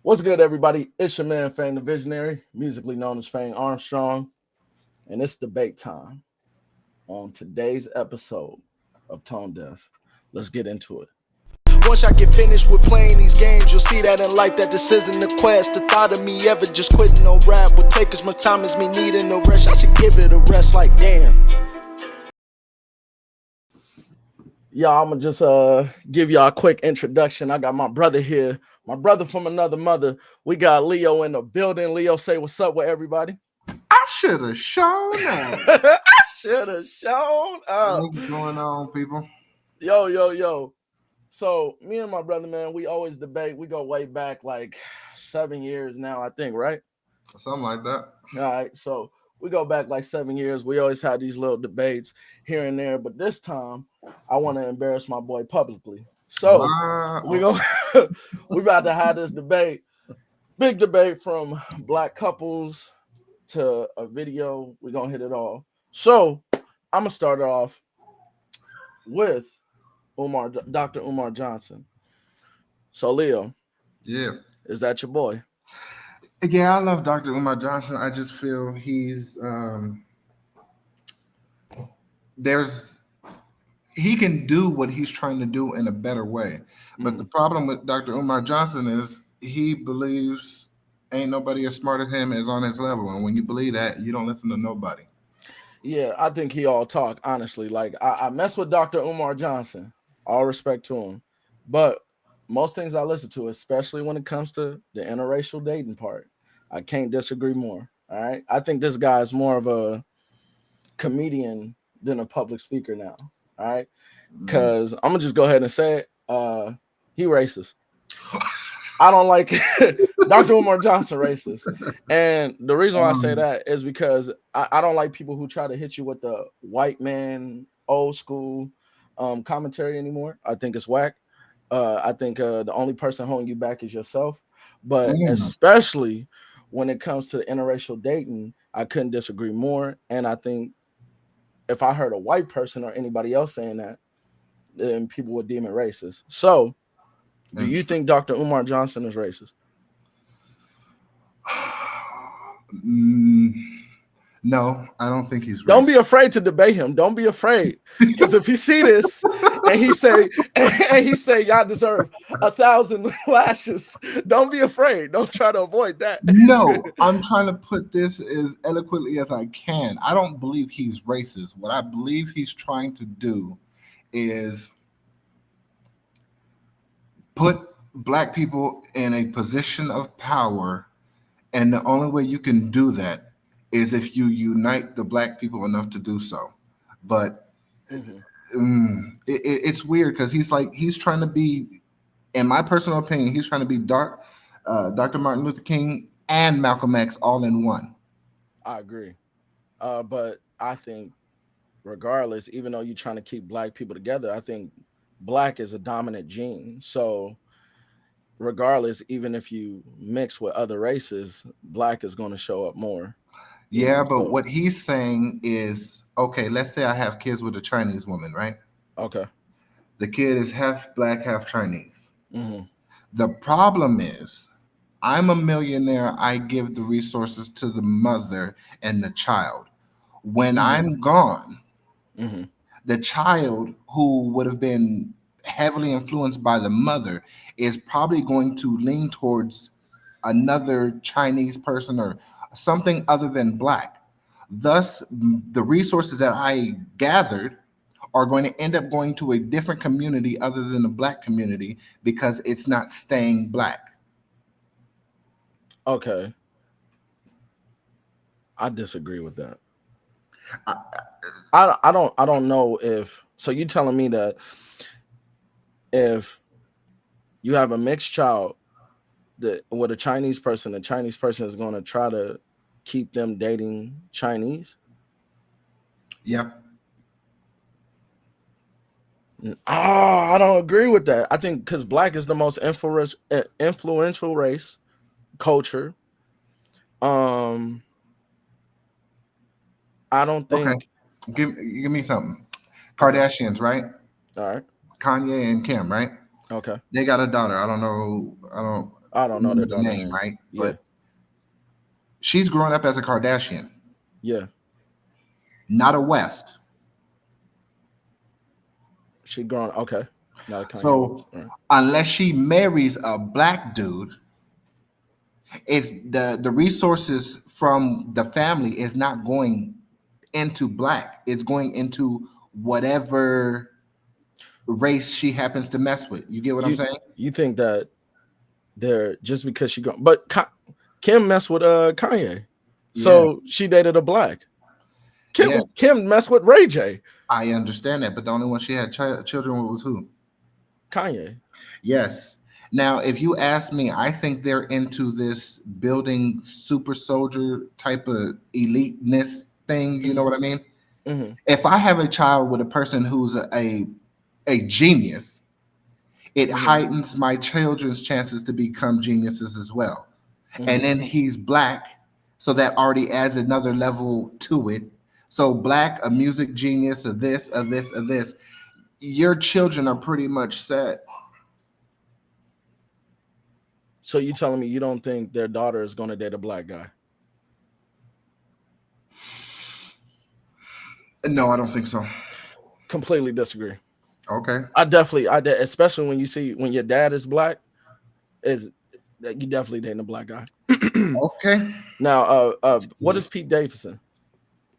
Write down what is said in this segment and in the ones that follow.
What's good, everybody? It's your man, Fang the Visionary, musically known as Fang Armstrong, and it's debate time on today's episode of Tone Deaf. Let's get into it. Once I get finished with playing these games, you'll see that in life that this isn't a quest. The thought of me ever just quitting no rap will take as much time as me needing a rest. I should give it a rest, like damn. Y'all, I'm gonna just give y'all a quick introduction. I got my brother here, my brother from another mother. We got Leo in the building. Leo, say what's up with everybody. I should have shown up. I should have shown up. What's going on, people? Yo. So me and my brother, man, we always debate. We go way back like 7 years now, I think, right? Something like that. All right. So we go back like 7 years. We always had these little debates here and there, but this time I want to embarrass my boy publicly. So we about to have this debate, big debate from black couples to a video. We're gonna hit it all. So I'm gonna start it off with Dr. DrUmarJohnson. So Leo, Yeah, is that your boy? Yeah, I love Dr. DrUmarJohnson. I just feel he's he can do what he's trying to do in a better way. But the problem with Dr. DrUmarJohnson is he believes ain't nobody as smart as him is on his level. And when you believe that, you don't listen to nobody. Yeah, I think he all talk, honestly. Like I mess with Dr. DrUmarJohnson. All respect to him. But most things I listen to, especially when it comes to the interracial dating part, I can't disagree more. All right. I think this guy is more of a comedian than a public speaker now. All right. Because I'm gonna just go ahead and say it. He racist. I don't like Dr. DrUmarJohnson racist. And the reason why I say that is because I don't like people who try to hit you with the white man, old school commentary anymore. I think it's whack. I think the only person holding you back is yourself. But especially when it comes to the interracial dating, I couldn't disagree more. And I think if I heard a white person or anybody else saying that, then people would deem it racist. So do you think Dr. DrUmarJohnson is racist? No, I don't think he's racist. Don't be afraid to debate him. Don't be afraid. Because if he see this and he say y'all deserve 1,000 lashes, don't be afraid. Don't try to avoid that. No, I'm trying to put this as eloquently as I can. I don't believe he's racist. What I believe he's trying to do is put black people in a position of power, and the only way you can do that is if you unite the black people enough to do so. But it's weird because he's trying to be, in my personal opinion, he's trying to be Dr. Martin Luther King and Malcolm X all in one. I agree. But I think regardless, even though you're trying to keep black people together, I think black is a dominant gene. So regardless, even if you mix with other races, black is going to show up more. Yeah, but what he's saying is, okay, let's say I have kids with a Chinese woman, right? Okay. The kid is half black, half Chinese. The problem is, I'm a millionaire. I give the resources to the mother and the child. When I'm gone, the child who would have been heavily influenced by the mother is probably going to lean towards another Chinese person or something other than black. Thus, the resources that I gathered are going to end up going to a different community other than the black community because it's not staying black. Okay. I disagree with that. I don't know if so you telling me that if you have a mixed child that with a Chinese person, the Chinese person is going to try to keep them dating Chinese? Yeah. I don't agree with that. I think because black is the most influential race, culture. I don't think. Okay. Give me something. Kardashians, right? All right. Kanye and Kim, right? Okay. They got a daughter. I don't know. I don't know Remember that the daughter name, name. right? Yeah. But she's growing up as a Kardashian, Yeah. not a West. She growing okay. Not a Kanye So West. All right. unless she marries a black dude, it's the resources from the family is not going into black. It's going into whatever race she happens to mess with. You get what I'm saying? You think that they're just because she grown, but Kim messed with Kanye, so she dated a black. Kim messed with Ray J. I understand that, but the only one she had children with was who? Kanye. Yes. Now, if you ask me, I think they're into this building super soldier type of eliteness thing. You know what I mean? Mm-hmm. If I have a child with a person who's a genius, it heightens my children's chances to become geniuses as well. And then he's black, so that already adds another level to it. So black, a music genius, a this, a this, a this. Your children are pretty much set. So you telling me you don't think their daughter is going to date a black guy? No, I don't think so. Completely disagree. Okay. Especially when your dad is black, is that you definitely dating a black guy. Okay. Now, what is Pete Davidson?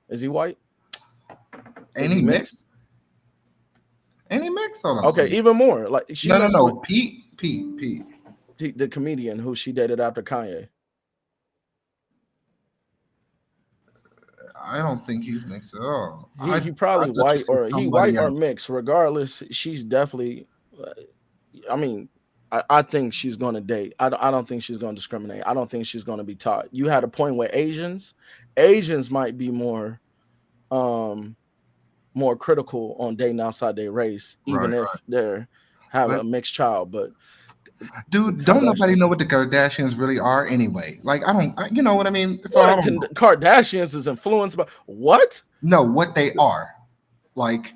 Is he white? Ain't he mixed? Ain't he mixed? Hold on. Okay, even more. Like no. Pete. The comedian who she dated after Kanye. I don't think he's mixed at all. He probably white or he white or mixed. Regardless, she's definitely. I mean, I think she's going to date. I don't think she's going to discriminate. I don't think she's going to be taught. You had a point where Asians might be more critical on dating outside their race, even if they're have a mixed child. But dude, don't nobody know what the Kardashians really are anyway. Like, you know what I mean? So Kardashians is influenced by what? No, what they are. Like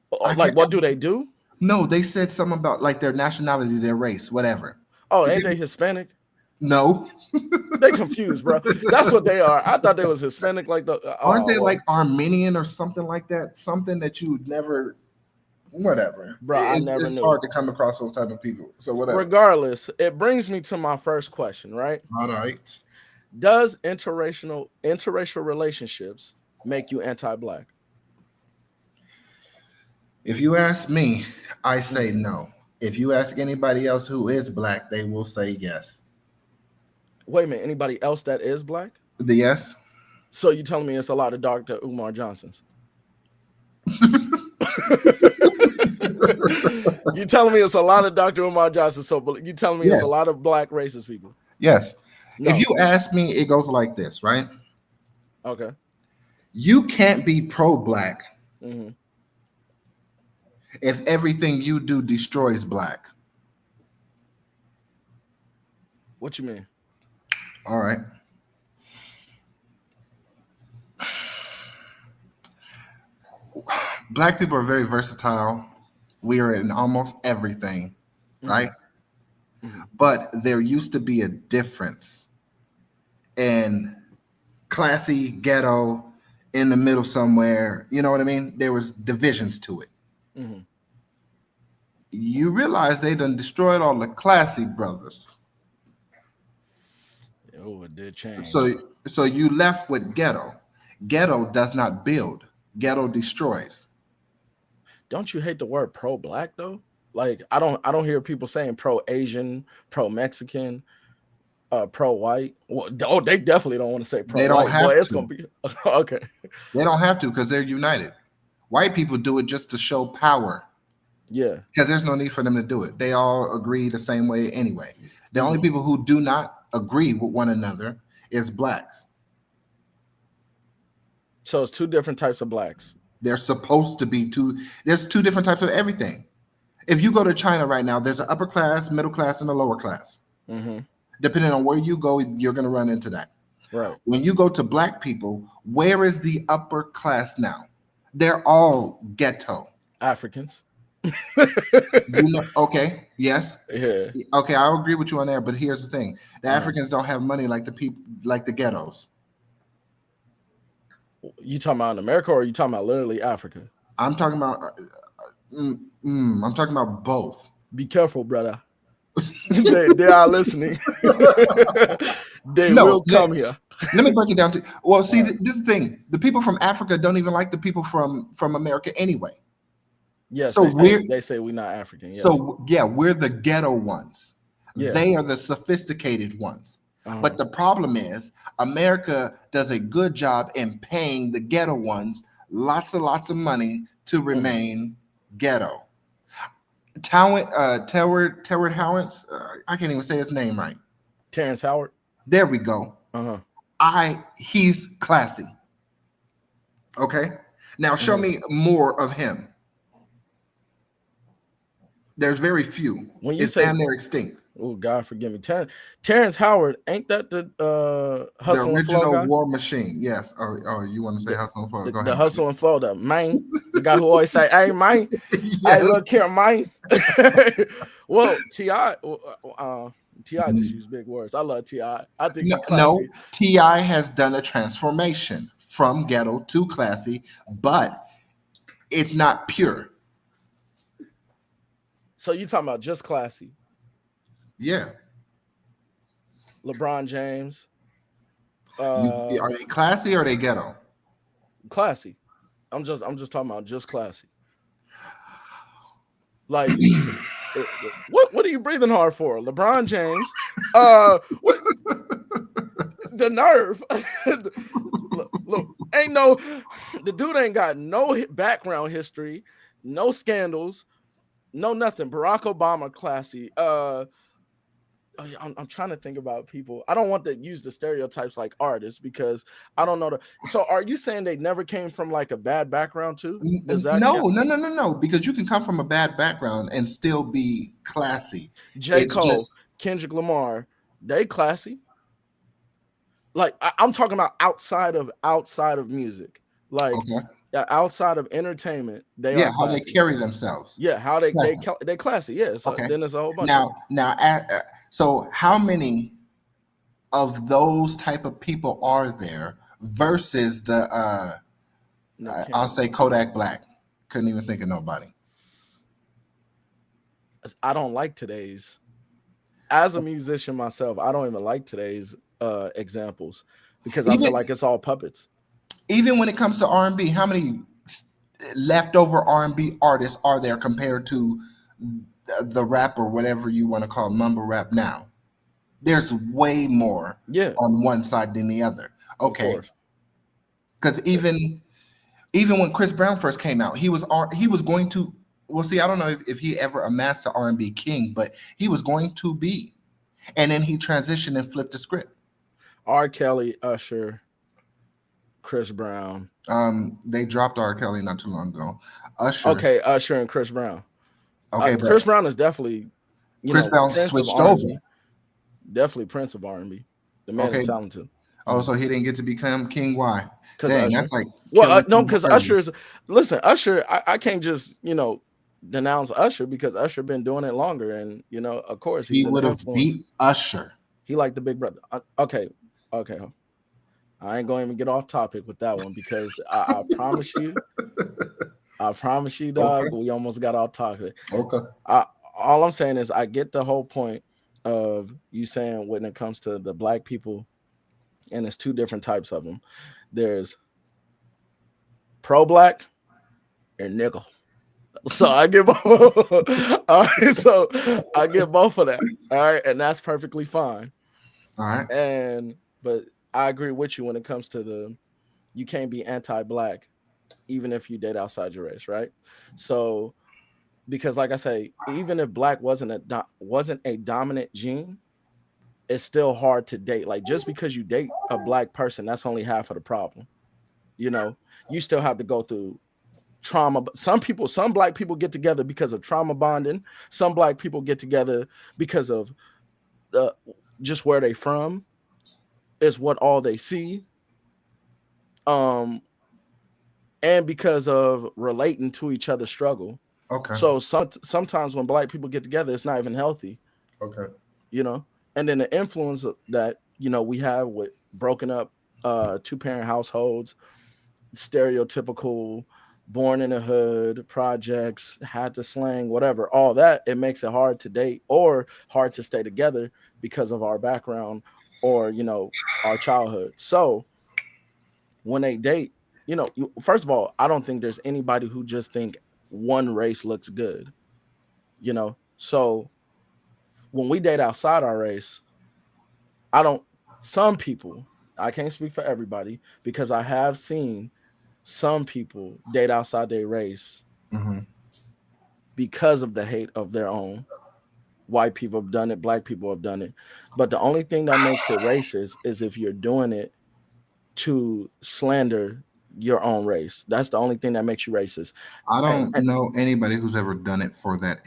what do they do? No, they said something about like their nationality, their race, whatever. Oh, ain't they Hispanic? No. They confused, bro. That's what they are. I thought they was Hispanic, like aren't they like Armenian or something like that? Something that you would never. Whatever, bro. It's hard to come across those type of people. So whatever. Regardless, it brings me to my first question, right? All right. Does interracial relationships make you anti-black? If you ask me, I say no. If you ask anybody else who is black, they will say yes. Wait a minute. Anybody else that is black? Yes. So you telling me it's a lot of Dr. DrUmarJohnsons? You telling me it's a lot of Dr. DrUmarJohnson? So you telling me it's a lot of black racist people? Yes. No. If you ask me, it goes like this, right? Okay. You can't be pro-black if everything you do destroys black. What you mean? All right. Black people are very versatile. We are in almost everything, right? But there used to be a difference in classy, ghetto, in the middle somewhere. You know what I mean? There was divisions to it. You realize they done destroyed all the classy brothers. Oh, it did change. So you left with ghetto. Ghetto does not build. Ghetto destroys. Don't you hate the word pro-black though? Like I don't hear people saying pro-Asian, pro-Mexican, pro-white. Well, they definitely don't want to say pro-white. They don't have to. It's gonna be okay. They don't have to because they're united. White people do it just to show power. Yeah. Because there's no need for them to do it. They all agree the same way anyway. The only people who do not agree with one another is blacks. So it's two different types of blacks. There's supposed to be two. There's two different types of everything. If you go to China right now, there's an upper class, middle class, and a lower class. Depending on where you go, you're going to run into that. Right. When you go to black people, where is the upper class now? They're all ghetto. Africans. Okay, yes. Yeah. Okay, I'll agree with you on there, but here's the thing. The Africans don't have money like the people, like the ghettos. You talking about in America, or are you talking about literally Africa? I'm talking about I'm talking about both. Be careful, brother. They are listening. They No, will come here. let me break it down to well, see, Right. this is the thing. The people from Africa don't even like the people from America anyway. Yes, So we're they say we're not African. Yes. so yeah, we're the ghetto ones. Yeah. They are the sophisticated ones. But the problem is America does a good job in paying the ghetto ones lots of money to remain ghetto. Terrence Howard, I can't even say his name right. Terrence Howard. There we go. He's classy. Okay. Now show me more of him. There's very few. When you It's say damn near extinct. oh, God forgive me, Terrence Howard, ain't that the The Hustle and Flow original guy? War Machine. Yes. Oh, you want to say Hustle and Flow? Go The ahead. Hustle and Flow, the man, the guy who always say, "Hey, man, hey, Yes. look here, man." Well, Ti just used big words. I love Ti. I think he's No, classy. T.I. has done a transformation from ghetto to classy, but it's not pure. So you talking about just classy? Yeah. LeBron James, Are they classy or are they ghetto? classy. I'm just talking about just classy. Like, what are you breathing hard for, LeBron James? What, the nerve. Look, ain't no, the dude ain't got no background history, no scandals, no nothing. Barack Obama classy. I'm trying to think about people. I don't want to use the stereotypes like artists because I don't know. So are you saying they never came from like a bad background too? Does that count? No, because you can come from a bad background and still be classy. J. It's Cole, just Kendrick Lamar, they classy. Like I'm talking about outside of music, like okay. outside of entertainment, they Yeah, are how they classy. carry themselves. Yeah, how they Classy. they classy. Yeah, so Okay. then there's a whole bunch of Now, so how many of those type of people are there versus the I'll say Kodak Black? Couldn't even think of nobody. I don't like today's. As a musician myself, I don't even like today's examples because I feel like it's all puppets. Even when it comes to R&B, how many leftover R&B artists are there compared to the rap or whatever you want to call mumble rap now? There's way more on one side than the other. Okay. Because even when Chris Brown first came out, he was going to, well, see, I don't know if he ever amassed the R&B king, but he was going to be. And then he transitioned and flipped the script. R. Kelly, Usher, Chris Brown. They dropped R. Kelly not too long ago. Usher. Okay, Usher and Chris Brown. Okay, Chris Brown is definitely Chris Brown switched over. Definitely Prince of R&B. The man is talented. Oh, so he didn't get to become King? Why? Dang, that's like no, because Usher is. Listen, Usher, I can't just denounce Usher because Usher been doing it longer, and of course he would have beat Usher. He like the big brother. Okay. I ain't going to even get off topic with that one because I promise you, dog. Okay. We almost got off topic. Okay. All I'm saying is I get the whole point of you saying when it comes to the black people, and there's two different types of them. There's pro-black and nigga. So I get both. All right, so I get both of that. All right, and that's perfectly fine. All right. But I agree with you when it comes to you can't be anti-black even if you date outside your race, right? So because like I say, even if black wasn't a dominant gene, it's still hard to date. Like just because you date a black person, that's only half of the problem. You still have to go through trauma. Some black people get together because of trauma bonding. Some black people get together because of just where they from is what all they see. And because of relating to each other's struggle. Okay. So sometimes when black people get together, it's not even healthy, Okay. you know. And then the influence that we have with broken up 2-parent households, stereotypical born in the hood projects, had to slang, whatever, all that, it makes it hard to date or hard to stay together because of our background or our childhood. So when they date, first of all, I don't think there's anybody who just think one race looks good, so when we date outside our race, I don't some people, I can't speak for everybody because I have seen some people date outside their race Mm-hmm. because of the hate of their own. White people have done it, black people have done it. But the only thing that makes it racist is if you're doing it to slander your own race. That's the only thing that makes you racist. I And, don't and know anybody who's ever done it for that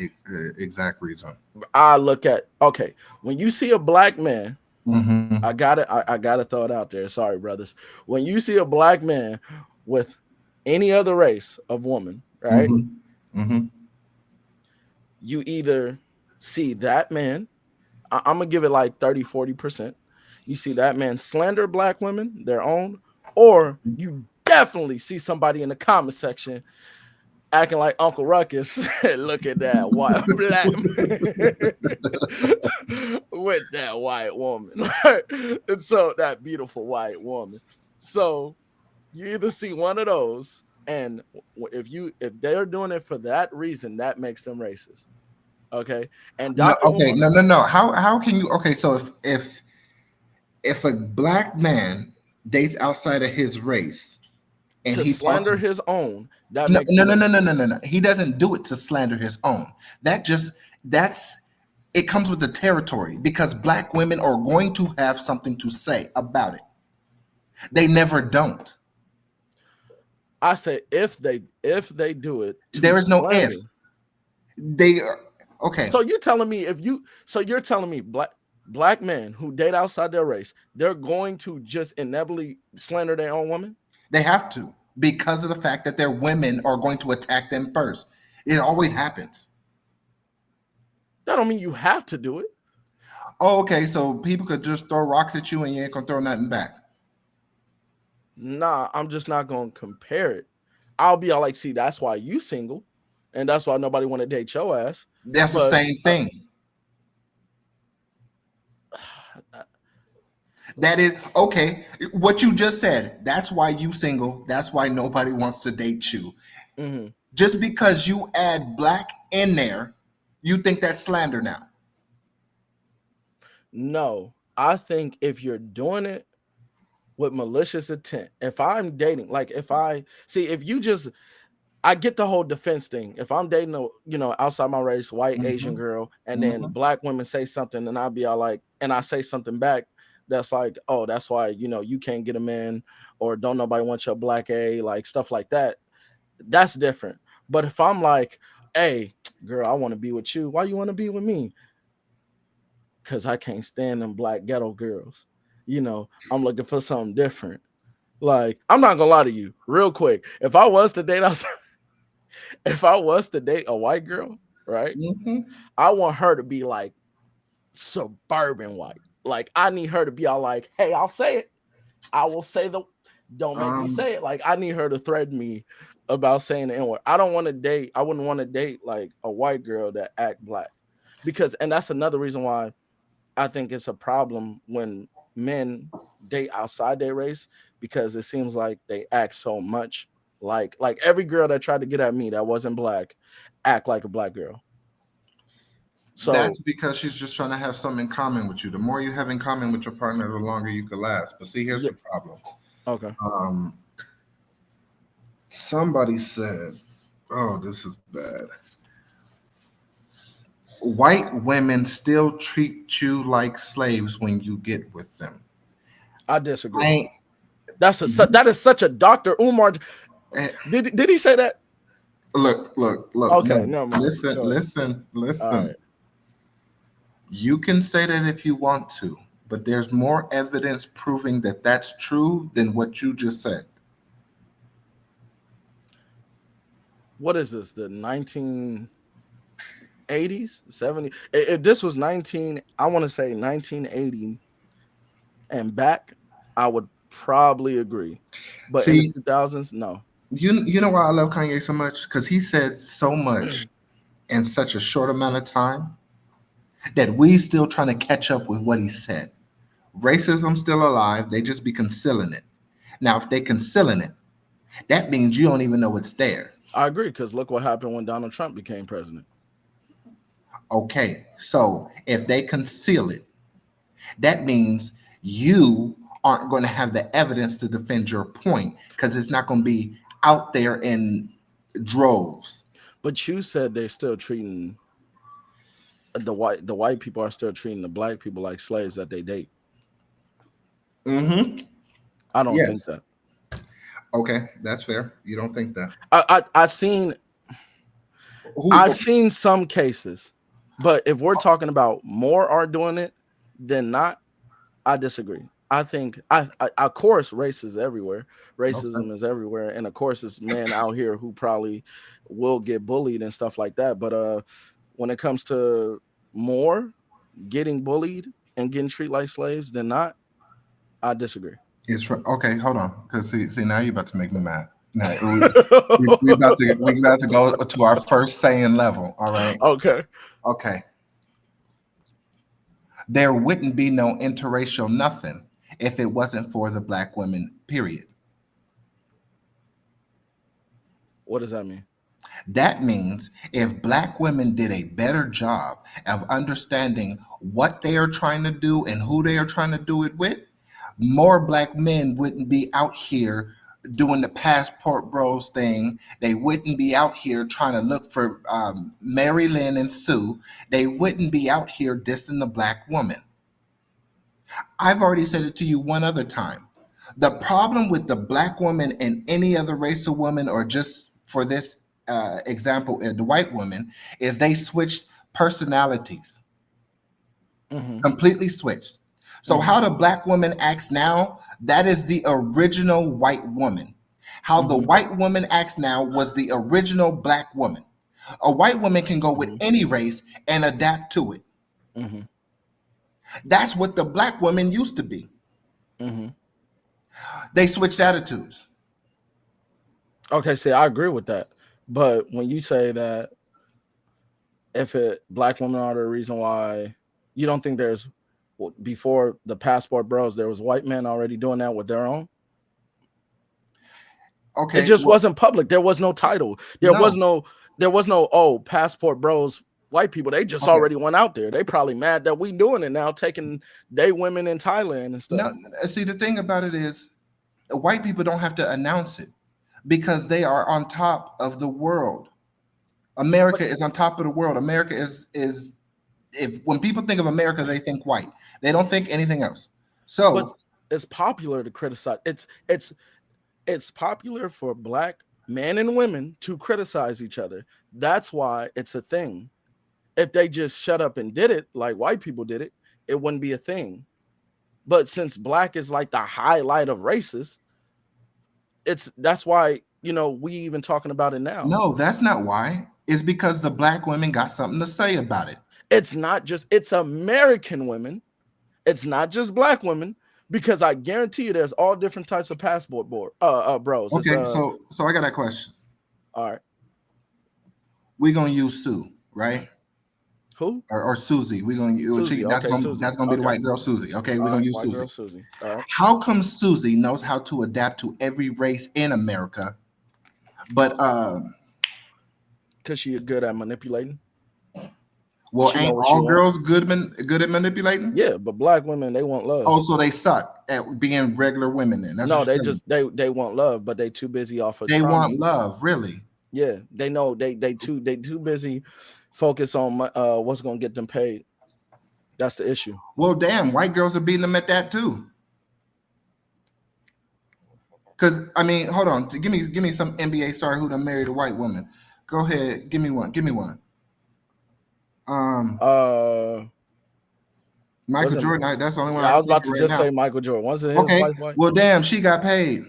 exact reason. I look at, okay, when you see a black man, Mm-hmm. I gotta throw it out there. Sorry, brothers. When you see a black man with any other race of woman, right? Mm-hmm. Mm-hmm. You either see that man, I'm gonna give it like 30-40%. You see that man slander black women, their own, or you definitely see somebody in the comment section acting like Uncle Ruckus. Look at that white black man with that white woman. And so that beautiful white woman. So you either see one of those, and if they're doing it for that reason, that makes them racist. Okay. And No, Dr. okay, Umar, no. How can you? Okay, so if a black man dates outside of his race and to he slander talking, his own, that no, makes no, him no, no, no, racist. no, no, no. He doesn't do it to slander his own. That's it comes with the territory because black women are going to have something to say about it. They never don't. I say if they do it to There is no if. slander. They are okay. So you're telling me you're telling me black men who date outside their race, they're going to just inevitably slander their own woman? They have to because of the fact that their women are going to attack them first. It always happens. That don't mean you have to do it. Oh, okay. So people could just throw rocks at you and you ain't gonna throw nothing back. Nah, I'm just not gonna compare it. I'll be all like, see, that's why you single, and that's why nobody want to date your ass. That's the But same thing. That is okay. What you just said, that's why you single. That's why nobody wants to date you. mm-hmm. Just because you add black in there, you think that's slander now. No, I think if you're doing it with malicious intent, if I'm dating, like if I see, if you just, I get the whole defense thing. If I'm dating outside my race, white Asian Mm-hmm. girl, and then Mm-hmm. black women say something, and I'll be all like, and I say something back that's like, oh, that's why you can't get a man, or don't nobody want your black A, like stuff like that. That's different. But if I'm like, hey, girl, I want to be with you. Why you want to be with me? Because I can't stand them black ghetto girls. I'm looking for something different. Like, I'm not gonna lie to you, real quick. If I was to date outside, if I was to date a white girl, right? Mm-hmm. I want her to be like suburban white. Like, I need her to be all like, hey, I'll say it. I will say don't make me say it. Like, I need her to threaten me about saying the N-word. I wouldn't want to date like a white girl that act black. And that's another reason why I think it's a problem when men date outside their race, because it seems like they act so much like every girl that tried to get at me that wasn't black act like a black girl. So That's because she's just trying to have something in common with you. The more you have in common with your partner, the longer you could last. But see, here's yeah, the problem. okay. Somebody said, "Oh, this is bad. White women still treat you like slaves when you get with them." I disagree. I ain't, That is such a Dr. Umar. eh, Did he say that? look. Okay, No, never mind. listen, Go ahead. listen, All listen. right. You can say that if you want to, but there's more evidence proving that that's true than what you just said. what is this? The 1980s, 70s. If this was 19, I want to say 1980 and back, I would probably agree. But in the See, 2000s, no. you know why I love Kanye so much? Because he said so much in such a short amount of time that we still trying to catch up with what he said. Racism still alive. They just be concealing it. Now, if they concealing it, that means you don't even know it's there. I agree because look what happened when Donald Trump became president. Okay, so if they conceal it, that means you aren't going to have the evidence to defend your point because it's not going to be out there in droves. But you said they're still treating the white people are still treating the black people like slaves that they date. Mm-hmm. I don't think Yes. that. Okay, that's fair. You don't think that? I've seen Who? some cases, but if we're talking about more are doing it than not, I disagree. I think of course race is everywhere. Okay. Racism is everywhere, and of course it's men out here who probably will get bullied and stuff like that. But when it comes to more getting bullied and getting treated like slaves than not, I disagree. Okay. Hold on, because see, now you're about to make me mad. Now we about to go to our first saying level. All right. Okay. Okay. There wouldn't be no interracial nothing if it wasn't for the black women. Period. What does that mean? That means if black women did a better job of understanding what they are trying to do and who they are trying to do it with, more black men wouldn't be out here doing the passport bros thing. They wouldn't be out here trying to look for Mary Lynn and Sue. They wouldn't be out here dissing the black woman. I've already said it to you one other time. The problem with the black woman and any other race of woman, or just for this example, the white woman, is they switched personalities, Mm-hmm. completely switched. So Mm-hmm. how the black woman acts now, that is the original white woman. How the Mm-hmm. white woman acts now was the original black woman. A white woman can go with Mm-hmm. any race and adapt to it. Mm-hmm. That's what the black woman used to be. Mm-hmm. They switched attitudes. Okay, see, I agree with that. But when you say that if it black women are the reason why, you don't think there's before the passport bros there was white men already doing that with their own? It Okay, just well, wasn't public. There was no title. no. There was no oh passport bros white people. They just Okay, already went out there. They probably mad that we doing it now, taking they women in Thailand and stuff. no. See, the thing about it is, white people don't have to announce it because they are on top of the world. But America is on top of the world. America is if when people think of America, they think white. They don't think anything else. but So it's popular to criticize. It's popular for black men and women to criticize each other. That's why it's a thing. If they just shut up and did it like white people did it, it wouldn't be a thing. But since black is like the highlight of races, that's why we even talking about it now. no, that's not why. It's because the black women got something to say about it. It's American women. It's not just black women because I guarantee you there's all different types of passport bros. It's Okay, so I got a question. all right. We're gonna use Sue, right? Who? Or Susie. We're gonna use Susie. Okay, Susie. that's gonna be the Okay. white girl Susie. Okay, we're All gonna right, use white Susie. girl Susie. All right. How come Susie knows how to adapt to every race in America, but Because she good at manipulating. well, She know ain't what she all want. girls good at manipulating? Yeah, but black women they want love. Oh, so they suck at being regular women. Then that's No, what they you're telling just me. they want love, but they too busy off of They trauma. want love, really. Yeah, they know they too busy focus on what's gonna get them paid. That's the issue. Well, damn, white girls are beating them at that too. Because I mean, hold on, give me some NBA star who done married a white woman. Go ahead, give me one. Give me one. Uh, Michael wasn't Jordan. That's the only one yeah, I I can was think about of to right just now. say Michael Jordan. Wasn't his Okay, wife white? well, damn, she got paid.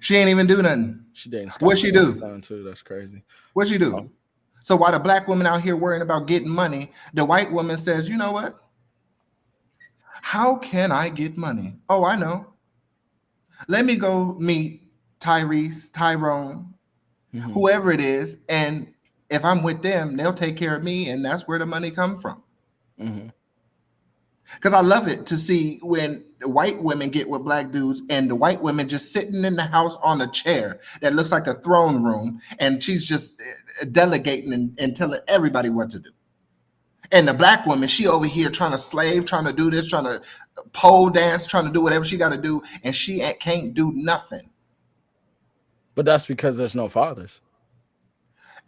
She ain't even do nothing. She dating Scott What she Pilgrim's do? son too. That's crazy. What she Oh, do? So while the black woman out here worrying about getting money, the white woman says, you know what? How can I get money? Oh, I know. Let me go meet Tyrese, Tyrone, whoever it is, and if I'm with them, they'll take care of me, and that's where the money comes from. Because I love it to see when the white women get with black dudes, and the white women just sitting in the house on a chair that looks like a throne room, and she's just delegating and telling everybody what to do. And the black woman, she over here trying to slave, trying to do this, trying to pole dance, trying to do whatever she got to do, and she can't do nothing. But that's because there's no fathers.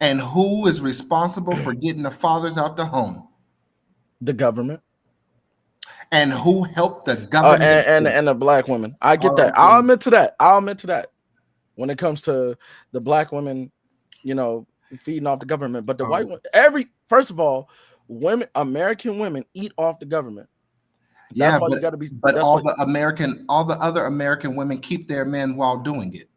And who is responsible for getting the fathers out the home? The government. And who helped the government? And the black women. I get that. I'll admit to that. When it comes to the black women, feeding off the government, but the white one, first of all, American women eat off the government. That's why you got to be. But all the other American women keep their men while doing it.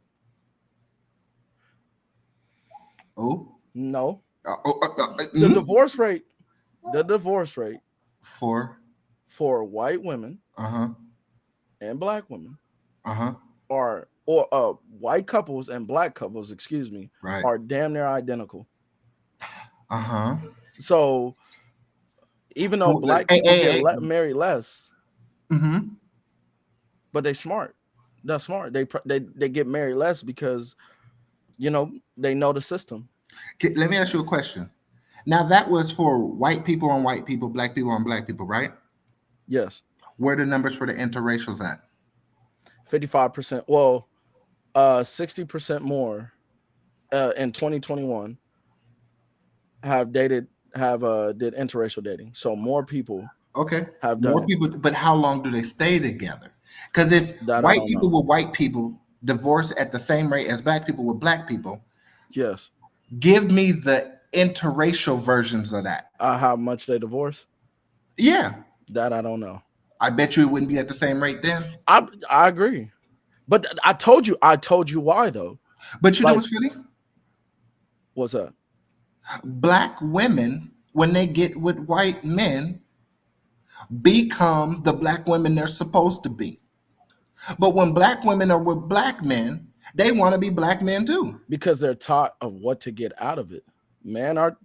Oh no. The divorce rate for white women and black women or white couples and black couples, are damn near identical. So even though black people get married less, but they're smart. They're smart. They get married less because they know the system. Let me ask you a question. Now that was for white people on white people, black people on black people, right? Yes. Where are the numbers for the interracials at? 55%. Well, 60% more in 2021 did interracial dating. So more people have done more people, but how long do they stay together? Because if white people with white people divorce at the same rate as black people with black people, yes. Give me the interracial versions of that. How much they divorce? Yeah. That I don't know. I bet you it wouldn't be at the same rate then. I agree. But I told you why though. But you know what's funny? What's that? Black women, when they get with white men, become the black women they're supposed to be. But when black women are with black men, they want to be black men too. Because they're taught of what to get out of it. Men are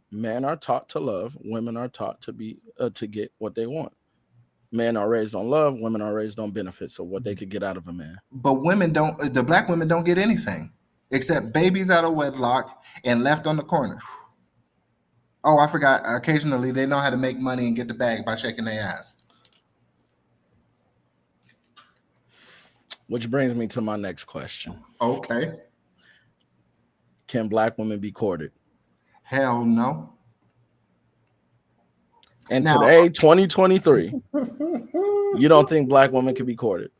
taught to love. Women are taught to be to get what they want. Men are raised on love. Women are raised on benefits of what they could get out of a man. But the black women don't get anything except babies out of wedlock and left on the corner. Oh, I forgot. Occasionally, they know how to make money and get the bag by shaking their ass. Which brings me to my next question. Okay. Can black women be courted? Hell no. And today, 2023, you don't think black women can be courted?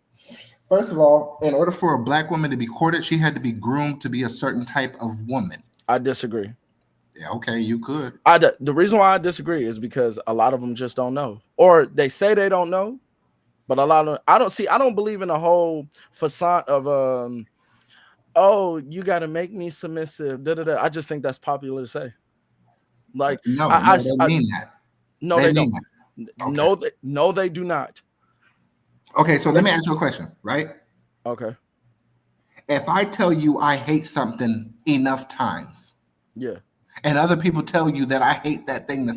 First of all, in order for a black woman to be courted, she had to be groomed to be a certain type of woman. I disagree. Yeah, okay, you could. The reason why I disagree is because a lot of them just don't know. Or they say they don't know, but a lot of them, I don't believe in the whole facade of oh, you got to make me submissive. I just think that's popular to say. Like no, they mean that. No, they don't. Okay. No, they do not. Okay, so let me ask you a question, right? Okay. If I tell you I hate something enough times, yeah, and other people tell you that I hate that thing,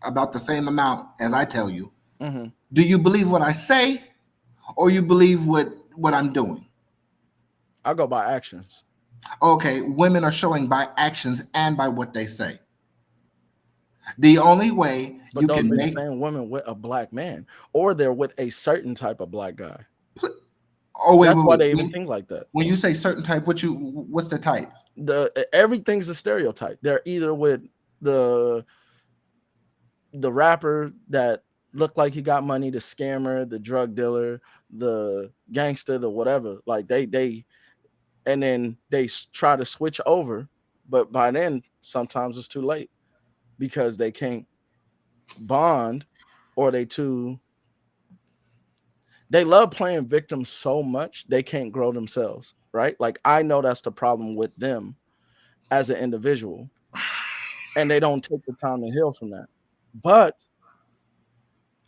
about the same amount as I tell you, do you believe what I say, or you believe what I'm doing? I go by actions. Okay, women are showing by actions and by what they say. The only way you can make the same women with a black man, or they're with a certain type of black guy. That's why they even think like that. When you say certain type, what's the type? Everything's a stereotype. They're either with the rapper that looked like he got money, the scammer, the drug dealer, the gangster, the whatever. Like and then they try to switch over, but by then sometimes it's too late because they can't bond, or they love playing victim so much they can't grow themselves. right? Like I know that's the problem with them as an individual, and they don't take the time to heal from that. But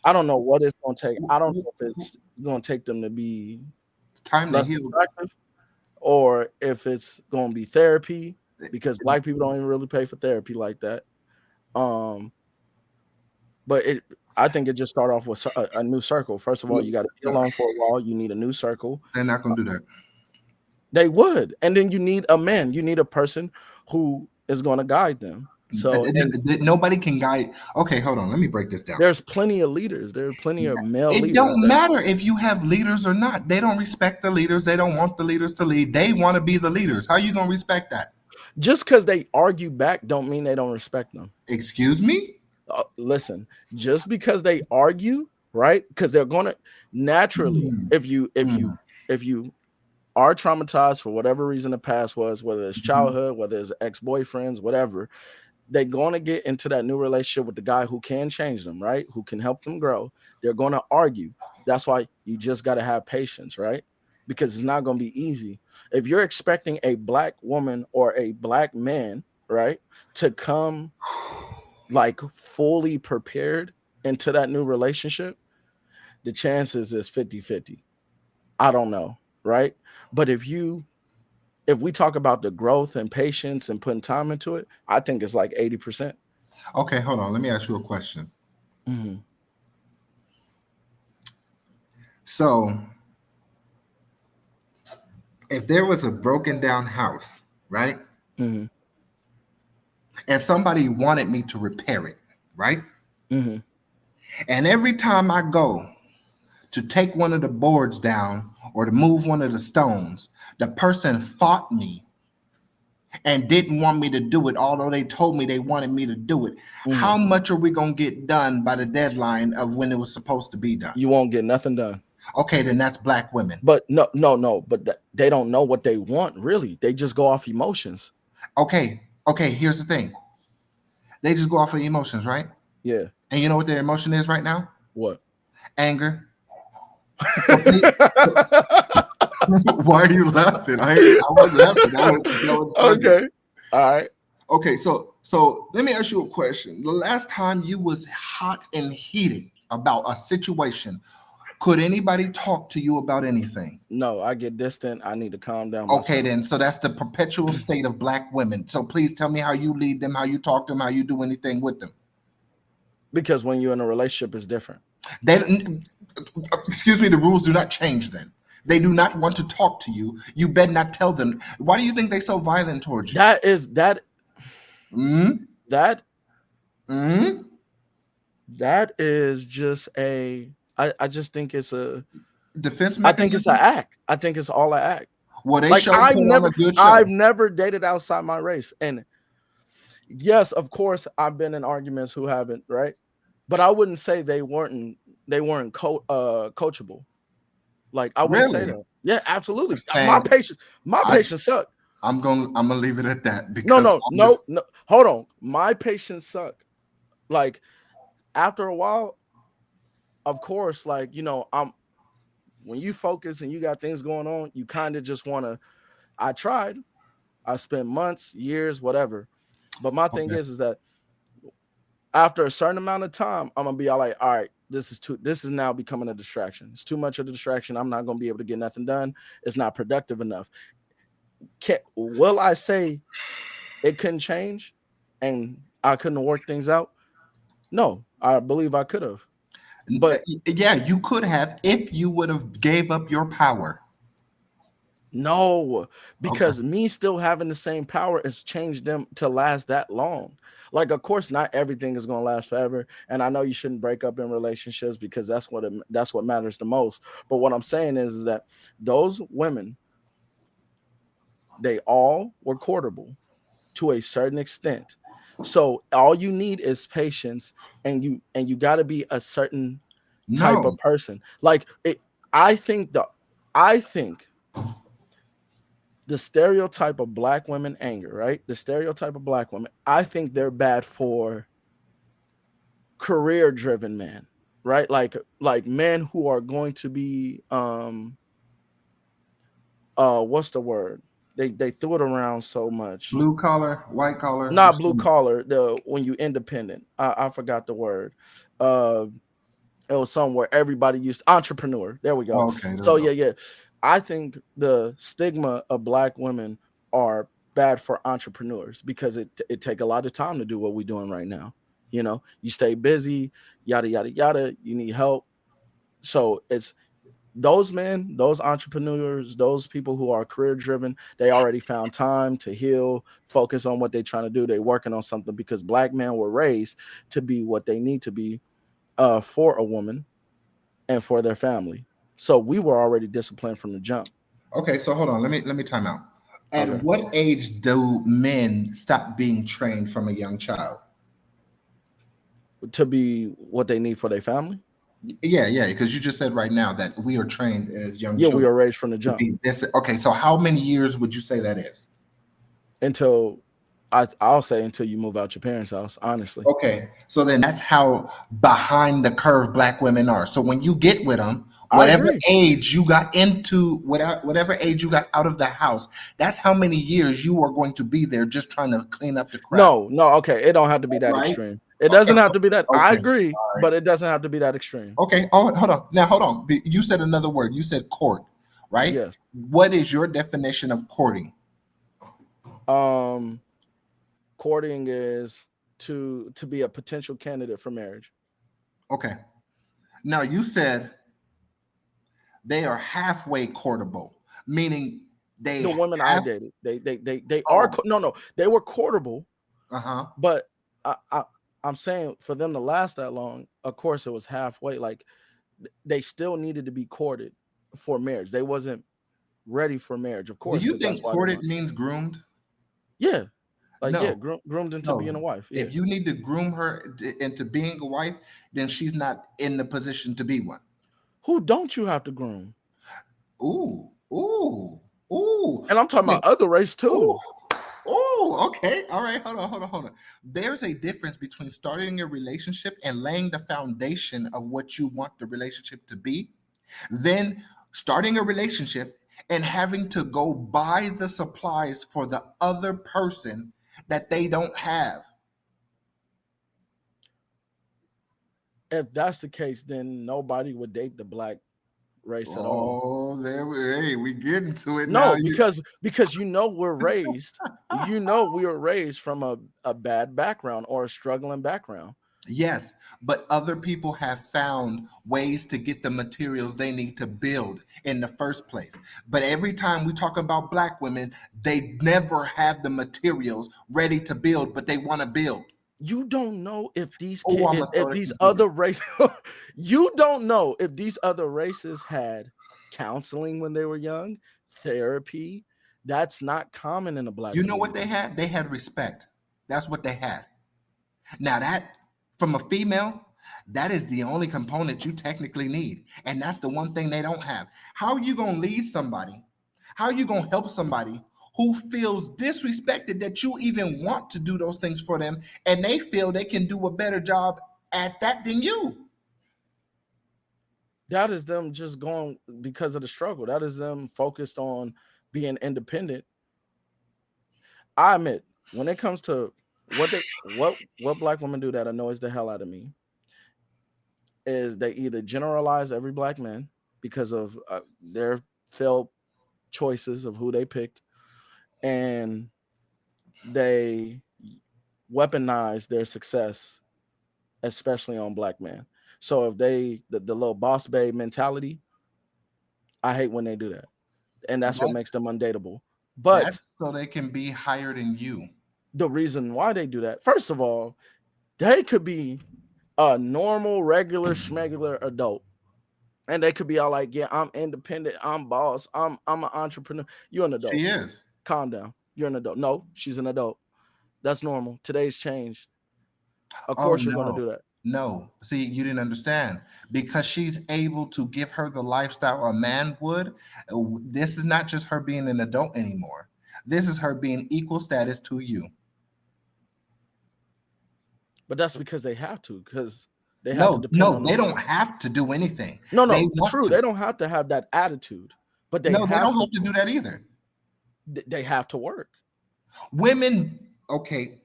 I don't know what it's gonna take. I don't know if it's gonna take them to be Time to less heal. attractive or if it's gonna be therapy, because black people don't even really pay for therapy like that. Um, but I think it just start off with a new circle. First of all, you got to be alone for a while. You need a new circle. They're not gonna do that. They would, and then you need a man. You need a person who is going to guide them. So Nobody can guide. Okay, hold on. Let me break this down. there's plenty of leaders. There are plenty of male It leaders. don't matter if you have leaders or not. They don't respect the leaders. They don't want the leaders to lead. They want to be the leaders. How you gonna respect that? Just because they argue back don't mean they don't respect them. Excuse me? Listen, just because they argue, right? Because they're gonna naturally, if you are traumatized for whatever reason the past was, whether it's childhood, whether it's ex-boyfriends, whatever, they're going to get into that new relationship with the guy who can change them, right? Who can help them grow. They're going to argue. That's why you just got to have patience, right? Because it's not going to be easy. If you're expecting a black woman or a black man, right, to come like fully prepared into that new relationship, the chances is 50-50. I don't know, right? But if we talk about the growth and patience and putting time into it, I think it's like 80%. Okay, hold on. Let me ask you a question. Mm-hmm. So, if there was a broken down house, right? Mm-hmm. And somebody wanted me to repair it, right? Mm-hmm. And every time I go to take one of the boards down or to move one of the stones, the person fought me and didn't want me to do it, although they told me they wanted me to do it. Mm-hmm. How much are we going to get done by the deadline of when it was supposed to be done? You won't get nothing done. Okay, then that's black women. But no. But they don't know what they want, really. They just go off emotions. Okay, here's the thing. They just go off of emotions, right? Yeah. And you know what their emotion is right now? What? Anger. Why are you laughing? I wasn't laughing. That was okay. All right. Okay, so let me ask you a question. The last time you was hot and heated about a situation, could anybody talk to you about anything? No, I get distant. I need to calm down. Okay, then. So that's the perpetual state of black women. So please tell me how you lead them, how you talk to them, how you do anything with them. Because when you're in a relationship, it's different. Excuse me, the rules do not change then. They do not want to talk to you. You better not tell them. Why do you think they're so violent towards you? That is just I just think it's a defense mechanism. I think it's an act. I think it's all an act. Well, they like I've never dated outside my race. And yes, of course, I've been in arguments who haven't, right? But I wouldn't say they weren't coachable. Like I wouldn't say that. Yeah, absolutely. My patience suck. I'm gonna leave it at that. Because no. Hold on. My patience suck. Like after a while, of course, like when you focus and you got things going on, you kind of just want to. I tried. I spent months, years, whatever. But my thing is that after a certain amount of time, I'm gonna be all right, this is now becoming a distraction. It's too much of a distraction. I'm not gonna be able to get nothing done. It's not productive enough. Will I say it couldn't change and I couldn't work things out? No, I believe I could have. But yeah, you could have if you would have gave up your power. No, because me still having the same power has changed them to last that long. Like, of course, not everything is going to last forever. And I know you shouldn't break up in relationships because that's what matters the most. But what I'm saying is that those women, they all were courtable to a certain extent. So all you need is patience, and you got to be a certain type of person. Like I think the stereotype of black women anger, right? The stereotype of black women, I think they're bad for career-driven men, right? Like men who are going to be what's the word? They threw it around so much. Blue collar, white collar. Not blue collar. The when you independent. I forgot the word. Uh, it was somewhere everybody used entrepreneur. There we go. Oh, okay, there So we go. yeah. I think the stigma of black women are bad for entrepreneurs because it take a lot of time to do what we're doing right now. You know, you stay busy, yada yada yada. You need help. So it's those men, those entrepreneurs, those people who are career driven, they already found time to heal, focus on what they're trying to do. They're working on something because black men were raised to be what they need to be for a woman and for their family. So we were already disciplined from the jump. Okay, so hold on. Let me time out. At Okay. what age do men stop being trained from a young child? To be what they need for their family. Yeah, because you just said right now that we are trained as young Yeah, we children are raised from the to jump be this. Okay, so how many years would you say that is? until I'll say until you move out your parents' house, honestly. Okay, so then that's how behind the curve black women are. So when you get with them, I whatever agree. age you got into, whatever age you got out of the house, that's how many years you are going to be there just trying to clean up the crap. No, okay. It don't have to be that Right? extreme. It doesn't have to be that. I Okay. agree, All right. but it doesn't have to be that extreme. Okay. Oh, hold on. Now, hold on. You said another word. You said court, right? Yes. What is your definition of courting? Courting is to be a potential candidate for marriage. Okay. Now you said they are halfway courtable, meaning they The women I have. dated, they are Oh, no, they were courtable, uh-huh. but I'm saying for them to last that long, of course it was halfway. Like they still needed to be courted for marriage. They wasn't ready for marriage, of Do course, you because that's think why they courted want. means groomed? Yeah, like No, groomed into being a no. wife. Yeah. If you need to groom her into being a wife, then she's not in the position to be one. Who don't you have to groom? Ooh, ooh, ooh. And I'm talking Okay. about other race Ooh. too. Oh, okay. All right. Hold on. There's a difference between starting a relationship and laying the foundation of what you want the relationship to be, then starting a relationship and having to go buy the supplies for the other person that they don't have. If that's the case, then nobody would date the black race at all. Oh, hey, we get into it now. No, because we were raised from a bad background or a struggling background. Yes, but other people have found ways to get the materials they need to build in the first place. But every time we talk about black women, they never have the materials ready to build, but they want to build. You don't know if Oh, I'm gonna if throw this these into you. other races you don't know if these other races had counseling when they were young, therapy. That's not common in the black You know what they community. had? They had respect. That's what they had. Now that from a female, that is the only component you technically need. And that's the one thing they don't have. How are you going to lead somebody? How are you going to help somebody who feels disrespected that you even want to do those things for them and they feel they can do a better job at that than you? That is them just going because of the struggle. That is them focused on being independent. I admit, when it comes to what black women do that annoys the hell out of me is they either generalize every black man because of their failed choices of who they picked, and they weaponize their success, especially on black men. So if the little boss babe mentality, I hate when they do that, and that's what That, makes them undateable. But that's so they can be higher than you. the reason why they do that, first of all, they could be a normal, regular, schmegular adult. And they could be all like, yeah, I'm independent, I'm boss, I'm an entrepreneur. You're an adult. She is. Calm down. You're an adult. No, she's an adult. That's normal. Today's changed. Of Oh, course you're gonna no. do that. No. See, you didn't understand. Because she's able to give her the lifestyle a man would. This is not just her being an adult anymore. This is her being equal status to you. But that's because they have to, because they have to No, depend no, on they don't themselves. have to do anything. No, They no, want true. to. They don't have to have that attitude, But they don't have to do that either. They have to work. Women, okay,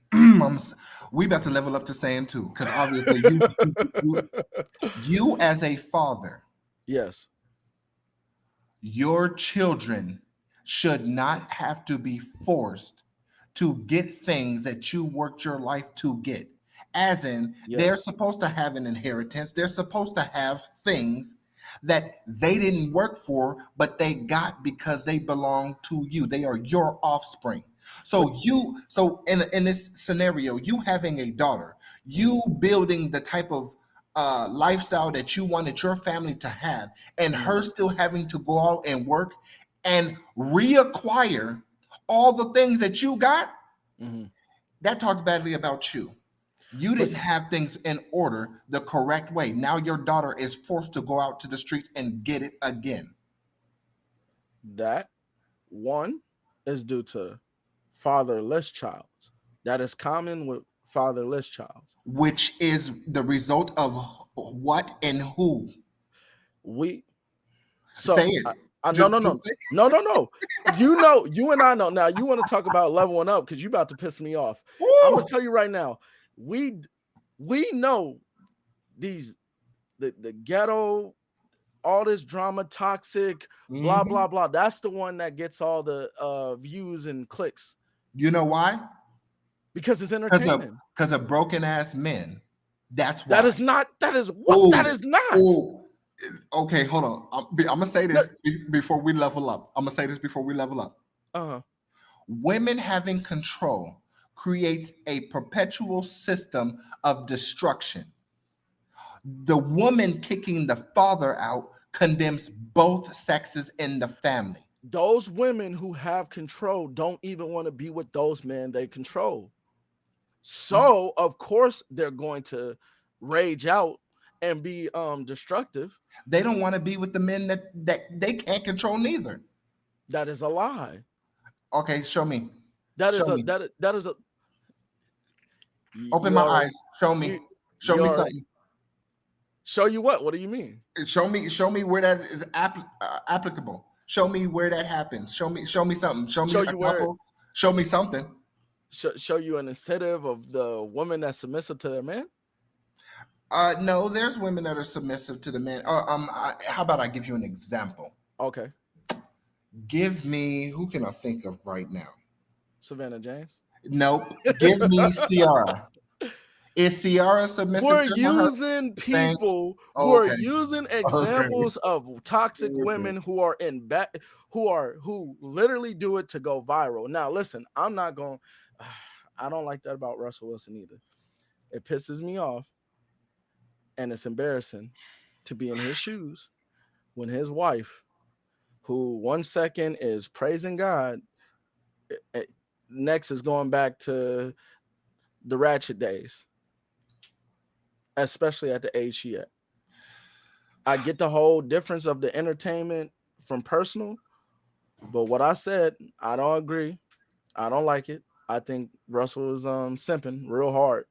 we about to level up to saying too, because obviously you as a father, yes, your children should not have to be forced to get things that you worked your life to get. As in, they're supposed to have an inheritance. They're supposed to have things that they didn't work for, but they got because they belong to you. They are your offspring. So in this scenario, you having a daughter, you building the type of lifestyle that you wanted your family to have, and her still having to go out and work and reacquire all the things that you got, that talks badly about you. You didn't have things in order the correct way. Now your daughter is forced to go out to the streets and get it again. That one is due to fatherless child. That is common with fatherless child. Which is the result of what and who? Say it. No. You and I know. Now you want to talk about leveling up because you about to piss me off. Ooh. I'm gonna tell you right now. We know the ghetto, all this drama, toxic, blah blah blah. That's the one that gets all the views and clicks. You know why? Because it's entertainment. Because of broken ass men. That's why. That is not. That is what. That is not. Ooh. Okay, hold on. I'm gonna say this before we level up. Women having control creates a perpetual system of destruction. The woman kicking the father out condemns both sexes in the family. Those women who have control don't even want to be with those men they control. So, of course, they're going to rage out and be destructive. They don't want to be with the men that they can't control neither. That is a lie. Okay, show me. That is a open my eyes. Show me something. Show you what? What do you mean? Show me where that is applicable. Show me where that happens. Show me something. Show me something. Show you an incentive of the woman that's submissive to their man? No, there's women that are submissive to the man. How about I give you an example? Okay. Give me, who can I think of right now? Savannah James? Nope. Give me Ciara. Is Ciara submissive? We're using people who are using examples of toxic women who are who literally do it to go viral. Now, listen, I don't like that about Russell Wilson either. It pisses me off, and it's embarrassing to be in his shoes when his wife, who 1 second is praising God, next is going back to the ratchet days, especially at the age she at. I get the whole difference of the entertainment from personal, but what I said, I don't agree. I don't like it. I think Russell is simping real hard.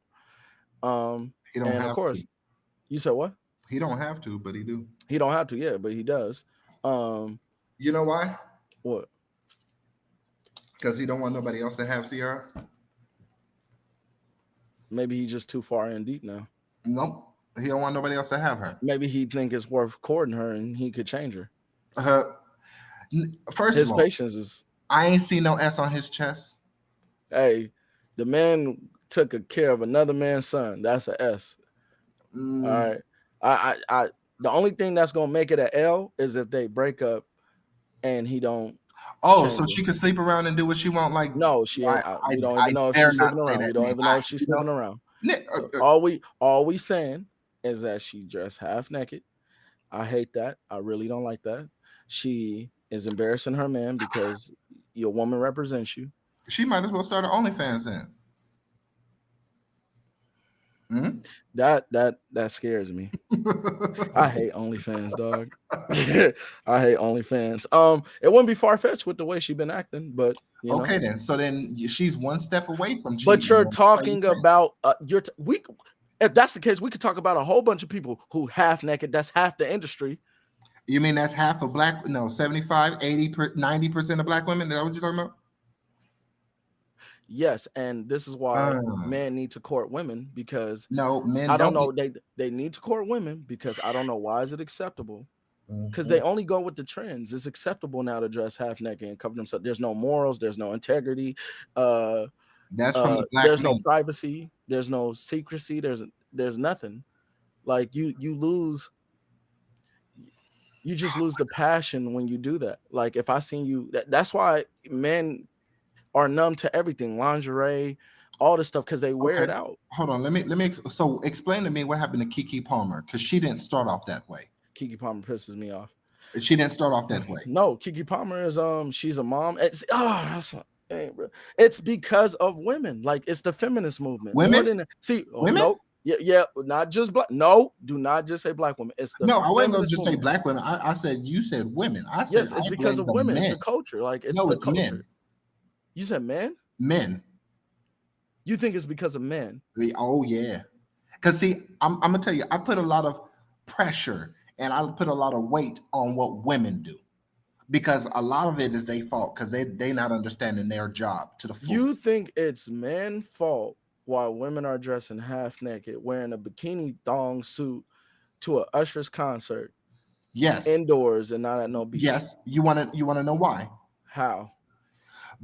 He don't have of course, to. You said what? He don't have to, but he do. He don't have to, yeah, but he does. You know why? What? Because he don't want nobody else to have Ciara. Maybe he's just too far in deep now. Nope. He don't want nobody else to have her. Maybe he think it's worth courting her and he could change her. First his of all, patience is. I ain't see no S on his chest. Hey, the man took care of another man's son. That's a S. All right. I the only thing that's gonna make it an L is if they break up and he don't. Oh, so she could sleep around and do what she want? Like no, she ain't. We don't even know if she's sleeping around. We don't even know if she's sleeping around. All we saying is that she dressed half naked. I hate that. I really don't like that. She is embarrassing her man because your woman represents you. She might as well start an OnlyFans then. Mm-hmm. That scares me. I hate OnlyFans, dog. I hate OnlyFans. It wouldn't be far-fetched with the way she's been acting, but okay, then. So then she's one step away from cheating. But you're talking about if that's the case, we could talk about a whole bunch of people who half naked. That's half the industry. You mean that's half of black? No, 75, 80, 90% of black women. Is that what you're talking about? Yes, and this is why Uh, men need to court women, because no, men I don't don't. know, they need to court women because I don't know why is it acceptable. Because they Mhm. only go with the trends. It's acceptable now to dress half naked and cover themselves. There's no morals. There's no integrity. Uh, That's from the black there's no men. privacy. There's no secrecy. There's nothing. Like you lose. You just lose the passion when you do that. Like if I seen you, that's why men are numb to everything, lingerie, all this stuff, because they wear Okay, it out. hold on. So explain to me what happened to Keke Palmer, because she didn't start off that way. Keke Palmer pisses me off. She didn't start off that way. No, Keke Palmer is she's a mom. It's because of women. Like it's the feminist movement more Women, than women. no, yeah, not just black. No, do not just say black women. It's the No, I wasn't gonna feminist just say movement. black women. I said you said women. I said Yes, I it's because blame of the women. It's men. the culture. Like it's No, the it's culture. men. You said men. Men. You think it's because of men? Oh yeah. Because see, I'm gonna tell you, I put a lot of pressure and I put a lot of weight on what women do, because a lot of it is their fault, because they not understanding their job to the You fullest. think it's men's fault while women are dressing half naked, wearing a bikini thong suit to a Usher's concert Yes, indoors and not at no beach? yes. You wanna know why? How?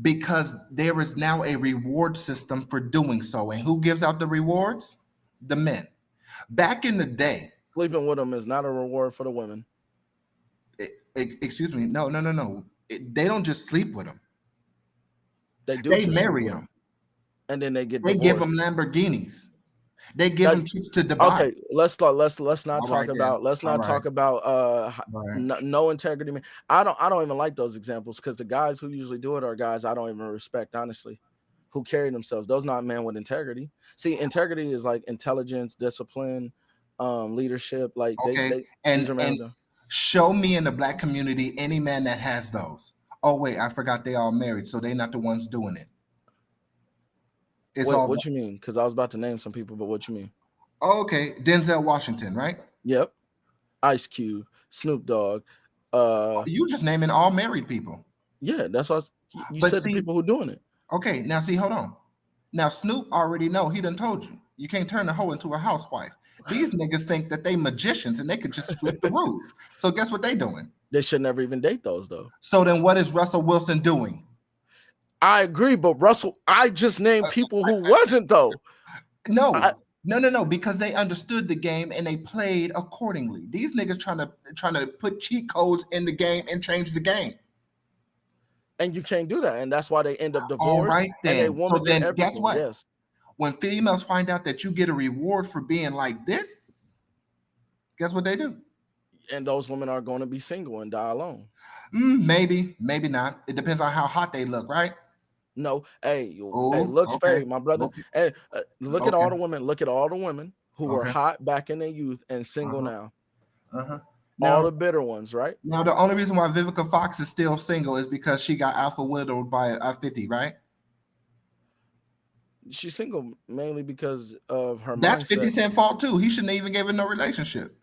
Because there is now a reward system for doing so, and who gives out the rewards? The men. Back in the day, Sleeping with them is not a reward for the women. excuse me, no. They don't just sleep with them; They do they just sleep marry with them. them, and then they get They give them divorced. Lamborghinis. They give That them trips to Dubai. okay? Let's not All talk right, then. about All right. All right. no integrity. Man, I don't even like those examples because the guys who usually do it are guys I don't even respect, honestly, who carry themselves. Those not men with integrity. See, integrity is like intelligence, discipline, leadership. Like Okay. these are men And with them. show me in the black community any man that has those. Oh wait, I forgot they all married, so they not the ones doing it. It's Wait, all what you mean? Because I was about to name some people, but what you mean? okay. Denzel Washington, right? Yep, Ice Cube, Snoop Dogg. You just naming all married people. Yeah, that's what you But said. The see, people who doing it. okay, now see, hold on. Now Snoop already know, he done told you. You can't turn the hoe into a housewife. These niggas think that they magicians and they could just flip the rules. So guess what they doing? They should never even date those though. So then what is Russell Wilson doing? I agree, but Russell, I just named people who wasn't though. No, I, no, because they understood the game and they played accordingly. These niggas trying to put cheat codes in the game and change the game. and you can't do that, and that's why they end up All divorced. right And a then. So woman get then guess everything. what? Yes, When females find out that you get a reward for being like this, guess what they do? and those women are going to be single and die alone. Maybe, maybe not. It depends on how hot they look, right? No, hey, hey, Oh, looks okay. fade, my brother. Okay. Hey, look at Okay. all the women. Look at all the women who were Okay. hot back in their youth and single Uh-huh. now. Uh-huh. All Now, the bitter ones, right? now the only reason why Vivica Fox is still single is because she got alpha widowed by a 50, right? She's single mainly because of her That's 50 mindset. Cent fault too. He shouldn't have even gave her no relationship.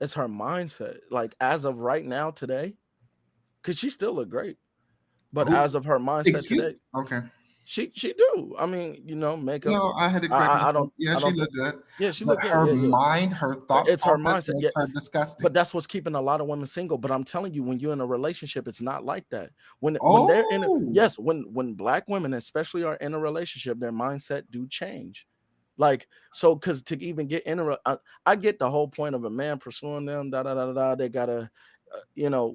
It's her mindset. Like as of right now, today, because she still look great, but Who? as of her mindset Excuse? today, Okay. she do. I mean, makeup. No, I had to correct I myself. don't. Yeah, I she don't looked think. good. Yeah, she But look good. her Yeah. mind, her thought It's her process mindset. makes Yeah. her disgusting. But that's what's keeping a lot of women single. But I'm telling you, when you're in a relationship, it's not like that. When they're in a, Oh, yes, when black women especially are in a relationship, their mindset do change. Like so, because to even get in I get the whole point of a man pursuing them. They gotta,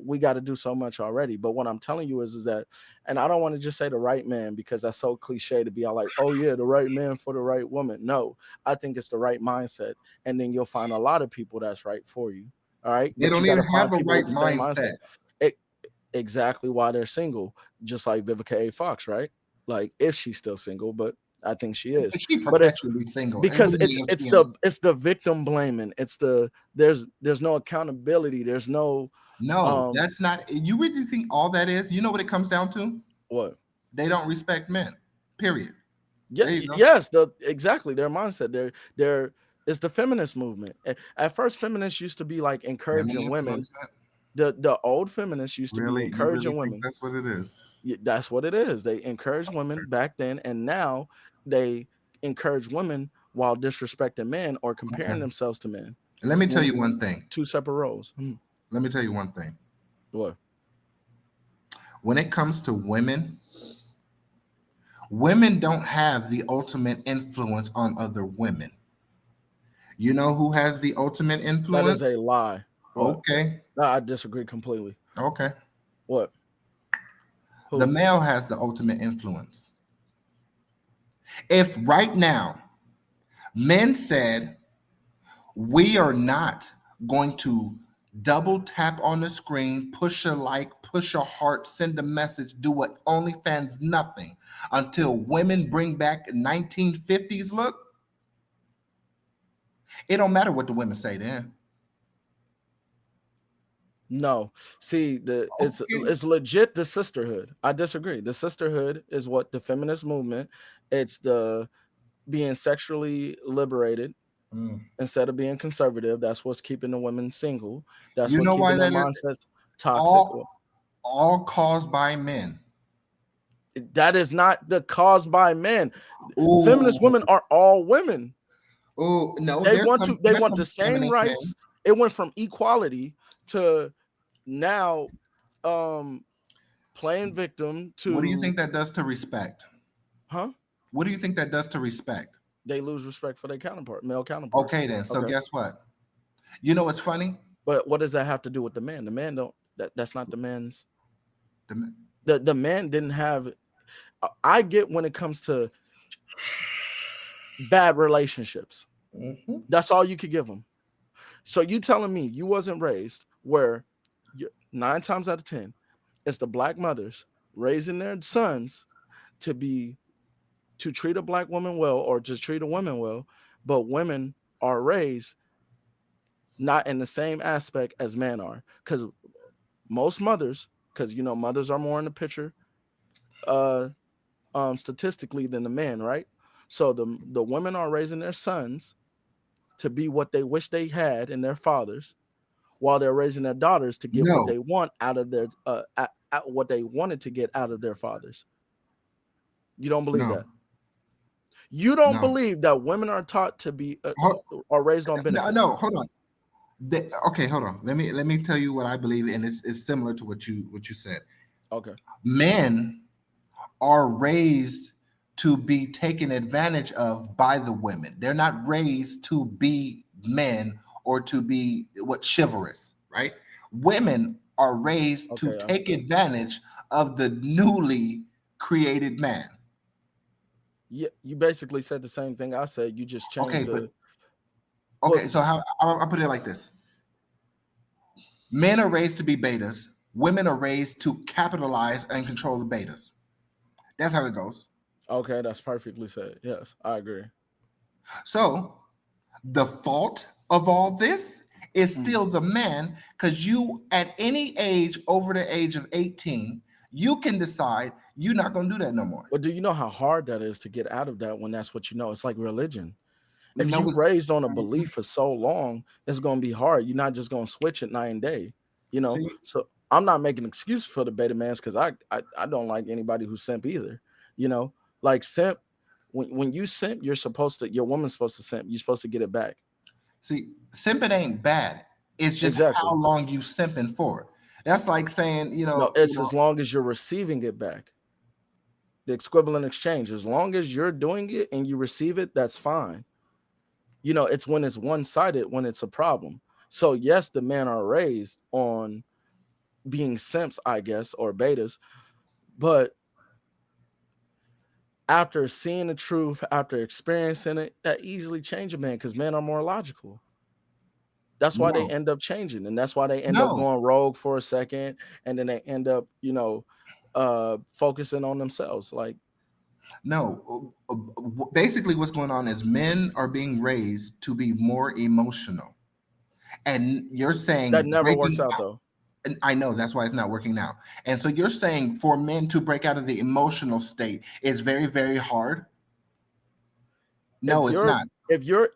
we got to do so much already. But what I'm telling you is that, and I don't want to just say the right man because that's so cliche to be all like, oh yeah, the right man for the right woman. No, I think it's the right mindset, and then you'll find a lot of people that's right for you. All right, they but you don't got even to find have a people right with the same mindset. mindset. It, exactly why they're single, just like Vivica A. Fox, right? Like if she's still single, but I think she is. She But perpetually single. because And it's the victim blaming. It's there's no accountability. There's no no, that's not. You really think all that is? You know what it comes down to? what? They don't respect men. Period. Yeah, There you go. yes, exactly their mindset. They're It's the feminist movement. At first, feminists used to be like Women encouraging women. influence that? The old feminists used to be Really? You really encouraging think women. that's what it is? That's what it is. They encourage women back then, and now they encourage women while disrespecting men or comparing Okay. themselves to men. Let me tell When you one thing. two separate roles. Let me tell you one thing. What? When it comes to women, women don't have the ultimate influence on other women. You know who has the ultimate That is influence? a lie. What? Okay. No, I disagree completely. Okay. What? The Who? male has the ultimate influence. If right now men said, we are not going to double tap on the screen, push a like, push a heart, send a message, do what OnlyFans, nothing until women bring back 1950s look, it don't matter what the women say then. No. See, Okay. it's legit the sisterhood. I disagree. The sisterhood is what the feminist movement. It's the being sexually liberated instead of being conservative. That's what's keeping the women single. That's You what know why keeping their that is? mindsets toxic. All caused by men. That is not the cause by men. Feminist Oh, women are all women. oh no, They want to. They there's want some the same feminist men. rights. It went from equality to now playing victim What do you to think that does to respect? huh? What do you think that does to respect? They lose respect for their male counterparts. Okay, then. So Okay, guess what? You know what's funny? but what does that have to do with the man? The man don't. That's not the man's. The, The man didn't have. I get when it comes to bad relationships. Mhm. That's all you could give them. So you telling me you wasn't raised where 9 times out of 10, it's the black mothers raising their sons to treat a black woman well or just treat a woman well, but women are raised not in the same aspect as men are. Because most mothers, because mothers are more in the picture uh statistically than the men, right? So the women are raising their sons to be what they wish they had in their fathers, while they're raising their daughters to get what No, they want out of their what they wanted to get out of their fathers. You don't believe no, that? You don't no. believe that women are taught to be Ho- are raised on no, benefits? no, hold on. Okay, hold on. Let me tell you what I believe, and it's similar to what you said. Okay. Men are raised to be taken advantage of by the women. They're not raised to be men or to be what chivalrous, right? Women are raised to Okay, I take understand. advantage of the newly created man. Yeah, you basically said the same thing I said. You just Okay, changed but the okay, well. so how I'll put it like this: men are raised to be betas, women are raised to capitalize and control the betas. That's how it goes. Okay, that's perfectly said. Yes, I agree. So the fault of all this is Mm. still the man, because you, at any age over the age of 18, you can decide you're not going to do that no more. But do you know how hard that is to get out of that when that's what you know? It's like religion. If No, you raised on a belief for so long, it's going to be hard. You're not just going to switch it night and day, see, So I'm not making excuses for the beta mans because I don't like anybody who simp either. You know, like simp. When you simp, your woman's supposed to simp. You're supposed to get it back. simping ain't bad. It's just how Exactly. long you simping for. That's like saying, No, it's as long as you're receiving it back. The equivalent exchange. As long as you're doing it and you receive it, that's fine. It's when it's one-sided when it's a problem. So yes, the men are raised on being simps, I guess, or betas, but after seeing the truth, after experiencing it, that easily change a man because men are more logical. That's why they no, end up changing, and that's why they end up no, going rogue for a second, and then they end up, focusing on themselves. Like no. Basically, what's going on is men are being raised to be more emotional, and you're that saying never works breaking. out though. And I know that's why it's not working now. And so you're saying for men to break out of the emotional state is very, very hard? If No, it's you're not. if you've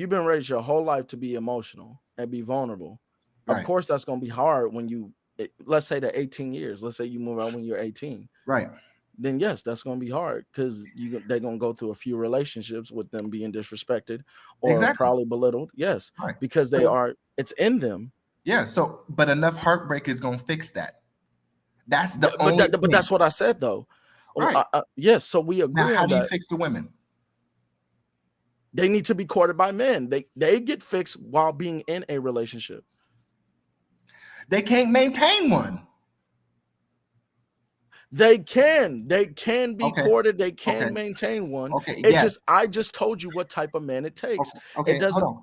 been raised your whole life to be emotional and be vulnerable, of Right. course that's going to be hard when let's say the 18 years, let's say you move out when you're 18, Right. then yes, that's going to be hard because they're going to go through a few relationships with them being disrespected or Exactly. probably belittled. Yes, Right. because So, it's in them. yeah. So, but enough heartbreak is gonna fix that. That's the only But thing. that's what I said though. Right. Yes, so we Now, agree how on do you that. fix the women? They need to be courted by men. They get fixed while being in a relationship. They can't maintain one. They can be Okay. courted. They Okay. can maintain one. Okay. Yes. I just told you what type of man it takes. Okay. It Okay. Hold doesn't. on.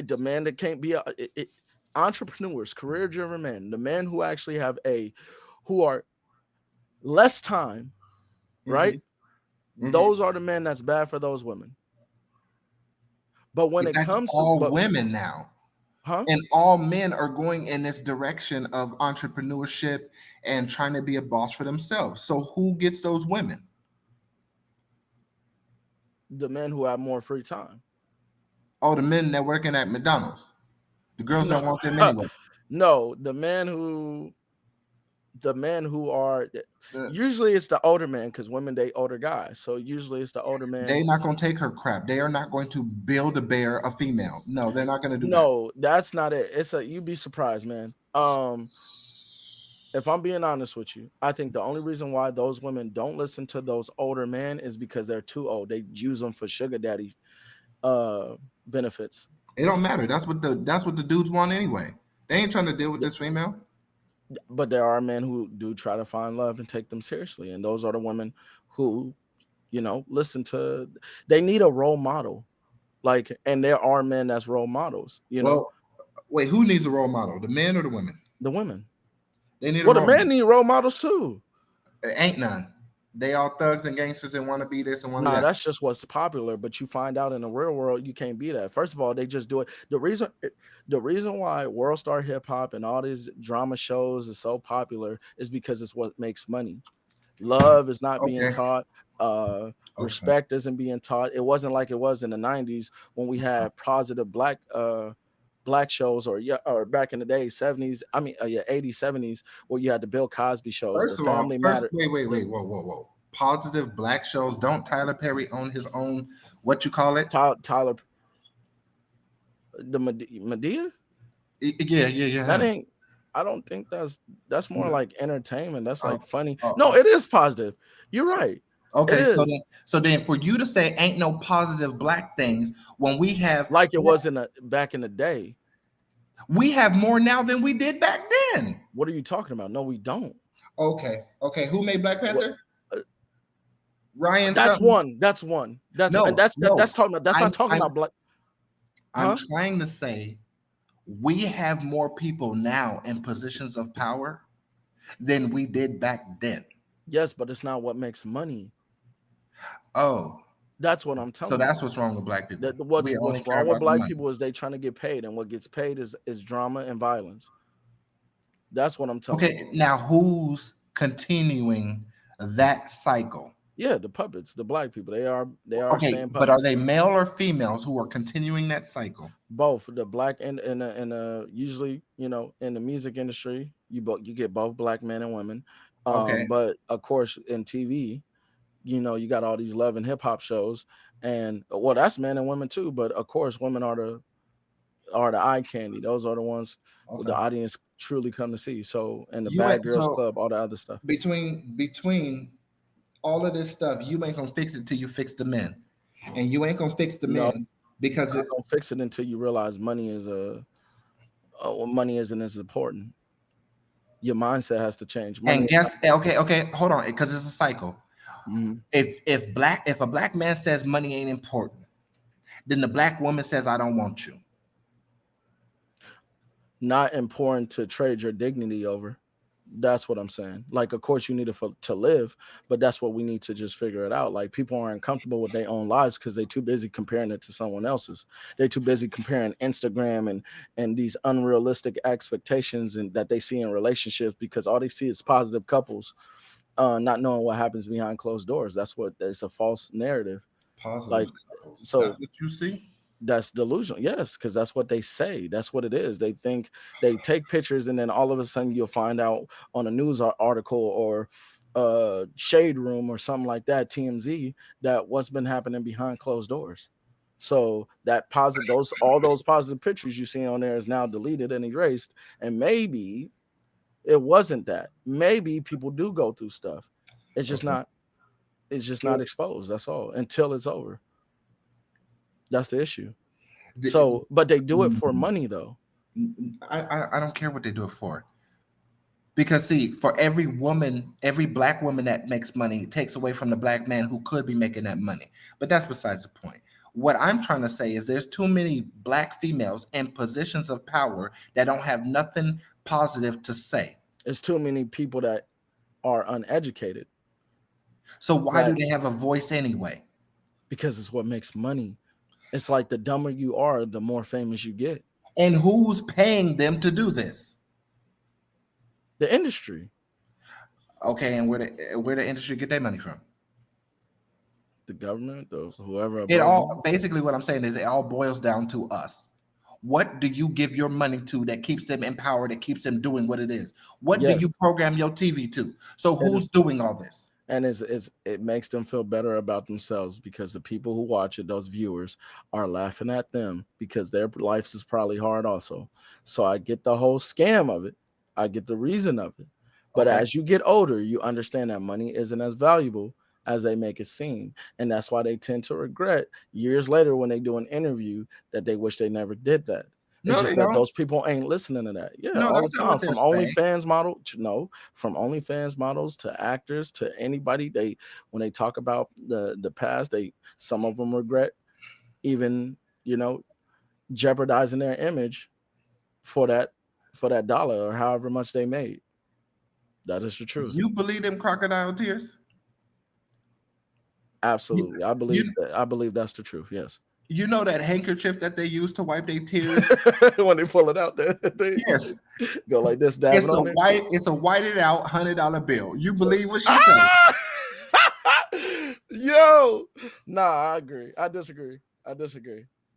The man that can't be entrepreneurs, career-driven men, the men who actually who are less time, right? Those are the men that's bad for those women. But when it That's comes to, all women now. huh? And all men are going in this direction of entrepreneurship and trying to be a boss for themselves. So who gets those women? The men who have more free time. Oh, the men that working at McDonald's. The girls No, don't want them anyway. no, the men who are usually it's the older man because women date older guys. So usually it's the older man. They're not going to take her crap. They are not going to build a bear a female. No, they're not going to do that. No, that's not it. You'd be surprised, man. If I'm being honest with you, I think the only reason why those women don't listen to those older men is because they're too old. They use them for sugar daddy benefits. It don't matter. That's what the dudes want anyway. They ain't trying to deal with this female. But there are men who do try to find love and take them seriously, and those are the women who, listen to. They need a role model, and there are men that's role models. Wait, who needs a role model? The men or the women? The women. They need. The men need role models too. Ain't none. They all thugs and gangsters and want to be this and want to that. That's just what's popular. But you find out in the real world, you can't be that. First of all, they just do it. The reason why World Star Hip Hop and all these drama shows is so popular is because it's what makes money. Love is not being taught. Respect isn't being taught. It wasn't like it was in the 90s when we had positive black shows or back in the day 70s 80s 70s where you had the Bill Cosby shows. First of all, wait, whoa. Positive black shows. Don't Tyler Perry own his own, what you call it? Tyler, the Medea? Yeah. That ain't, I don't think that's more like entertainment. That's like funny. No, it is positive. You're right. Okay, so then for you to say ain't no positive black things when we have like it was back in the day. We have more now than we did back then. What are you talking about? No, we don't. Okay. Who made Black Panther? Ryan. That's one. That's talking about. That's not talking about black. I'm trying to say we have more people now in positions of power than we did back then. Yes, but it's not what makes money. Oh, that's what I'm telling you. So that's what's wrong with black people. What's wrong with black people is they trying to get paid, and what gets paid is drama and violence. That's what I'm telling you. Okay, now who's continuing that cycle? Yeah, the puppets, the black people. They are okay, staying puppets. But are they male or females who are continuing that cycle? Both. The black and usually, in the music industry, you get both black men and women. But of course, in TV, you got all these love and hip hop shows, and that's men and women too. But of course, women are the eye candy. Those are the ones the audience truly come to see. So, and the Bad Girls Club, all the other stuff. Between all of this stuff, you ain't gonna fix it till you fix the men, and you ain't gonna fix the men because you don't fix it until you realize money isn't as important. Your mindset has to change. And okay, hold on, because it's a cycle. Mm-hmm. If a black man says money ain't important, then the black woman says I don't want you. Not important to trade your dignity over. That's what I'm saying. Like, of course, you need it to live, but that's what we need to just figure it out. Like, people aren't comfortable with their own lives because they're too busy comparing it to someone else's. They're too busy comparing Instagram and these unrealistic expectations and that they see in relationships because all they see is positive couples not knowing what happens behind closed doors. That's what it's a false narrative. Positive Like, cycles. so That's what you see. that's delusional. Yes, because that's what they say. That's what it is. They think they take pictures, and then all of a sudden you'll find out on a news article or shade room or something like that, TMZ, that what's been happening behind closed doors. So that positive, all those positive pictures you see on there is now deleted and erased. And maybe it wasn't that. Maybe people do go through stuff. It's just Okay. not. It's just not exposed. That's all. Until it's over. That's the issue. So, but they do it for money, though. I don't care what they do it for. Because see, for every woman, every black woman that makes money, it takes away from the black man who could be making that money. But that's besides the point. What I'm trying to say is there's too many black females in positions of power that don't have nothing positive to say. There's too many people that are uneducated. So why do they have a voice anyway? Because it's what makes money. It's like the dumber you are, the more famous you get. And who's paying them to do this? The industry. Okay, and where the industry get their money from? The government, whoever. It all basically what I'm saying is it all boils down to us. What do you give your money to that keeps them in power, that keeps them doing what it is? What do you program your TV to? So who's doing all this? And it makes them feel better about themselves because the people who watch it, those viewers, are laughing at them because their life is probably hard also. So I get the whole scam of it. I get the reason of it. But as you get older, you understand that money isn't as valuable as they make it seem. And that's why they tend to regret years later when they do an interview that they wish they never did that. It's just that those people ain't listening to that. Yeah, all the time. From OnlyFans models to actors to anybody, when they talk about the past, some of them regret even, jeopardizing their image for that dollar or however much they made. That is the truth. You believe them crocodile tears? Absolutely. I believe that's the truth. Yes. You know that handkerchief that they use to wipe their tears? When they pull it out, they go like this. It's a whited out $100 bill. You believe what she said? Yo, nah, I agree. I disagree.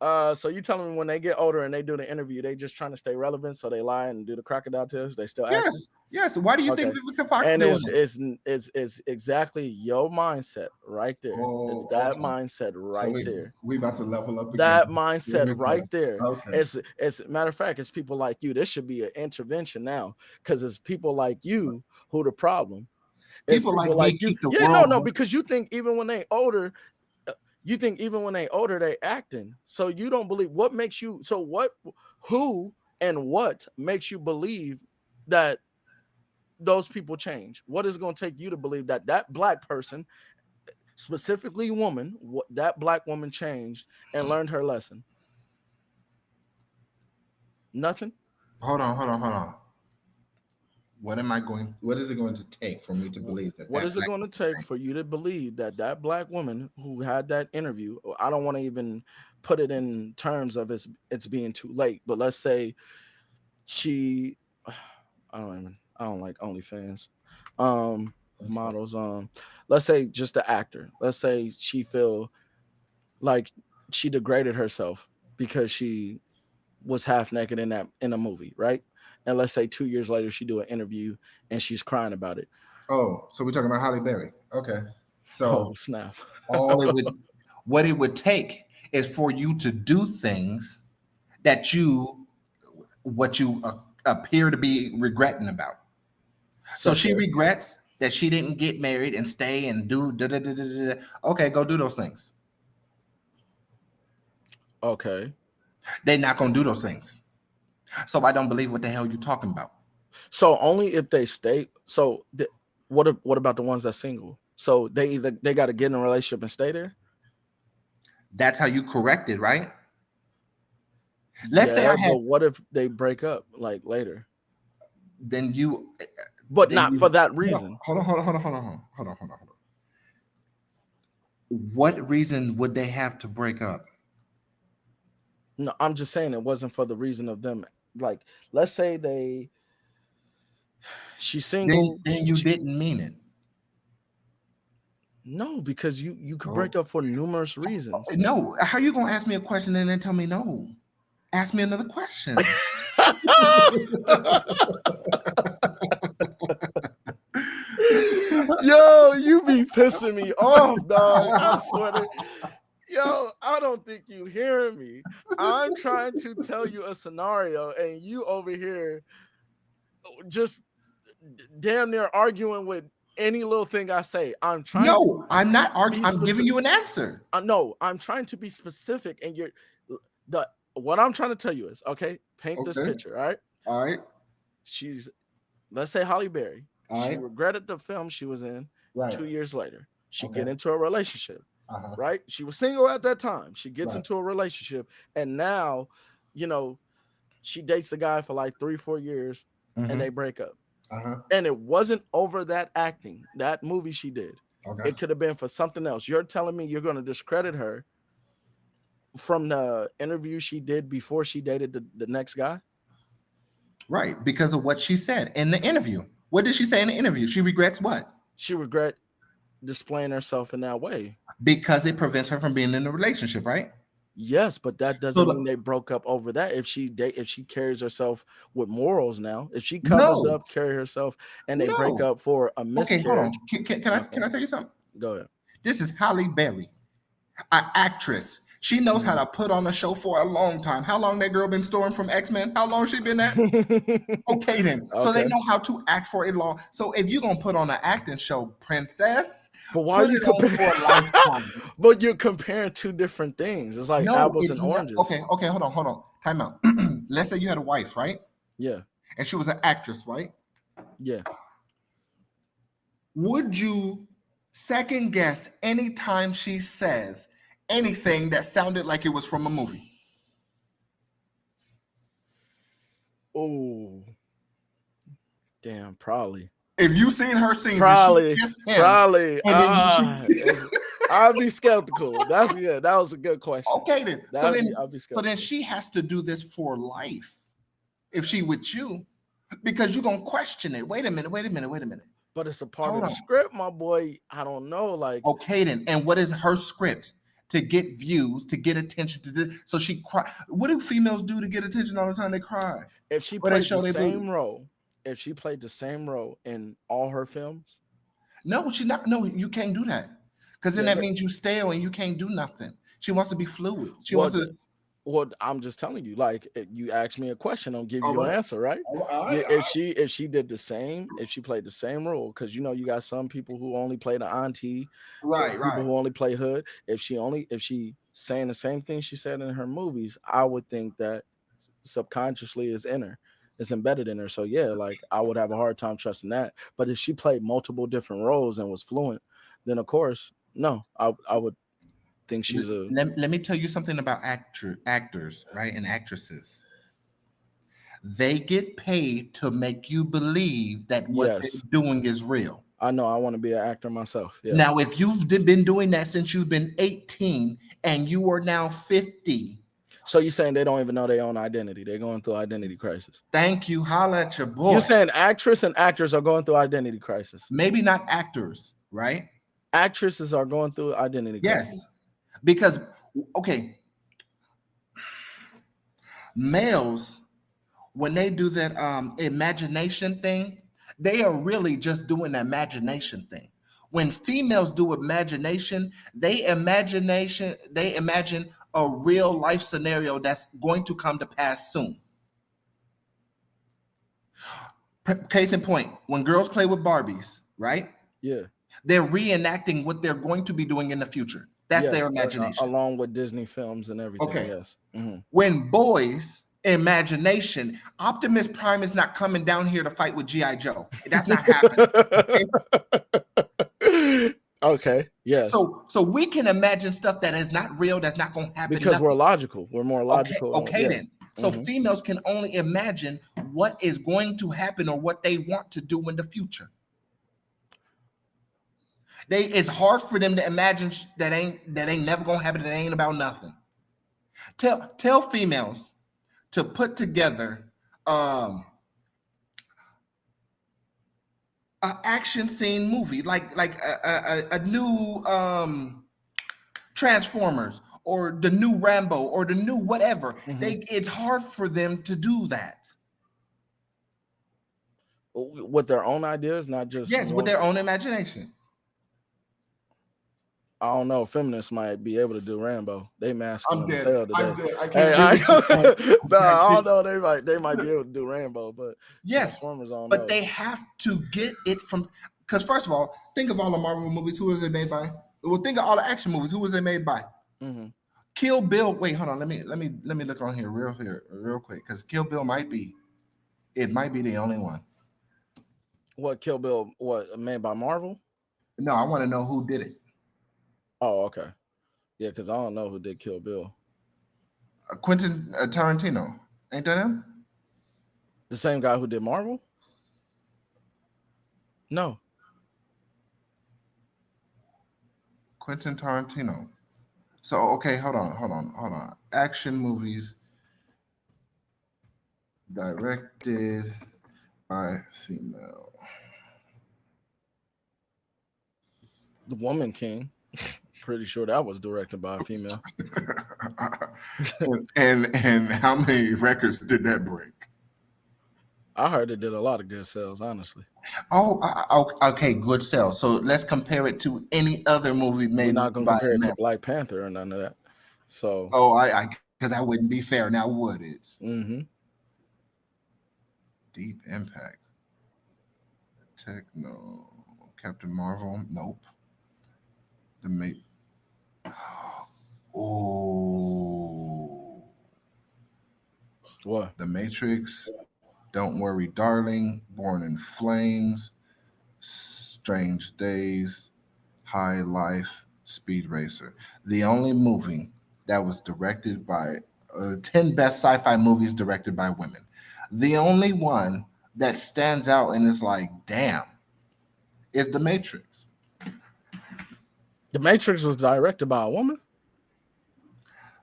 So you telling me when they get older and they do the interview, they just trying to stay relevant, so they lie and do the crocodile tears? They still acting? Yes. Why do you think Vivica Fox and doing it's exactly your mindset right there. It's that mindset right there. We about to level up again. That mindset right there. Okay. It's matter of fact, it's people like you. This should be an intervention now because it's people like you who the problem. It's people like you. Because you think even when they older. They acting. So you don't believe what makes you. So who and what makes you believe that those people change? What is going to take you to believe that black person, specifically woman, that black woman changed and learned her lesson? Nothing. Hold on. What is it going to take for me to believe that? What is it going to take for you to believe that black woman who had that interview? I don't want to even put it in terms of it's being too late, but let's say I don't like OnlyFans models. Let's say just the actor. Let's say she feel like she degraded herself because she was half naked in a movie, right? And let's say 2 years later, she do an interview and she's crying about it. Oh, so we're talking about Halle Berry. Okay. So snap. What it would take is for you to do things that what you appear to be regretting about. So she regrets that she didn't get married and stay and do Okay, go do those things. Okay. They're not going to do those things. So I don't believe what the hell you're talking about. So only if they stay. So what about the ones that's single? So they got to get in a relationship and stay there. That's how you correct it, right? Let's say but what if they break up like later? Then you. But not for that reason. Hold on. What reason would they have to break up? No, I'm just saying it wasn't for the reason of them. Like, let's say she's single. Then you didn't mean it. No, because you could break up for numerous reasons. No, how you gonna ask me a question and then tell me no? Ask me another question. Yo, you be pissing me off, dog. I swear to yo, I don't think you hearing me. I'm trying to tell you a scenario, and you over here just damn near arguing with any little thing I say. I'm trying. No, I'm not arguing. I'm giving you an answer. No, I'm trying to be specific, and what I'm trying to tell you is, okay, paint this picture, all right? All right. Let's say Halle Berry. All she right. regretted the film she was in. Right. 2 years later, she get into a relationship. Uh-huh. Right? She was single at that time. She gets into a relationship, and now, she dates the guy for like 3-4 years, and they break up. Uh-huh. And it wasn't over that acting, that movie she did. Okay. It could have been for something else. You're telling me you're going to discredit her from the interview she did before she dated the next guy? Right, because of what she said in the interview. What did she say in the interview? She regrets what? She regret displaying herself in that way. Because it prevents her from being in a relationship, right? Yes, but that doesn't mean they broke up over that. If she carries herself with morals now, if she covers up, carry herself, and they break up for a miscarriage. Okay, hold on. Can I tell you something? Go ahead. This is Halle Berry, an actress. She knows how to put on a show for a long time. How long that girl been Storm from X-Men? How long she been at? Okay, then. So they know how to act for a long. So if you're gonna put on an acting show, princess, but why are you comparing for a lifetime? But you're comparing two different things. It's like apples and oranges. Okay, hold on. Time out. Let's say you had a wife, right? Yeah. And she was an actress, right? Yeah. Would you second guess anytime she says anything that sounded like it was from a movie? Oh, damn, probably. If you seen her scenes, probably. I'd be skeptical. That's good. That was a good question. Okay, then. So then she has to do this for life if she with you, because you're gonna question it. Wait a minute. But it's a part of the script, my boy. I don't know. Like, okay, then. And what is her script? To get views, to get attention, so she cry. What do females do to get attention all the time? They cry. If she played the same role, in all her films, no, she's not. No, you can't do that, because then that means you stale and you can't do nothing. She wants to be fluid. She wants to. Well, I'm just telling you, like, you asked me a question, I'll give you an answer, right? If she did the same, if she played the same role, because you got some people who only play the auntie, people who only play hood. If she saying the same thing she said in her movies, I would think that subconsciously is in her, it's embedded in her. So yeah, like, I would have a hard time trusting that. But if she played multiple different roles and was fluent, then of course, no, I would think she's a. Let me tell you something about actors, right, and actresses. They get paid to make you believe that what they're doing is real. I know. I want to be an actor myself. Yes. Now, if you've been doing that since you've been 18 and you are now 50. So you're saying they don't even know their own identity? They're going through identity crisis. Thank you. Holla at your boy. You're saying actress and actors are going through identity crisis? Maybe not actors, right? Actresses are going through identity crisis. Yes. Because, okay, males, when they do that imagination thing, they are really just doing the imagination thing. When females do imagination, they imagine a real life scenario that's going to come to pass soon. Case in point, when girls play with Barbies, right? Yeah. They're reenacting what they're going to be doing in the future. That's their imagination. Along with Disney films and everything. Okay. Yes. Mm-hmm. When boys' imagination, Optimus Prime is not coming down here to fight with G.I. Joe. That's not happening. Okay. Yeah. So we can imagine stuff that is not real, that's not going to happen. Because we're logical. We're more logical. Okay, then. So females can only imagine what is going to happen or what they want to do in the future. It's hard for them to imagine that ain't never gonna happen. That ain't about nothing. Tell females to put together an action scene movie, like a new Transformers or the new Rambo or the new whatever. It's hard for them to do that. With their own ideas, not just Yes, with their own imagination. I don't know. Feminists might be able to do Rambo. They masculine as dead. hell today. I'm dead. I Hey, can't I don't know. They might be able to do Rambo, but yes, Transformers, I don't but know. they have to get it from. Because first of all, think of all the Marvel movies. Who was they made by? Well, think of all the action movies. Who was they made by? Kill Bill. Wait, hold on. Let me look on here real quick. Because Kill Bill might be the only one. What Kill Bill? What made by Marvel? No, I want to know who did it. Oh, okay. Yeah, because I don't know who did Kill Bill. Quentin Tarantino. Ain't that him? The same guy who did Marvel? No. Quentin Tarantino. So, okay, hold on. Action movies directed by female. The Woman King. Pretty sure that was directed by a female. and how many records did that break? I heard it did a lot of good sales, honestly. Oh, okay, good sales. So let's compare it to any other movie made. We're not gonna compare it to Black Panther or none of that. So, because that wouldn't be fair. Now, would it? Deep Impact, Techno, Captain Marvel. Nope. The mate. Oh. What? The Matrix. Don't Worry, Darling. Born in Flames. Strange Days. High Life. Speed Racer. The only movie that was directed by 10 best sci-fi movies directed by women. The only one that stands out and is like, damn, is The Matrix. The Matrix was directed by a woman?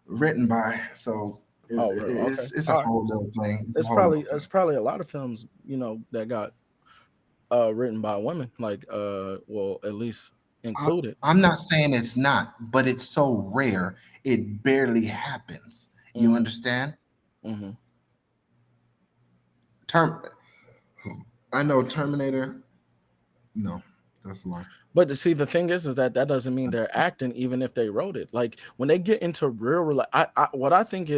Written by, so it's a whole little thing. It's probably a lot of films, that got written by women, like well, at least included. I'm not saying it's not, but it's so rare it barely happens. You understand? I know Terminator. No, that's a lie. But to see, the thing is that doesn't mean they're acting, even if they wrote it. Like when they get into what I think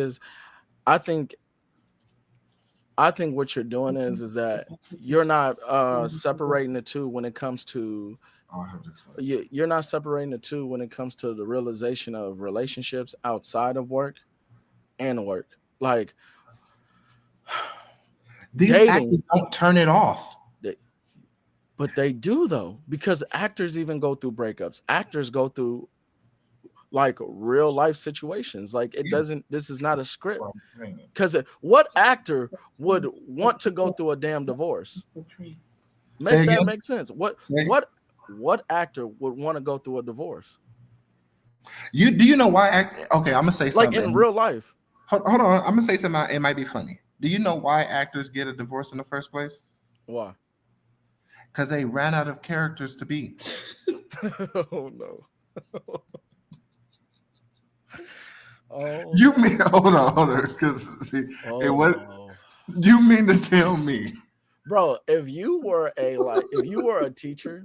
what you're doing is that you're not separating the two when it comes to. You're not separating the two when it comes to the realization of relationships outside of work and work. Like these actors don't turn it off. But they do, though, because actors even go through breakups. Actors go through like real life situations. Like this is not a script. Because what actor would want to go through a damn divorce? Make that make sense. What actor would want to go through a divorce? Do you know why? Okay, I'm gonna say something. Like in real life. Hold on, I'm gonna say something. It might be funny. Do you know why actors get a divorce in the first place? Why? Because they ran out of characters to be. Oh no. Oh. You mean hold on? Because see, it was. No. You mean to tell me, bro? If you were a teacher,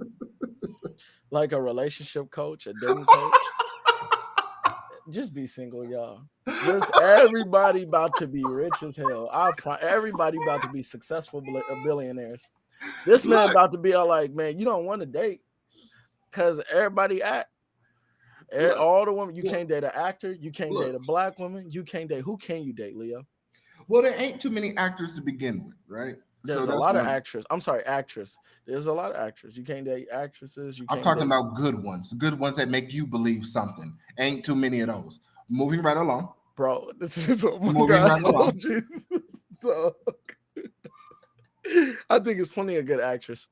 like a relationship coach, a dating coach, just be single, y'all. Just everybody about to be rich as hell. Everybody about to be successful billionaires. This man about to be all like, man, you don't want to date because everybody act. All the women, you can't date an actor, you can't date a black woman, you can't date. Who can you date, Leo? Well, there ain't too many actors to begin with, right? There's a lot of actors. I'm sorry, actress. There's a lot of actors. You can't date actresses. I'm talking about good ones that make you believe something. Ain't too many of those. Moving right along, bro. This is moving right along. Jesus, dog. I think it's plenty of good actress.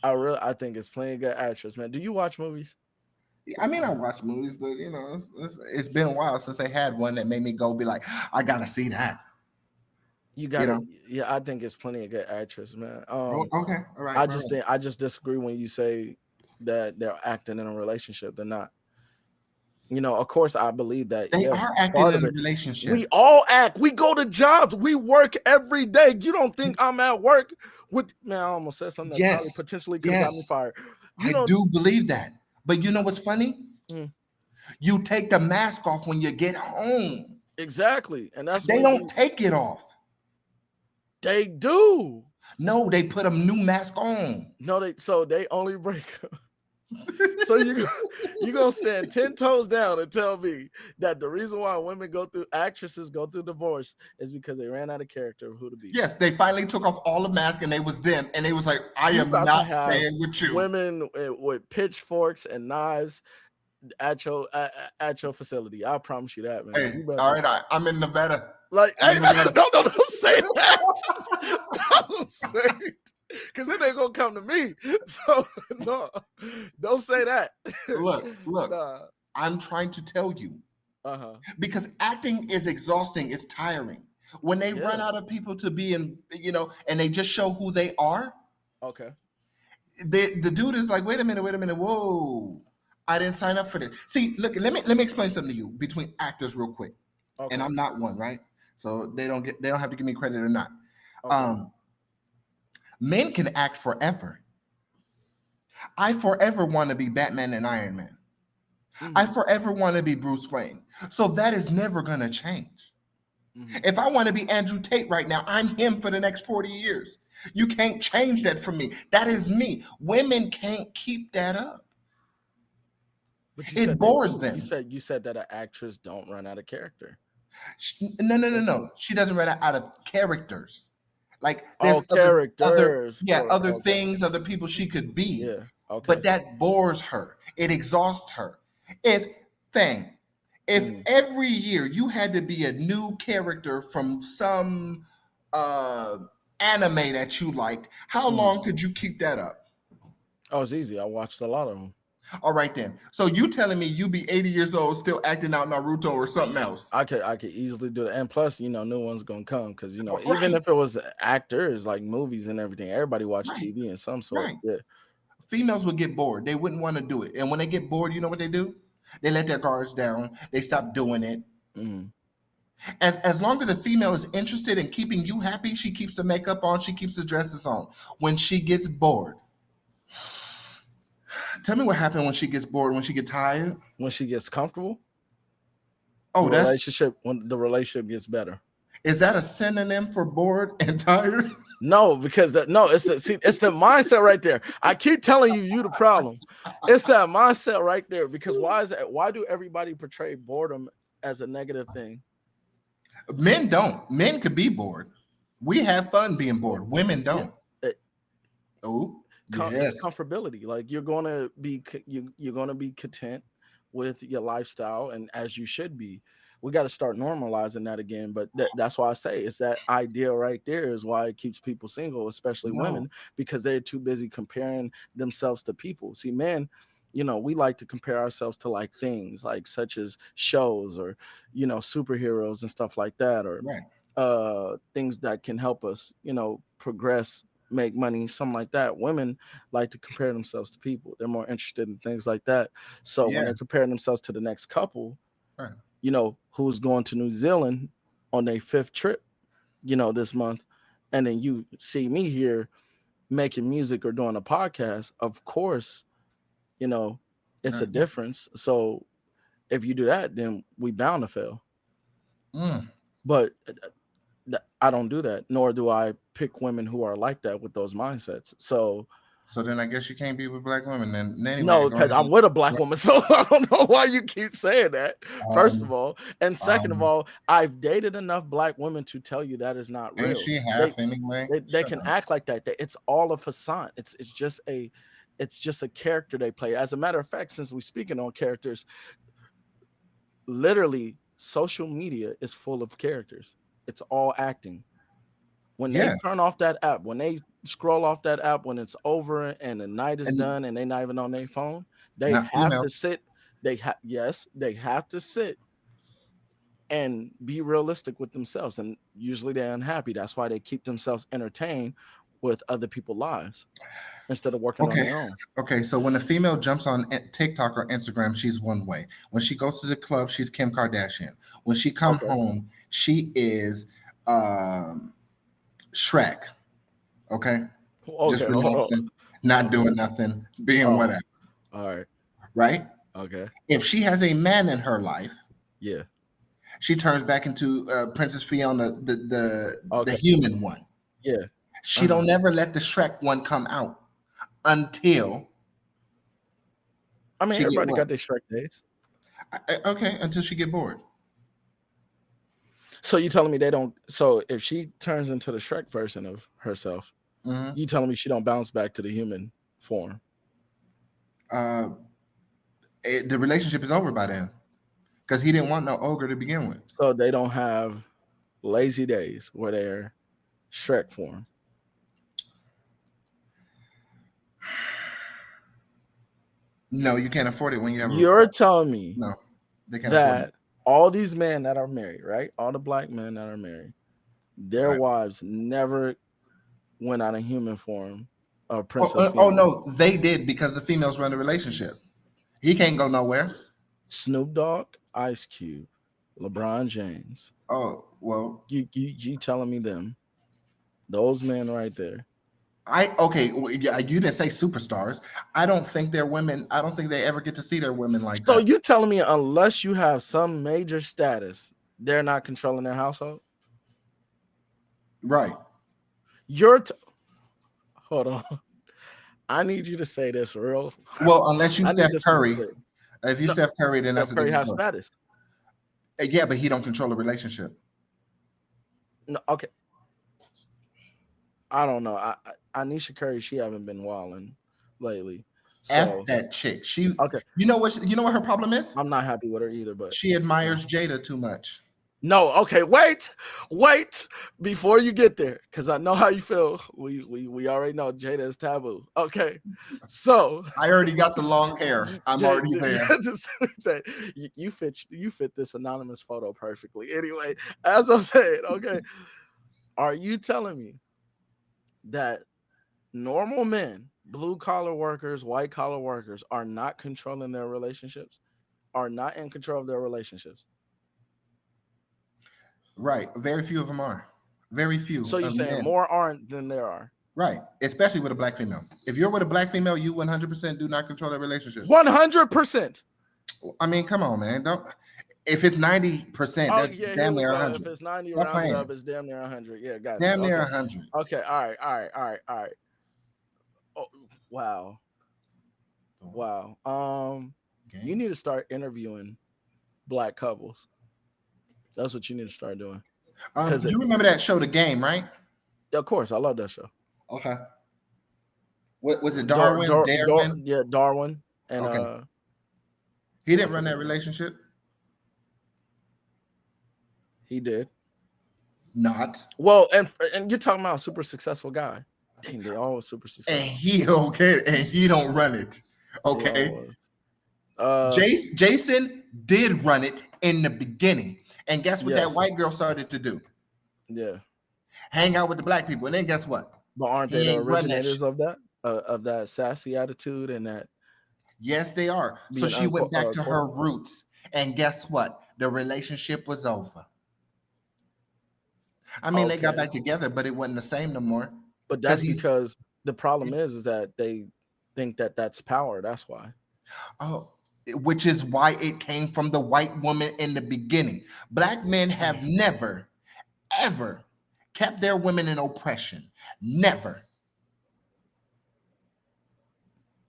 I think it's plenty of good actress, man. Do you watch movies? I mean, I watch movies, but it's been a while since they had one that made me go be like, I gotta see that. You You gotta, know? yeah. I think it's plenty of good actresses, man. Oh, okay, all right, I right, just right. think I just disagree when you say that they're acting in a relationship. They're not. Of course, I believe that. They are Yes, acting part in of a it. We relationship. all act. We go to jobs. We work every day. You don't think I'm at work with man? I almost said something that probably Yes, potentially could have got me yes, fired. You I know, do believe that. But you know what's funny? mm, You take the mask off when you get home. exactly, and that's They when don't take it off. they do. No, they put a new mask on. No, they only break up. So you gonna stand 10 toes down and tell me that the reason why actresses go through divorce is because they ran out of character of who to be. Yes, they finally took off all the mask and they was them, and they was like, "I You am about to not have staying with you." women with pitchforks and knives at your facility. I promise you that, man. Hey, You better all right, I'm in Nevada. like, I'm hey, in Nevada. no, don't say that. Don't say it. Because then they're gonna come to me. So no, don't say that. Look, Nah. I'm trying to tell you Uh-huh. because acting is exhausting. It's tiring. When they run out Yes. of people to be in, and they just show who they are, Okay. the dude is like, wait a minute, whoa, I didn't sign up for this. See, look, let me explain something to you between actors real quick, and Okay. I'm not one, right? So they don't have to give me credit or not. Okay. Men can act forever. I forever want to be Batman and Iron Man. I forever want to be Bruce Wayne. So that is never gonna change. If I want to be Andrew Tate right now, I'm him for the next 40 years. You can't change that from me. That is me. Women can't keep that up. But you It said they bores do. them. You said that an actress don't run out of character. No. She doesn't run out of characters. Like there's Oh, characters. other Okay. things, other people she could be. Yeah. Okay. But that bores her. It exhausts her. If Mhm. every year you had to be a new character from some anime that you liked, how long could you keep that up? Oh, it's easy. I watched a lot of them. All right then. So you telling me you be 80 years old still acting out Naruto or something else? I could easily do that. And plus, new ones gonna come because Right, even if it was actors like movies and everything, everybody watch right, TV in some sort. right. Yeah. Females would get bored. They wouldn't want to do it. And when they get bored, you know what they do? They let their guards down. They stop doing it. Mm-hmm. As long as the female is interested in keeping you happy, she keeps the makeup on, she keeps the dresses on. When she gets bored, tell me what happened when she gets bored, when she gets tired. When she gets comfortable, Oh, when the relationship gets better. Is that a synonym for bored and tired? No, because it's the mindset right there. I keep telling you the problem. It's that mindset right there. Because why do everybody portray boredom as a negative thing? Men don't. Men could be bored. We have fun being bored. Women don't. Yeah. Oh, It's yes. comfortability. Like you're gonna be content with your lifestyle, and as you should be. We got to start normalizing that again. But that's why I say it's that idea right there is why it keeps people single, especially women, because they're too busy comparing themselves to people. See, men, we like to compare ourselves to like things like such as shows or superheroes and stuff like that, or things that can help us progress, make money, something like that. Women like to compare themselves to people. They're more interested in things like that. So when they're comparing themselves to the next couple, who's going to New Zealand on their 5th trip, this month, and then you see me here making music or doing a podcast, of course, it's a difference. So if you do that, then we bound to fail. But I don't do that, nor do I pick women who are like that with those mindsets. So then I guess you can't be with black women then. Anyway, no, because I'm with a black woman, so I don't know why you keep saying that. First of all, and second of all, I've dated enough black women to tell you that is not real. Ain't she half anyway? They can act like that. It's all a facade. It's just a character they play. As a matter of fact, since we're speaking on characters, literally social media is full of characters. It's all acting. When they turn off that app, when they scroll off that app, when it's over and the night is done and they're not even on their phone, they have to sit. They have to sit and be realistic with themselves. And usually they're unhappy. That's why they keep themselves entertained with other people's lives instead of working on Okay. their own. Okay. So when a female jumps on TikTok or Instagram, she's one way. When she goes to the club, she's Kim Kardashian. When she come Okay. home, she is Shrek. Okay. Just Okay. relaxing, not Okay. doing nothing, being Oh, whatever. all right. Right. Okay. If she has a man in her life, Yeah. she turns back into Princess Fiona, the Okay. human one. Yeah. She Uh-huh. don't never let the Shrek one come out until I mean, she get everybody what? got their Shrek days. Okay, until she get bored. So you telling me they don't? So if she turns into the Shrek version of herself, Hmm. you telling me she don't bounce back to the human form? Uh, the relationship is over by then because he didn't want no ogre to begin with. So they don't have lazy days where they're Shrek form. No, you can't afford it when you have a You're telling me no. They can't afford it. that all these men that are married, right? All the black men that are married, their Right. wives never went out in human form of Oh, Princess oh Fiona. no, they did because the females run the relationship. He can't go nowhere. Snoop Dogg, Ice Cube, LeBron James. Oh well, You telling me them? Those men right there. okay. Well, yeah, you didn't say superstars. I don't think they're women. I don't think they ever get to see their women like So that. you telling me unless you have some major status, they're not controlling their household? Right. You're hold on. I need you to say this real. Well, unless you I need Steph this to be Curry. clear. If you No, Steph Curry, then that's Steph a Curry different has story. status. Yeah, but he don't control a relationship. No, okay. I don't know. Anisha Curry, she haven't been wilding lately. F So that chick. She, okay, you know what her problem is? I'm not happy with her either. But She uh, admires Jada too much. no, okay, wait before you get there, because I know how you feel. We already know Jada is taboo. Okay, so I already got the long hair. I'm already there. just you fit this anonymous photo perfectly. Anyway, as I'm saying, okay, are you telling me that normal men, blue collar workers, white collar workers, are not controlling their relationships, are not in control of their relationships? Right. Very few of them are. Very few So you're of saying men. more aren't than there are? Right. Especially with a black female. If you're with a black female, you 100% do not control that relationship. 100%. I mean, come on, man. Don't. If it's 90%, Oh that's yeah, here damn we near go. If 100. it's 90 Stop rounded playing. up, it's damn near 100. Yeah, got you. Damn near Okay. 100. Okay. All right. Oh, wow. Wow. You Game. need to start interviewing black couples. That's what you need to start doing. Because You remember that show, The Game, right? of course, I love that show. Okay. What was it? Darwin? Darwin? Yeah, Darwin and Okay. He I didn't run forget that his name. relationship. He did. Not. Well, and you're talking about a super successful guy. Dang, they all super And successful. he okay, and he don't run it. They all Okay. was. Jason did run it in the beginning. And guess what that Yes. white girl started to do? Yeah. Hang out with the black people. And then guess what? But aren't they He the ain't run that shit. originators of that sassy attitude and that Yes, they are. So being she went back to her cordial? roots. And guess what? The relationship was over. I mean, they got Okay. back together, but it wasn't the same no more. But Because that's he's, because the problem is that they think that that's power. That's why. oh, which is why it came from the white woman in the beginning. Black men have never, ever kept their women in oppression. Never.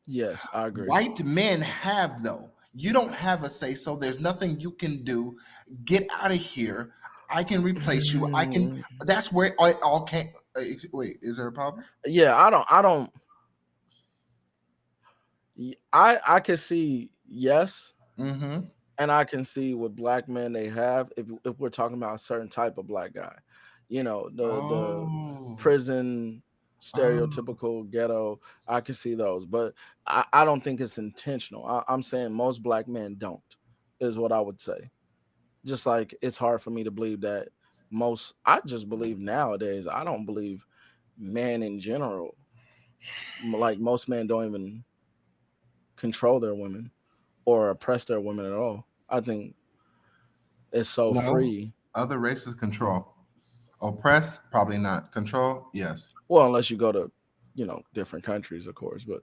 Yes, I agree. White men have, though. You don't have a say, so there's nothing you can do. Get out of here. I can replace you. I can. That's where it all came. Wait, is there a problem? Yeah, I don't. I can see yes, Mm-hmm. and I can see what black men they have if we're talking about a certain type of black guy, the Oh. prison Oh. stereotypical ghetto. I can see those, but I don't think it's intentional. I'm saying most black men don't, is what I would say. Just like it's hard for me to believe that I just believe nowadays, I don't believe men in general, like most men don't even control their women or oppress their women at all. I think it's so No, free. other races control. Oppress, probably not. Control, yes. Well, unless you go to, different countries, of course. But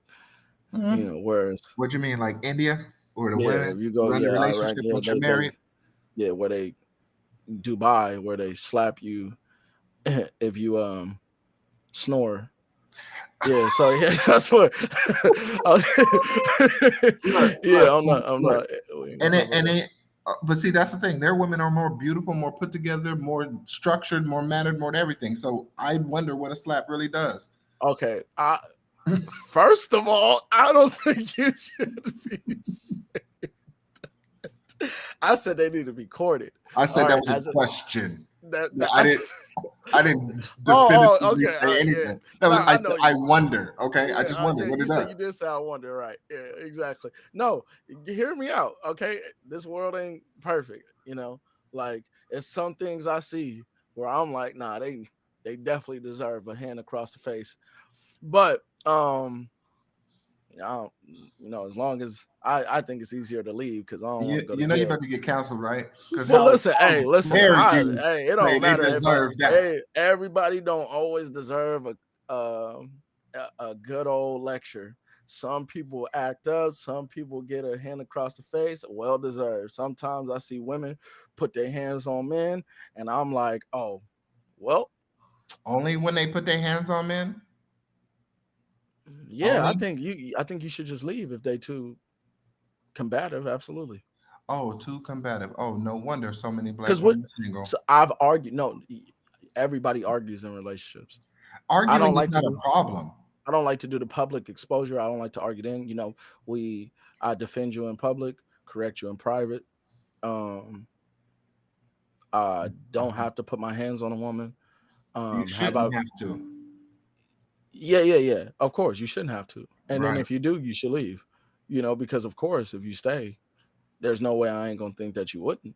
Mhm. whereas What do you mean, like India or the yeah, women if you go, run the yeah, Iraq, relationship yeah, once you're they married? yeah, where they Dubai, where they slap you if you snore. Yeah, so yeah, that's what. Look, Yeah, look, I'm look. not. We ain't gonna And talk it, about and that. it, but see, that's the thing. Their women are more beautiful, more put together, more structured, more mannered, more everything. So I wonder what a slap really does. Okay, first of all, I don't think you should be. I said they need to be courted. I All said that right, was a as a question. that I didn't. I didn't definitively okay, say yeah. anything. That No, was. I I said know I you. wonder. Okay, I Yeah, just wonder yeah. what it You said does. you did say I wonder, right? Yeah, exactly. No, hear me out. Okay, this world ain't perfect. Like it's some things I see where I'm like, nah, they definitely deserve a hand across the face. But I don't, as long as I think it's easier to leave because I don't want You, to go to you know you're jail. about to get canceled, right? Because Well, how listen, hey, listen, dare you hey, it say don't they matter if deserve that? hey, everybody don't always deserve a good old lecture. Some people act up, some people get a hand across the face, well deserved. Sometimes I see women put their hands on men, and I'm like, oh, well, Only when they put their hands on men. yeah, Only. I think you should just leave if they too combative, absolutely. Oh, too combative. Oh, no wonder so many black Because what women single. so I've argued, no, everybody argues in relationships. I don't Arguing is like to not a do problem. I don't like to do the public exposure. I don't like to argue then. I defend you in public, correct you in private. Um, I don't have to put my hands on a woman. You Have I? shouldn't have to. Yeah, yeah, yeah. Of course, you shouldn't have to. And then Right. if you do, you should leave. Because of course, if you stay, there's no way I ain't gonna think that you wouldn't.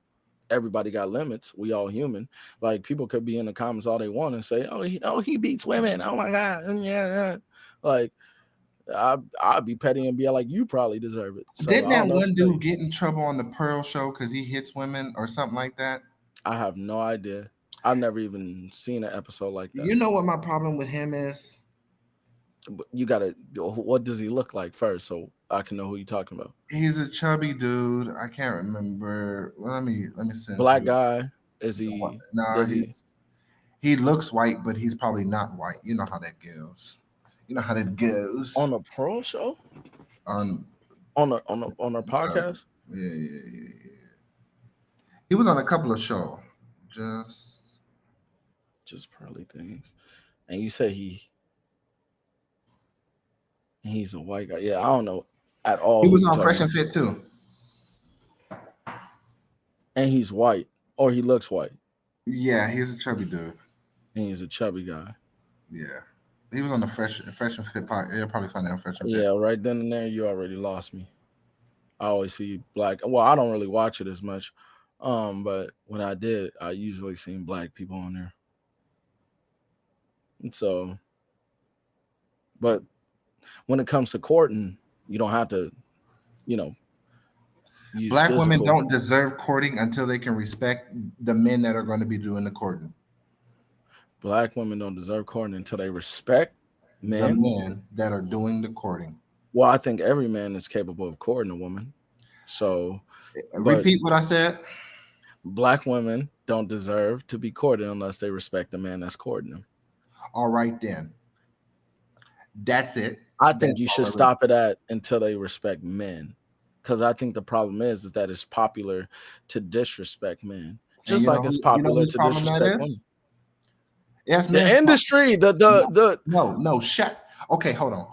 Everybody got limits. We all human. Like people could be in the comments all they want and say, "Oh, he beats women. Oh my god, yeah, yeah." Like I'd be petty and be like, you probably deserve it. So Didn't I don't that know what to one tell you. dude get in trouble on the Pearl show because he hits women or something like that? I have no idea. I've never even seen an episode like that. You know what my problem with him is? But you gotta. What does he look like first, so I can know who you're talking about? He's a chubby dude. I can't remember. Well, let me send Black you. guy? Is he? Nah, Does he he looks white, but he's probably not white. You know how that goes. You know how that goes. on a pro show On on a podcast? yeah. He was on a couple of shows. Just Just pearly things. And you say he's a white guy. Yeah, I don't know at he all who was you on talking Fresh about. and Fit too. And he's white, or he looks white, Yeah, he's a chubby dude. and he's a chubby guy. Yeah, he was on the Fresh and Fit podcast. You'll probably find it on Fresh and Fit. Yeah, right then and there, you already lost me. I always see black. Well, I don't really watch it as much, but when I did, I usually seen black people on there. And so, but when it comes to courting, you don't have to, you know, use Black women physical. don't deserve courting until they can respect the men that are going to be doing the courting. Black women don't deserve courting until they respect The men. men that are doing the courting. Well, I think every man is capable of courting a woman. So, but Repeat what I said. black women don't deserve to be courted unless they respect the man that's courting them. All right, then. That's it. I That's think you all should I really- stop it at until they respect men. Because I think the problem is that it's popular to disrespect men. And Just like it's you know popular whose to problem that disrespect is? women. Yes, The men's industry, no, shut. Okay, hold on.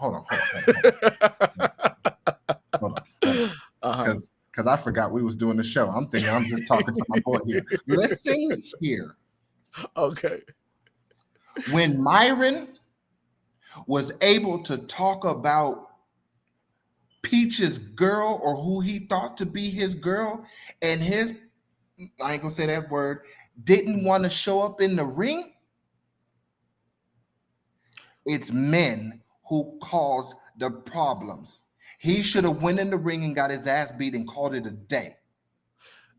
uh-huh. Because I forgot we was doing the show. I'm thinking I'm just talking to my boy here. Listen here. Okay. When Myron was able to talk about Peach's girl or who he thought to be his girl and his I ain't gonna say that word, didn't want to show up in the ring, it's men who cause the problems. He should have went in the ring and got his ass beat and called it a day.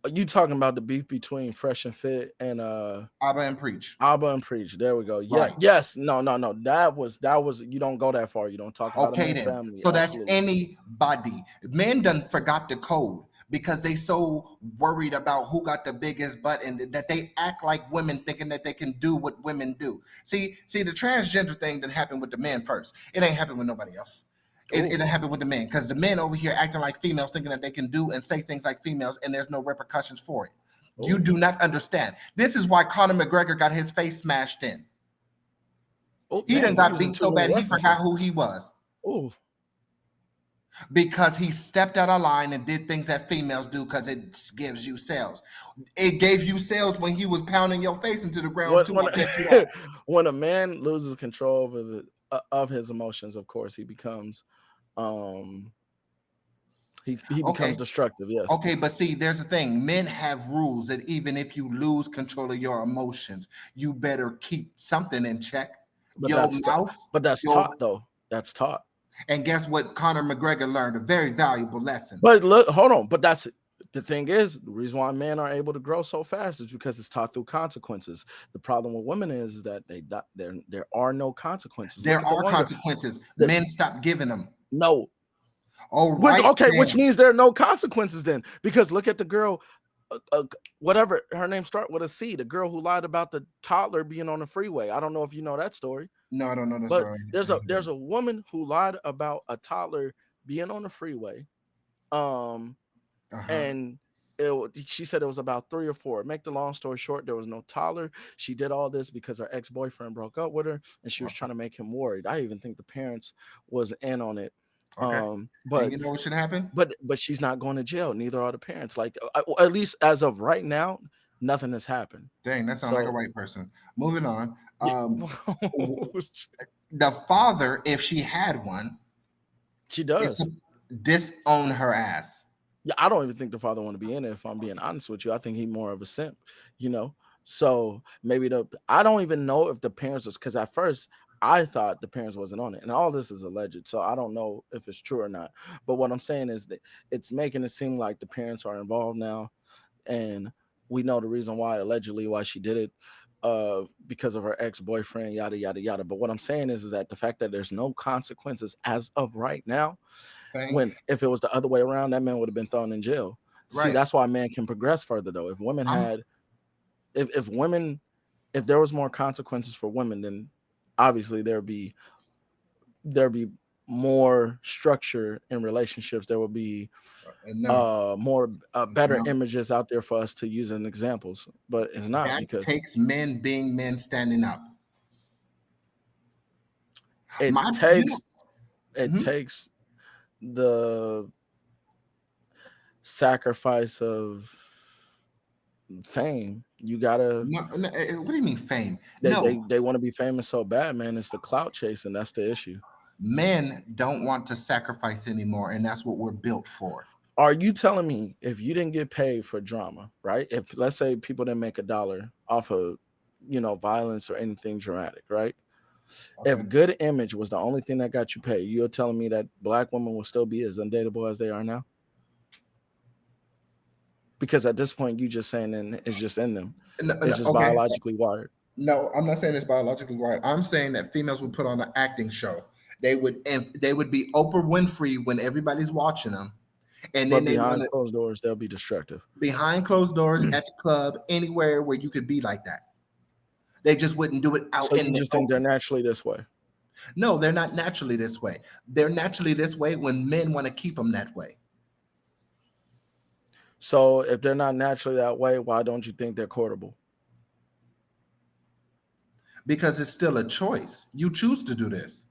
Are you talking about the beef between Fresh and Fit and Abba and Preach? Abba and Preach. There we go. Yeah. Right. Yes. No. That was. You don't go that far. You don't talk about a Okay man's then. family. So that's Absolutely. anybody. Men done forgot the code because they so worried about who got the biggest butt and that they act like women, thinking that they can do what women do. See, the transgender thing didn't happen with the men first. It ain't happened with nobody else. It didn't happen with the men because the men over here acting like females, thinking that they can do and say things like females, and there's no repercussions for it. Ooh. You do not understand. This is why Conor McGregor got his face smashed in. He done got beat so bad he forgot who he was. Oh, because he stepped out of line and did things that females do because it gives you sales. It gave you sales when he was pounding your face into the ground when a man loses control of his emotions, of course, he becomes he becomes destructive. Yes. Okay, but see, there's a thing. Men have rules that even if you lose control of your emotions, you better keep something in check. But that's taught, though. That's taught. And guess what? Conor McGregor learned a very valuable lesson. But look, hold on. But that's the thing is, the reason why men are able to grow so fast is because it's taught through consequences. The problem with women is that there are no consequences. There are consequences. Men stop giving them. No. Oh, right. Okay, which means there are no consequences then. Because look at the girl, whatever her name start with a C, the girl who lied about the toddler being on the freeway. I don't know if you know that story. No, I don't know that but story. There's a woman who lied about a toddler being on the freeway. And she said it was about 3 or 4. Make the long story short, there was no toddler. She did all this because her ex-boyfriend broke up with her and she was trying to make him worried. I even think the parents was in on it. Okay. But and you know what should happen? But she's not going to jail. Neither are the parents. Like at least as of right now, nothing has happened. Dang, that sounds like a white person. Moving on. The father, if she had one, she does disown her ass. Yeah, I don't even think the father want to be in it. If I'm being honest with you, I think he's more of a simp. So maybe I don't even know if the parents was, because at first I thought the parents wasn't on it, and all this is alleged, so I don't know if it's true or not. But what I'm saying is that it's making it seem like the parents are involved now, and we know the reason why, allegedly, why she did it, because of her ex-boyfriend, yada yada yada. But what I'm saying is that the fact that there's no consequences as of right now, when if it was the other way around, that man would have been thrown in jail. Right. See, that's why man can progress further though. If women had, if there was more consequences for women, then obviously there'd be more structure in relationships. There will be more better images out there for us to use as examples, but it's not. That because takes men being men standing up. It takes the sacrifice of fame. You gotta. No, what do you mean fame? They want to be famous so bad, man. It's the clout chase, and that's the issue. Men don't want to sacrifice anymore, and that's what we're built for. Are you telling me if you didn't get paid for drama, right? If let's say people didn't make $1 off of, violence or anything dramatic, right? Okay. If good image was the only thing that got you paid, you're telling me that black women will still be as undateable as they are now? Because at this point, you just saying it's just in them. It's just biologically wired. No, I'm not saying it's biologically wired. I'm saying that females would put on an acting show. They would be Oprah Winfrey when everybody's watching them. And then behind closed doors, they'll be destructive. Behind closed doors, at the club, anywhere where you could be like that. They just wouldn't do it out in the open. So you just think they're naturally this way? No, they're not naturally this way. They're naturally this way when men want to keep them that way. So if they're not naturally that way, why don't you think they're courtable? Because it's still a choice. You choose to do this.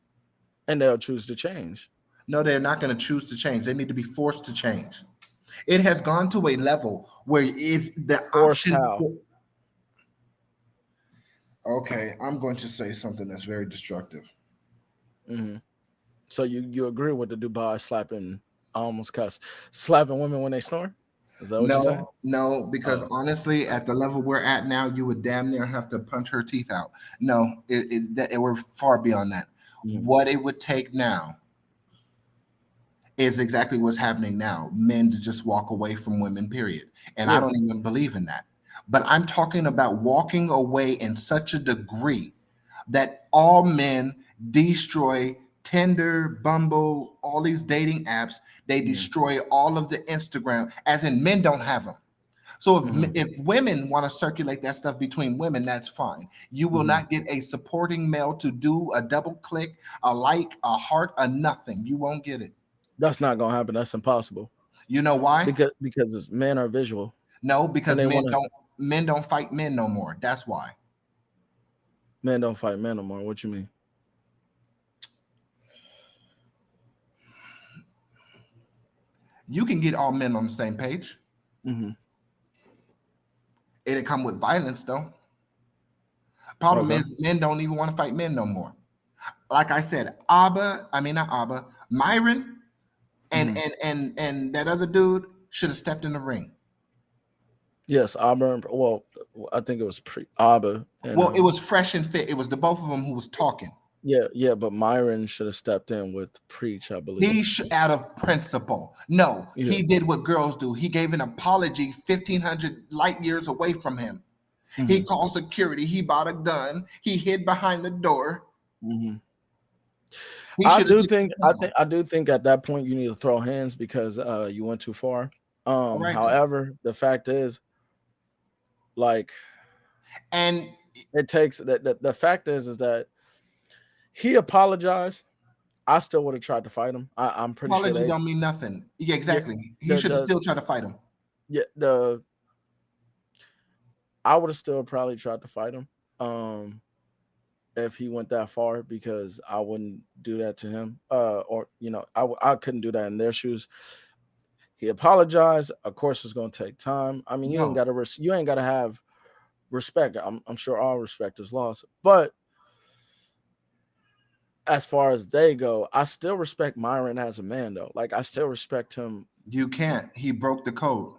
And they'll choose to change. No, they're not going to choose to change. They need to be forced to change. It has gone to a level where it's the forced how? Okay, I'm going to say something that's very destructive. Mm-hmm. So you agree with the Dubai slapping, I almost cuss, slapping women when they snore? Is that what you're saying? No, because Oh, honestly, all right. at the level we're at now, you would damn near have to punch her teeth out. No, we're far beyond that. Mhm. What it would take now is exactly what's happening now. Men to just walk away from women, period. And I Yeah. don't even believe in that. But I'm talking about walking away in such a degree that all men destroy Tinder, Bumble, all these dating apps. They Mhm. destroy all of the Instagram, as in men don't have them. So Mhm. if women want to circulate that stuff between women, that's fine. You will Mhm. not get a supporting male to do a double click, a like, a heart, a nothing. You won't get it. That's not gonna happen. That's impossible You know why? because men are visual No, and because they want to. men don't fight men no more. That's why. Men don't fight men no more. What you mean? You can get all men on the same page. Hmm. It'll come with violence though. Problem Okay. is men don't even want to fight men no more. Like I said, Abba, I mean not Abba, Myron and Hmm. that other dude should have stepped in the ring. Yes, Auburn. Well, I think it was pre Auburn and Well, it was fresh and fit. It was the both of them who was talking. yeah, yeah. But Myron should have stepped in with Preach, I believe. Out of principle. No, Yeah. he did what girls do. He gave an apology 1,500 light years away from him. He Hmm. called security. He bought a gun. He hid behind the door. Hmm. He should have just I do think at that point you need to throw hands because you went too far. all right then. However, the fact is, like, And it takes the fact is that he apologized. I still would have tried to fight him. I'm pretty sure apology they don't mean nothing. Yeah, yeah exactly. He should have the still tried to fight him. yeah the I would have still probably tried to fight him. Um, if he went that far because I wouldn't do that to him. Or I couldn't do that in their shoes. He apologized. Of course, it's going to take time. I mean, No, you ain't got to have respect. I'm sure all respect is lost, but as far as they go, I still respect Myron as a man, though. Like I still respect him. you can't. He broke the code.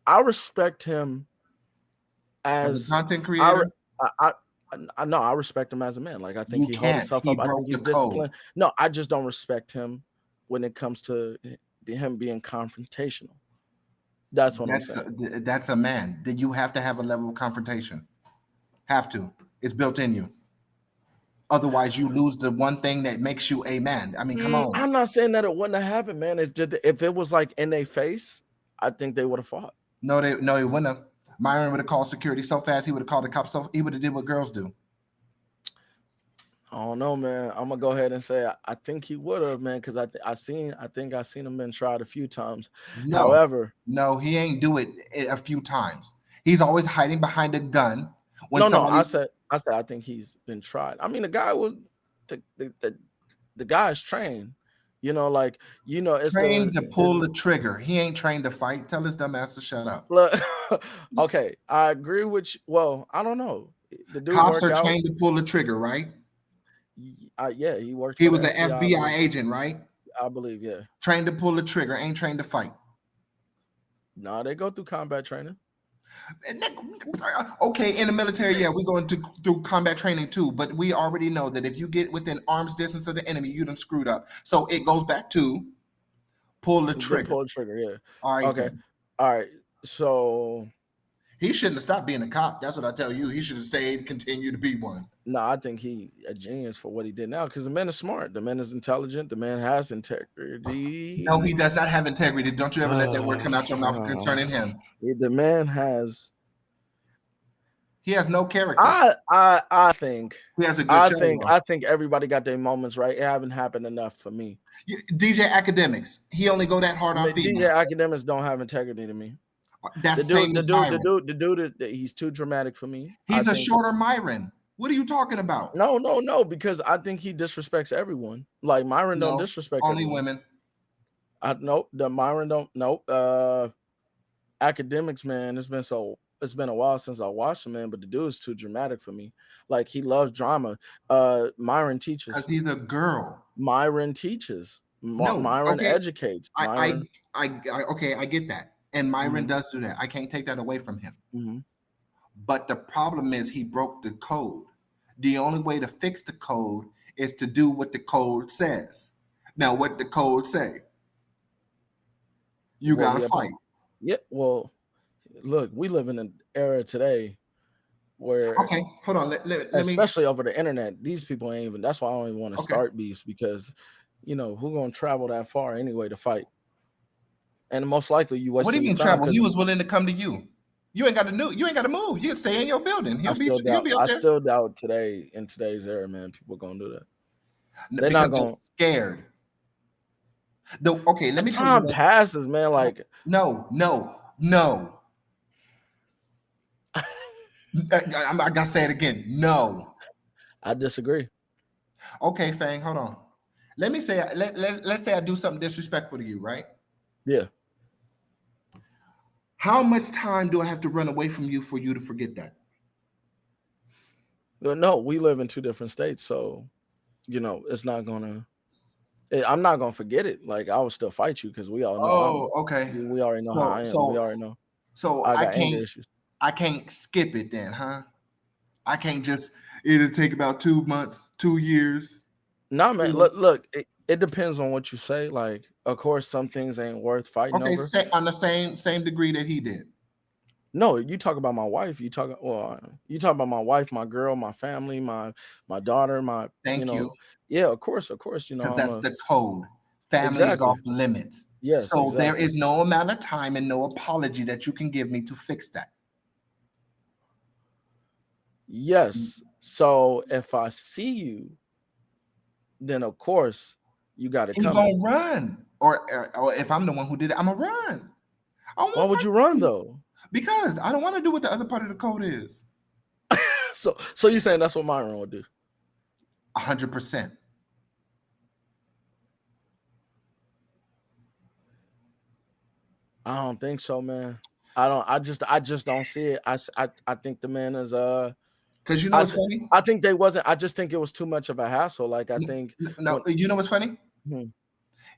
I respect him As a as content I re- creator, I know I respect him as a man. Like I think you he hold can't. himself He up. I think broke the he's code. disciplined. No, I just don't respect him when it comes to him being confrontational. That's what I'm That's saying. that's a man. That you have to have a level of confrontation. Have to. It's built in you. Otherwise, you lose the one thing that makes you a man. I mean, come on. I'm not saying that it wouldn't have happened, man. If it was like in their face, I think they would have fought. No, he wouldn't have. Myron would have called security so fast. He would have called the cops. So he would have did what girls do. I don't know, man. I'm gonna go ahead and say I think he would have, man, because I think I seen him been tried a few times. No, However, no, he ain't do it a few times. He's always hiding behind a gun when no, somebody I said I think he's been tried. I mean, the guy was the guy's trained. Like it's trained to it's pull the trigger. He ain't trained to fight. Tell his dumb ass to shut up. look, okay. I agree with you. Well, I don't know. The dude Cops work are out. trained to pull the trigger, right? Yeah, he worked He for the was an FBI, I FBI believe. agent, right? I believe, yeah. Trained to pull the trigger, ain't trained to fight. No, they go through combat training. Okay, in the military, yeah, we go through combat training too, but we already know that if you get within arm's distance of the enemy, you done screwed up. So it goes back to pull the The trigger. pull the trigger, yeah. All right, Okay. then. All right. So He shouldn't have stopped being a cop. That's what I tell you. He should have stayed, continue to be one. no, I think he a genius for what he did now because the man is smart. The man is intelligent. The man has integrity. No, he does not have integrity. Don't you ever let that word come out your mouth concerning him. The man has. He has no character. I think. He has a good show. I think everybody got their moments right. It haven't happened enough for me. DJ Academics. He only go that hard on DJ female. academics don't have integrity to me. That's The dude, he's too dramatic for me. He's a shorter Myron. What are you talking about? No, because I think he disrespects everyone. Like Myron don't disrespect only everyone. women. Nope, the Myron don't. Nope. Academics, man, it's been a while since I watched him, man. But the dude is too dramatic for me. Like he loves drama. Myron teaches. Because he's a girl. Myron teaches. No, Myron okay. educates. Myron. Okay, I get that. And Myron does do that. I can't take that away from him. Mm-hmm. But the problem is he broke the code. The only way to fix the code is to do what the code says. Now, what the code say? You Well, gotta fight. Yeah. Well, look, we live in an era today where, Okay, hold on. Let me. especially over the internet, these people ain't even. That's why I don't even want to Okay. start beefs, because, you know, who gonna travel that far anyway to fight? And most likely you wasting What do you your mean time. travel? He was willing to come to you. You ain't got to move. You ain't got to move. You can stay in your building. He'll be up I there. still doubt today, in today's era, man, people gonna do that. They're Because not gonna. they're scared. Okay, let me tell you Time this. passes, man. Like, No. I gotta say it again. No. I disagree. Okay, Fang, hold on. Let me say let's say I do something disrespectful to you, right? Yeah. How much time do I have to run away from you for you to forget that? No, we live in two different states, so, you know, it's not gonna. I'm not gonna forget it. Like, I will still fight you, because we all know. Okay. We already know how I am. We already know. So I got anger issues. I can't skip it then, huh? I can't just. It'll take about 2 months, 2 years. No, man. Look. It depends on what you say. Like, of course, some things ain't worth fighting over. On the same degree that he did. No, you talk about my wife. You talk about my wife, my girl, my family, my daughter, my. Thank you. Yeah, of course. You know, because that's the code. Family is off limits. Yes. So exactly. there is no amount of time and no apology that you can give me to fix that. Yes. So if I see you, then of course you got to come. You're gonna run, or if I'm the one who did it, I'm gonna run. Why would you run though? Because I don't want to do what the other part of the code is. So you're saying that's what Myron would do? 100%. I don't think so, man. I just don't see it. I think the man is because you know what's funny? I think they wasn't. I just think it was too much of a hassle. Like, I think you know what's funny?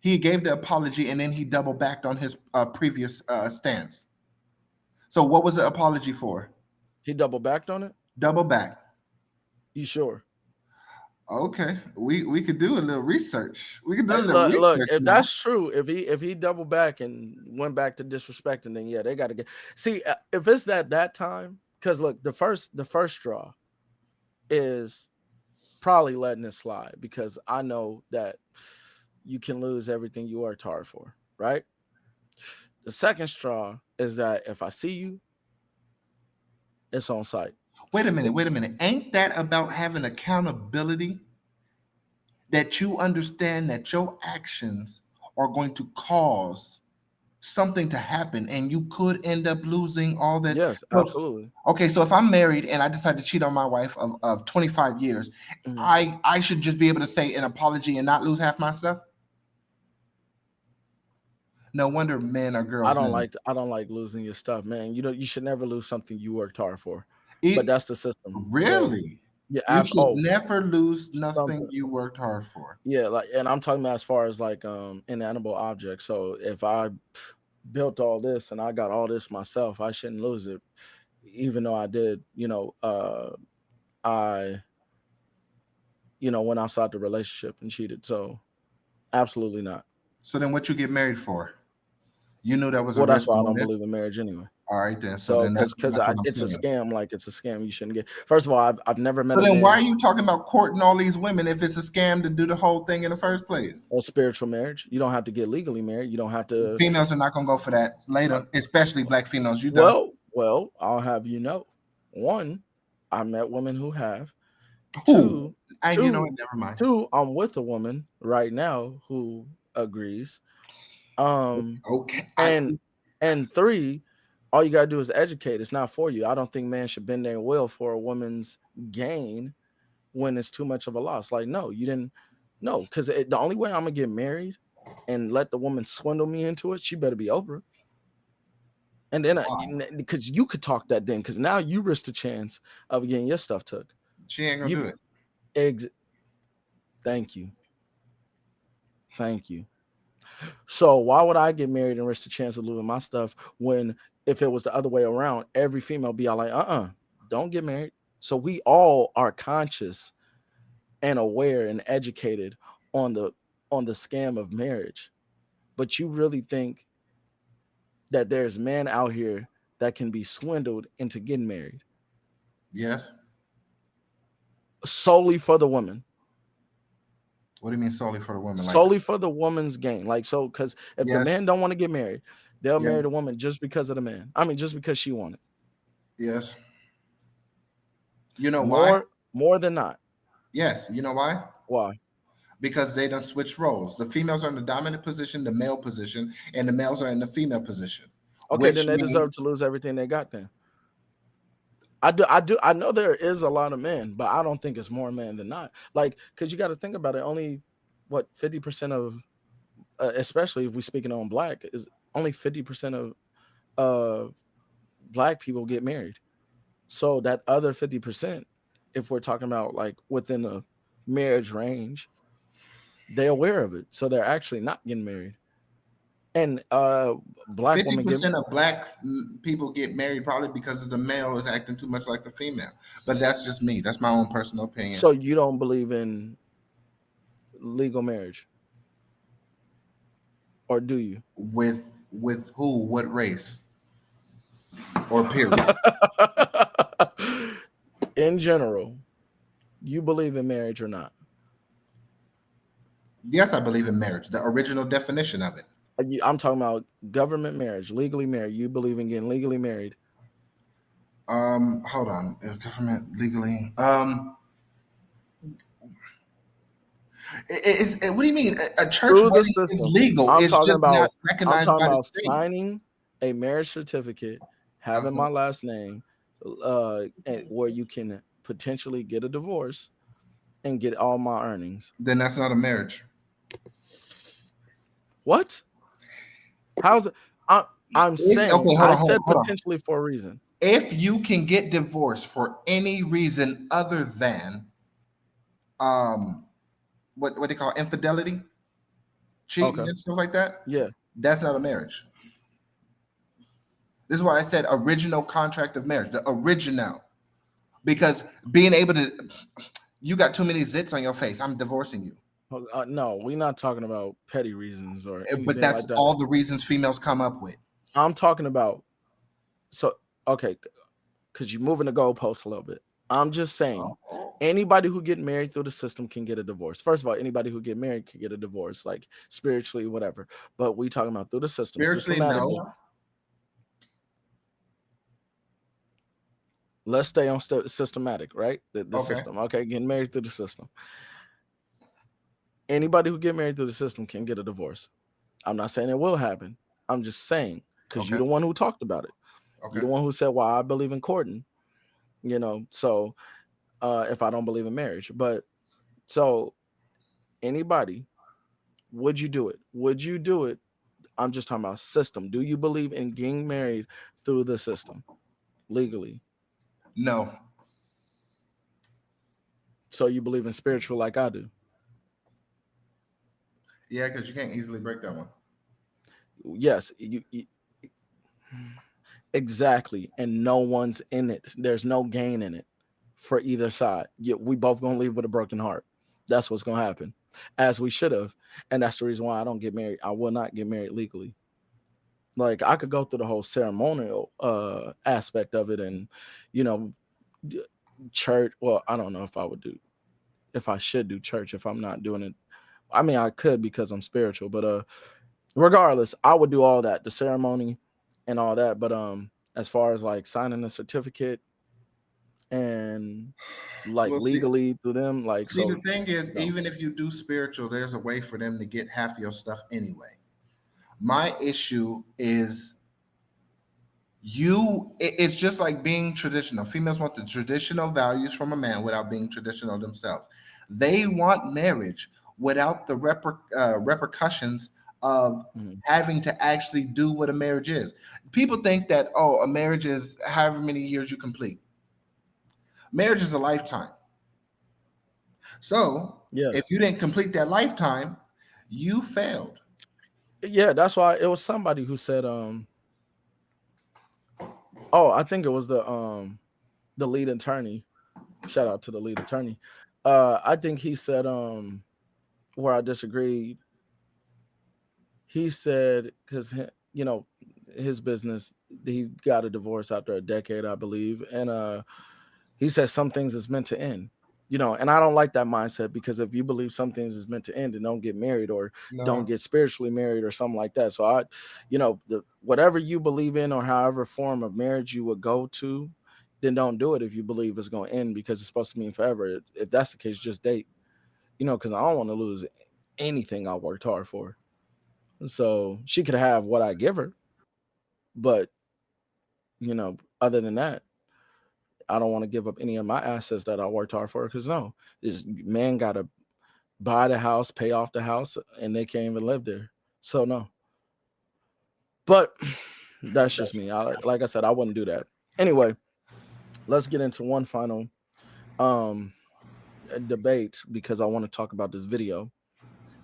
He gave the apology and then he double backed on his previous stance. So what was the apology for? He double backed on it? Double back. You sure? Okay, we could do a little research. We could do a little research. Look, if that's true, if he double back and went back to disrespecting, then yeah, they got to get. See, if it's that time, because look, the first straw is probably letting it slide, because I know that you can lose everything you worked hard for, right? The second straw is that if I see you, it's on site. Wait a minute. Ain't that about having accountability? That you understand that your actions are going to cause something to happen and you could end up losing all that. Yes, absolutely. Okay, so if I'm married and I decide to cheat on my wife of 25 years, I should just be able to say an apology and not lose half my stuff? No wonder men or girls. I don't like losing your stuff, man. You should never lose something you worked hard for. But that's the system. Really? So, you should never lose nothing you worked hard for. Yeah, like, and I'm talking about as far as like inanimate objects. So if I built all this and I got all this myself, I shouldn't lose it, even though I did. I went outside the relationship and cheated. So absolutely not. So then, what you get married for? You knew that was that's why I don't believe in marriage anyway. All right, then. So then because it's a scam. Like, it's a scam. You shouldn't get. First of all, I've never met. So then, why are you talking about courting all these women if it's a scam to do the whole thing in the first place? A spiritual marriage. You don't have to get legally married. You don't have to. Females are not gonna go for that later, especially black females. You don't. Well, I'll have you know. One, I met women who have. Two, never mind. Two, I'm with a woman right now who agrees. Okay. And three, all you gotta do is educate. It's not for you. I don't think man should bend their will for a woman's gain when it's too much of a loss. Like, no, you didn't. No, because the only way I'm gonna get married and let the woman swindle me into it, she better be over. And then because you could talk that then, because now you risk the chance of getting your stuff took. She ain't gonna do it. Thank you. So why would I get married and risk the chance of losing my stuff when if it was the other way around, every female be all like, don't get married. So we all are conscious and aware and educated on the scam of marriage. But you really think that there's men out here that can be swindled into getting married Yes. solely for the woman? What do you mean solely for the woman? Solely for the woman's gain. Like, so, because if the Yes. man don't want to get married, they'll marry Yes. the woman just because of the man. I mean, just because she wanted. Yes. You know why? More than not. Yes. You know why? Why? Because they done switched roles. The females are in the dominant position, the male position, and the males are in the female position. Okay, then they deserve to lose everything they got then. I know there is a lot of men, but I don't think it's more men than not. Like, because you got to think about it. Only what 50% of, especially if we're speaking on black, is only 50% of black people get married. So that other 50%, if we're talking about like within a marriage range, they're aware of it, so they're actually not getting married. And black women 50% of black people get married probably because of the male is acting too much like the female. But that's just me. That's my own personal opinion. So you don't believe in legal marriage, or do you? With who? What race? Or period? In general, you believe in marriage or not? Yes, I believe in marriage. The original definition of it. I'm talking about government marriage, legally married. You believe in getting legally married? Hold on. Government legally. What do you mean? A church Through the wedding is system. legal. I'm It's talking just not about. I'm recognized talking by the about state. signing a marriage certificate, having my last name, where you can potentially get a divorce and get all my earnings. Then that's not a marriage. What? How's it? I'm saying. Okay, hold I on, said hold on. potentially for a reason. If you can get divorced for any reason other than what they call infidelity, cheating and stuff like that, Yeah. that's not a marriage. This is why I said original contract of marriage, the original. Because being able to, you got too many zits on your face, I'm divorcing you. No, we're not talking about petty reasons or anything But that's like that. all the reasons females come up with. I'm talking about. So okay, because you're moving the goalpost a little bit. I'm just saying, anybody who get married through the system can get a divorce. First of all, anybody who get married can get a divorce, like spiritually, whatever. But we talking about through the system, Spiritually, systematically. no. Let's stay on systematic, right? The Okay. system. Okay, getting married through the system. Anybody who get married through the system can get a divorce. I'm not saying it will happen. I'm just saying, because you're the one who talked about it. Okay. You're the one who said, well, I believe in courting. So if I don't believe in marriage. But so anybody, would you do it? Would you do it? I'm just talking about system. Do you believe in getting married through the system legally? No. So you believe in spiritual like I do? Yeah, because you can't easily break that one. Yes, you exactly. And no one's in it. There's no gain in it for either side. We both gonna leave with a broken heart. That's what's gonna happen, as we should have. And that's the reason why I don't get married. I will not get married legally. Like, I could go through the whole ceremonial aspect of it, and church. Well, I don't know if I should do church if I'm not doing it. I mean, I could because I'm spiritual, but regardless, I would do all that, the ceremony and all that. But as far as like signing a certificate and like legally through them, like, see, the thing is, even if you do spiritual, there's a way for them to get half your stuff anyway. My issue is it's just like being traditional. Females want the traditional values from a man without being traditional themselves. They want marriage without the repercussions of having to actually do what a marriage is. People think that, a marriage is however many years you complete. Marriage is a lifetime. So if you didn't complete that lifetime, you failed. Yeah, that's why it was somebody who said, oh, I think it was the lead attorney. Shout out to the lead attorney. I think he said, where I disagreed, he said, because, you know, his business, he got a divorce after a decade, I believe. And he said some things is meant to end. You know, and I don't like that mindset, because if you believe some things is meant to end, and don't get married, or don't No, get spiritually married or something like that. So you know, whatever you believe in, or however form of marriage you would go to, then don't do it if you believe it's going to end, because it's supposed to mean forever. If that's the case, just date. You know, because I don't want to lose anything I worked hard for. So she could have what I give her, but you know, other than that, I don't want to give up any of my assets that I worked hard for. Because no, this man got to buy the house, pay off the house, and they can't even live there. So no. But that's just me. Like I said, I wouldn't do that. Anyway, let's get into one final um debate, because I want to talk about this video.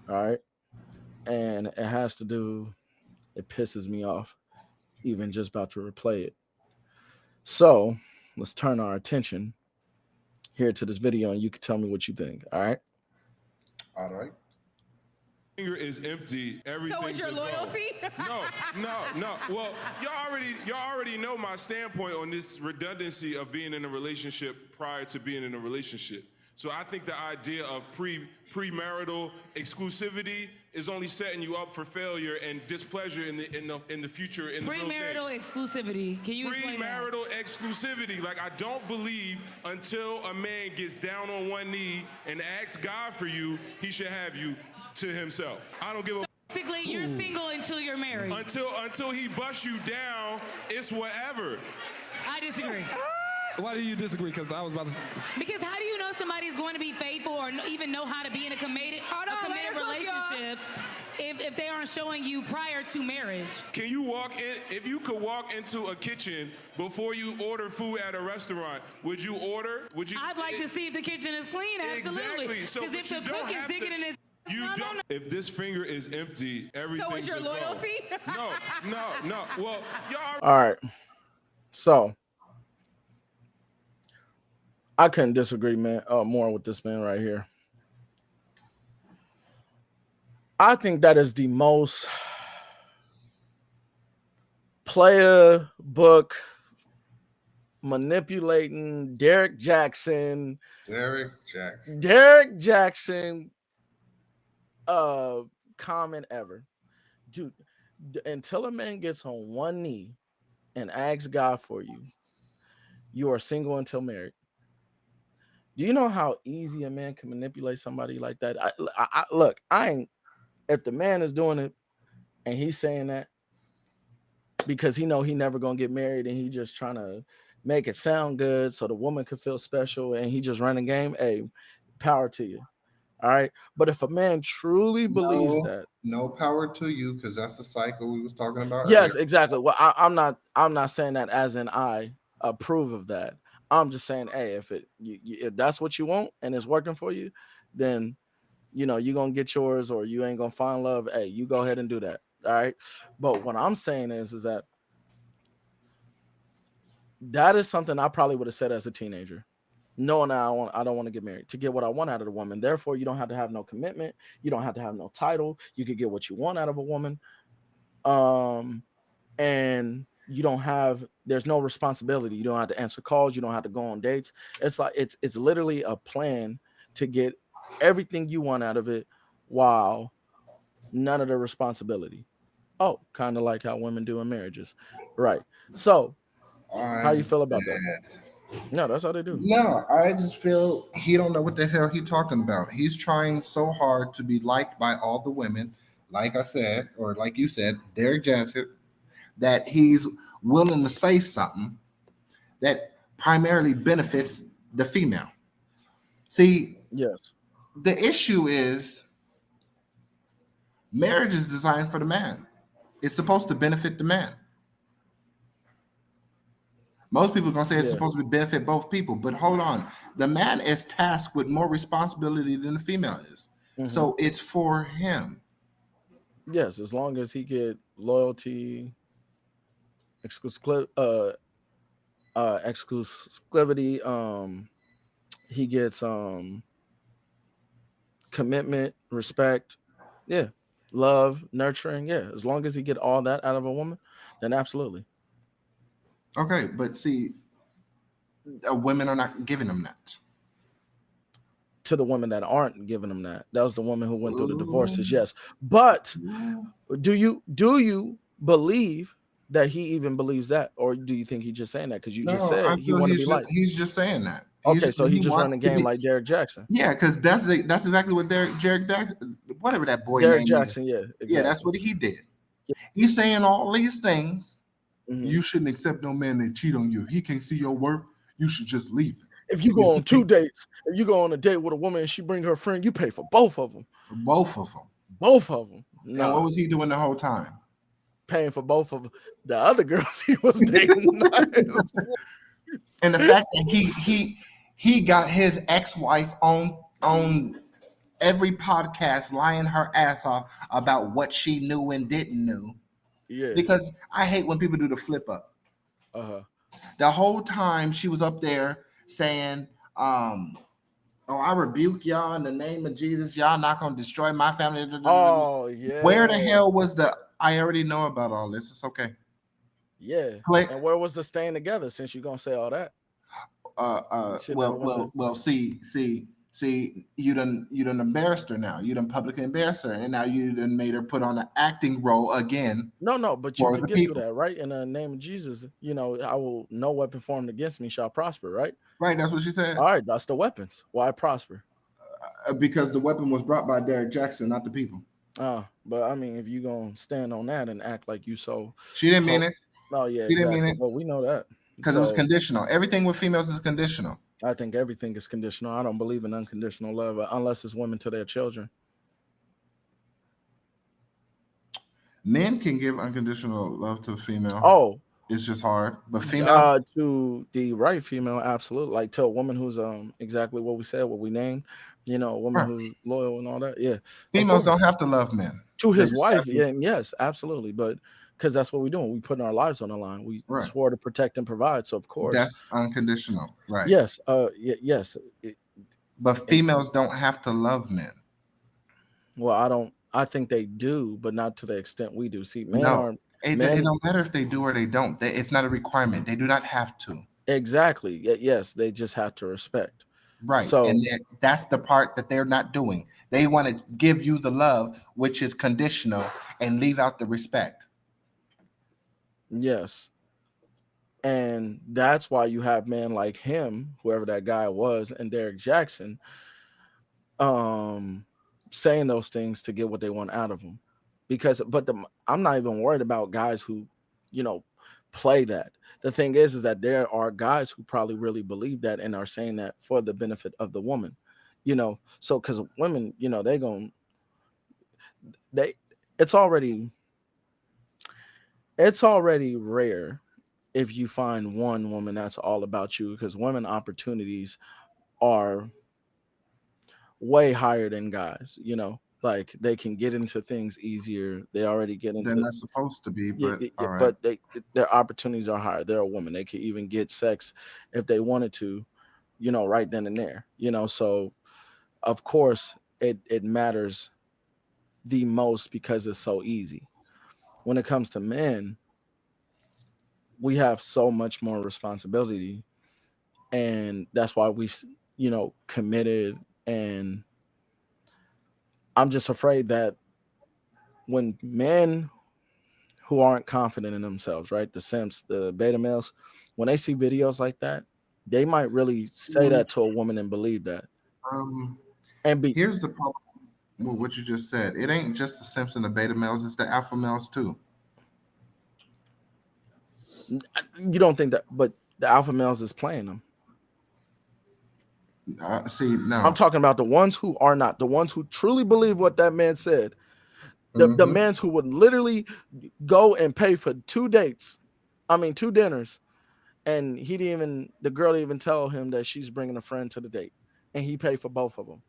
All right. And it has to do, it pisses me off even just about to replay it. So let's turn our attention here to this video, and you can tell me what you think. All right. all right. Finger is empty. Everything. So is your loyalty? No. Well, y'all already know my standpoint on this redundancy of being in a relationship prior to being in a relationship. So I think the idea of premarital exclusivity is only setting you up for failure and displeasure in the future. In the real thing. Premarital exclusivity. Can you explain that? Premarital exclusivity. Like, I don't believe until a man gets down on one knee and asks God for you, he should have you to himself. I don't give a. Basically, you're single until you're married. Until he busts you down, it's whatever. I disagree. Why do you disagree? Because I was about to. Because how do you know somebody is going to be faithful, or even know how to be in a committed relationship if they aren't showing you prior to marriage? Can you walk in? If you could walk into a kitchen before you order food at a restaurant, would you order? Would you? I'd like to see if the kitchen is clean. Absolutely. Exactly. So, because if the cook is digging in his. You don't. If this finger is empty, everything. So is your loyalty? No. Well, y'all. All right. So I couldn't disagree, man, more with this man right here. I think that is the most player book manipulating Derek Jackson comment ever. Dude, until a man gets on one knee and asks God for you, you are single until married. Do you know how easy a man can manipulate somebody like that? Look, I ain't. If the man is doing it and he's saying that because he know he never gonna get married, and he just trying to make it sound good so the woman could feel special, and he just running game, hey, power to you. All right. But if a man truly believes that, no power to you, because that's the cycle we was talking about. Yes, earlier. exactly. Well, I'm not saying that as in I approve of that. I'm just saying, hey, if that's what you want and it's working for you, then you know you're gonna get yours, or you ain't gonna find love. Hey, you go ahead and do that. All right. But what I'm saying is that is something I probably would have said as a teenager. No, now I don't want to get married to get what I want out of the woman. Therefore, you don't have to have no commitment. You don't have to have no title. You could get what you want out of a woman. And there's no responsibility. You don't have to answer calls. You don't have to go on dates. It's like, it's literally a plan to get everything you want out of it while none of the responsibility. Oh, kind of like how women do in marriages. Right. So how you feel about that? No, that's how they do. No, I just feel he don't know what the hell he's talking about. He's trying so hard to be liked by all the women, like I said, or like you said, Derek Jackson, that he's willing to say something that primarily benefits the female. See, yes, the issue is marriage is designed for the man. It's supposed to benefit the man. Most people are going to say it's supposed to benefit both people, but hold on. The man is tasked with more responsibility than the female is. Mm-hmm. So it's for him. Yes, as long as he get loyalty, exclusive, exclusivity, he gets commitment, respect, yeah, love, nurturing, yeah. As long as he get all that out of a woman, then absolutely. Okay, but see, women are not giving them that. To the women that aren't giving him that, that was the woman who went through the divorces, yes. But do you believe that he even believes that, or do you think he's just saying that because you just No, I said he feel want to be liked? he's just saying that. Okay, so he He just wants running to game be. like Derek Jackson. Yeah, because that's exactly what Derek Jackson, whatever that boy Derek name is. Jackson, yeah, Yeah, that's exactly. what he did. He's saying all these things. Mhm. You shouldn't accept no man that cheat on you. He can't see your worth. You should just leave him. If you go on 2 dates, if you go on a date with a woman and she bring her friend, you pay for both of them. Both of them. Both of them. And what Nah, was he doing the whole time? paying for both of the other girls he was dating. And the fact that he got his ex-wife on every podcast lying her ass off about what she knew and didn't know. Yeah. Because I hate when people do the flip up. Uh-huh. The whole time she was up there saying, oh, I rebuke y'all in the name of Jesus. Y'all not gonna destroy my family. Oh Where the yeah. hell was the I already know about all this. It's okay. Yeah. Click. And where was the staying together since you're gonna say all that? Shit never went to- Well, see, you done embarrassed her now. You done publicly embarrassed her, and now you done made her put on an acting role again. No, but you for can the get through people. that, right? In the name of Jesus, I will no weapon formed against me shall prosper, right? Right, that's what she said. All right, that's the weapons. Why prosper? Because the weapon was brought by Derek Jackson, not the people. But I mean, if you gonna stand on that and act like you so, She didn't mean it. oh yeah, She didn't mean exactly. it. Well, we know that Because it was conditional. Everything with females is conditional. I think everything is conditional. I don't believe in unconditional love unless it's women to their children. Men can give unconditional love to a female. Oh, It's just hard. But female, to the right female, absolutely. Like to a woman who's exactly what we said, what we named, a woman right. who's loyal and all that. Yeah, of Females course. don't have to love men. To They his just wife, have to- yeah, and yes, absolutely. But because that's what we're doing, we putting our lives on the line. We Right. swore to protect and provide. So of course, That's unconditional. Right. yes, yes. But females don't have to love men. Well, I don't. I think they do, but not to the extent we do. See, men No. are It men. don't matter if they do or they don't. It's not a requirement. They do not have to. Exactly. Yes, they just have to respect. Right. So And that's the part that they're not doing. They want to give you the love, which is conditional, and leave out the respect. yes. And that's why you have men like him, whoever that guy was, and Derek Jackson, saying those things to get what they want out of them. I'm not even worried about guys who, play that. The thing is that there are guys who probably really believe that and are saying that for the benefit of the woman, So because women, they it's already rare if you find one woman that's all about you, because women opportunities are way higher than guys, like they can get into things easier. They already get They're into not supposed to be, yeah, but all right. but their opportunities are higher. They're a woman. They could even get sex if they wanted to, right then and there. So of course it matters the most because it's so easy. When it comes to men, we have so much more responsibility, and that's why we committed. And I'm just afraid that when men who aren't confident in themselves, right, the simps, the beta males, when they see videos like that, they might really say that to a woman and believe that. And Here's the problem with what you just said. It ain't just the simps and the beta males, it's the alpha males too. you don't think that, but the alpha males is playing them. See, no. I'm talking about the ones who are not, the ones who truly believe what that man said. The mans who would literally go and pay for 2 dinners, and the girl didn't even tell him that she's bringing a friend to the date, and he paid for both of them.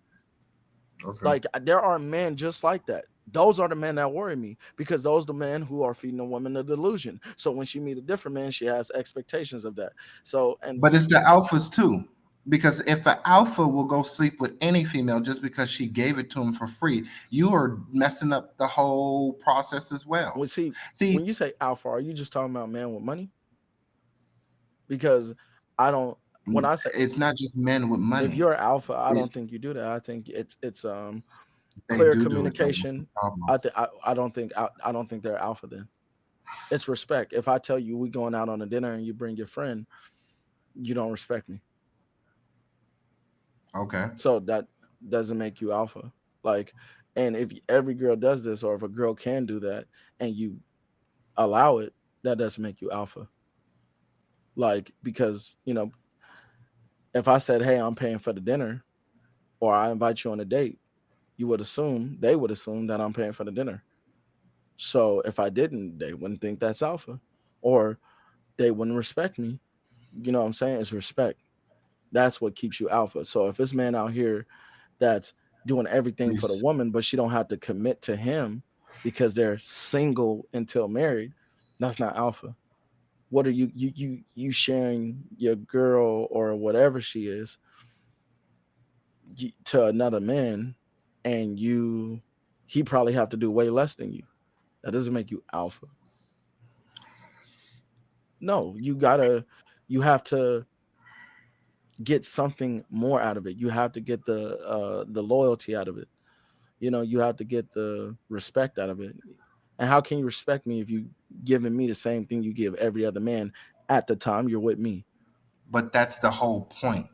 Okay. Like there are men just like that. Those are the men that worry me, because those are the men who are feeding a woman the delusion. So when she meet a different man, she has expectations of that. So, and But it's the alphas too. Because if an alpha will go sleep with any female just because she gave it to him for free, you are messing up the whole process as well. we see, See, when you say alpha, are you just talking about man with money? Because I don't. When I say, it's not just men with if money. you're alpha, I don't think you do that. I think it's They clear do it though. That's the communication. problem. I don't think I don't think they're alpha. Then it's respect. If I tell you we going out on a dinner and you bring your friend, you don't respect me. Okay. So that doesn't make you alpha. Like, and if every girl does this, or if a girl can do that and you allow it, that doesn't make you alpha. Like, because if I said, hey, I'm paying for the dinner, or I invite you on a date, they would assume that I'm paying for the dinner. So if I didn't, they wouldn't think that's alpha, or they wouldn't respect me. You know what I'm saying? It's respect. That's what keeps you alpha. So if this man out here that's doing everything for the woman, but she don't have to commit to him because they're single until married, that's not alpha. What are you sharing your girl or whatever she is to another man, and he probably have to do way less than you? That doesn't make you alpha. No, you have to get something more out of it. You have to get the loyalty out of it. You have to get the respect out of it. And how can you respect me if you giving me the same thing you give every other man at the time you're with me? But that's the whole point.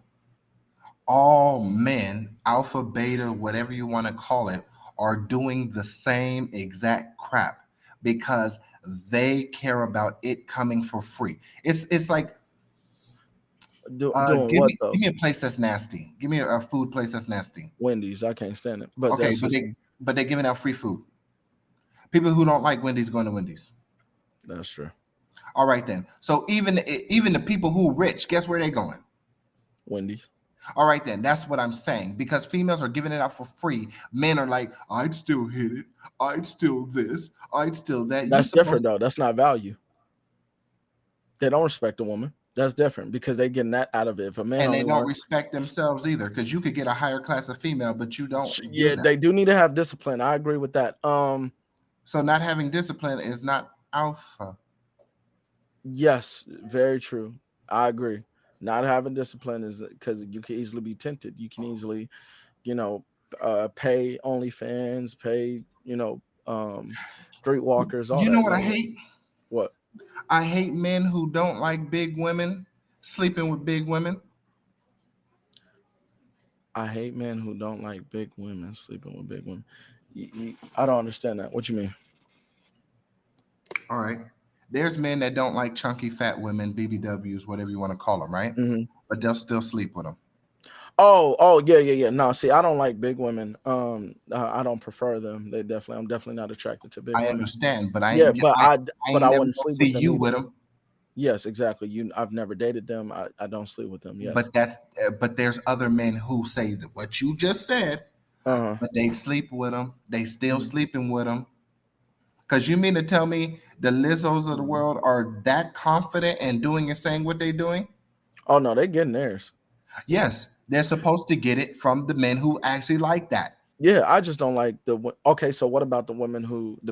All men, alpha, beta, whatever you want to call it, are doing the same exact crap because they care about it coming for free. It's like Doing what though? give me a place that's nasty. Give me a food place that's nasty. Wendy's, I can't stand it. But Okay, that's just me. but they're giving out free food. People who don't like Wendy's going to Wendy's. That's true. All right then. So even the people who are rich, guess where they're going? Wendy's. All right then. That's what I'm saying. Because females are giving it out for free. Men are like, I'd still hit it. I'd still this. I'd still that. That's different though. That's not value. They don't respect a woman. That's different because they getting that out of it. If a man and they don't respect themselves either, because you could get a higher class of female, but you don't. Yeah, they do need to have discipline. I agree with that. So not having discipline is not alpha. Yes, very true. I agree. Not having discipline is because you can easily be tempted. You can easily, pay OnlyFans, pay, streetwalkers, all You that. know what I hate? What? I hate men who don't like big women sleeping with big women. I hate men who don't like big women sleeping with big women. I don't understand that. What you mean? All right. There's men that don't like chunky fat women, BBWs, whatever you want to call them, right? Mm-hmm. But they'll still sleep with them. Oh, yeah. No, see, I don't like big women. I don't prefer them. I'm definitely not attracted to big women. I understand, but I wouldn't sleep with them. You with them. Yes, exactly. I've never dated them. I don't sleep with them. Yes, but there's other men who say that what you just said, but they sleep with them. They still sleeping with them. Because you mean to tell me the Lizzos of the world are that confident and doing and saying what they're doing? Oh no, they're getting theirs. Yes, they're supposed to get it from the men who actually like that. Yeah, I just don't like okay, so what about the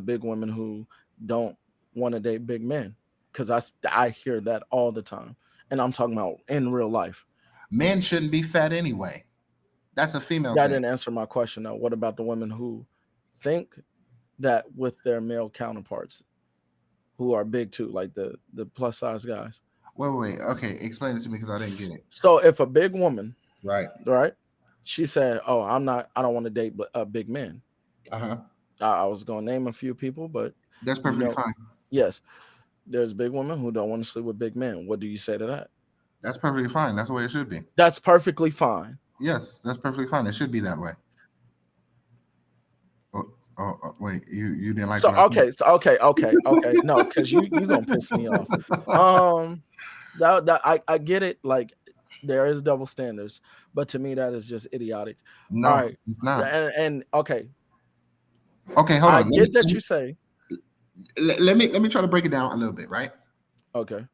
big women who don't want to date big men? Because I hear that all the time. And I'm talking about in real life. Men shouldn't be fat anyway. That's a female That thing. didn't answer my question though. What about the women who think that with their male counterparts who are big too, like the plus size guys? Wait. Okay, explain it to me because I didn't get it. So if a big woman, right, she said, "Oh, I don't want to date a big man." I was gonna name a few people, but that's perfectly fine. Yes, there's big women who don't want to sleep with big men. What do you say to that? That's perfectly fine. That's the way it should be. That's perfectly fine. Yes, that's perfectly fine. It should be that way. Oh, wait, you didn't like okay. No, because you gonna piss me off. I get it. Like there is double standards, but to me that is just idiotic. No, all right, it's not. And okay, Okay, hold on. I get that you say. Let me try to break it down a little bit, right? Okay.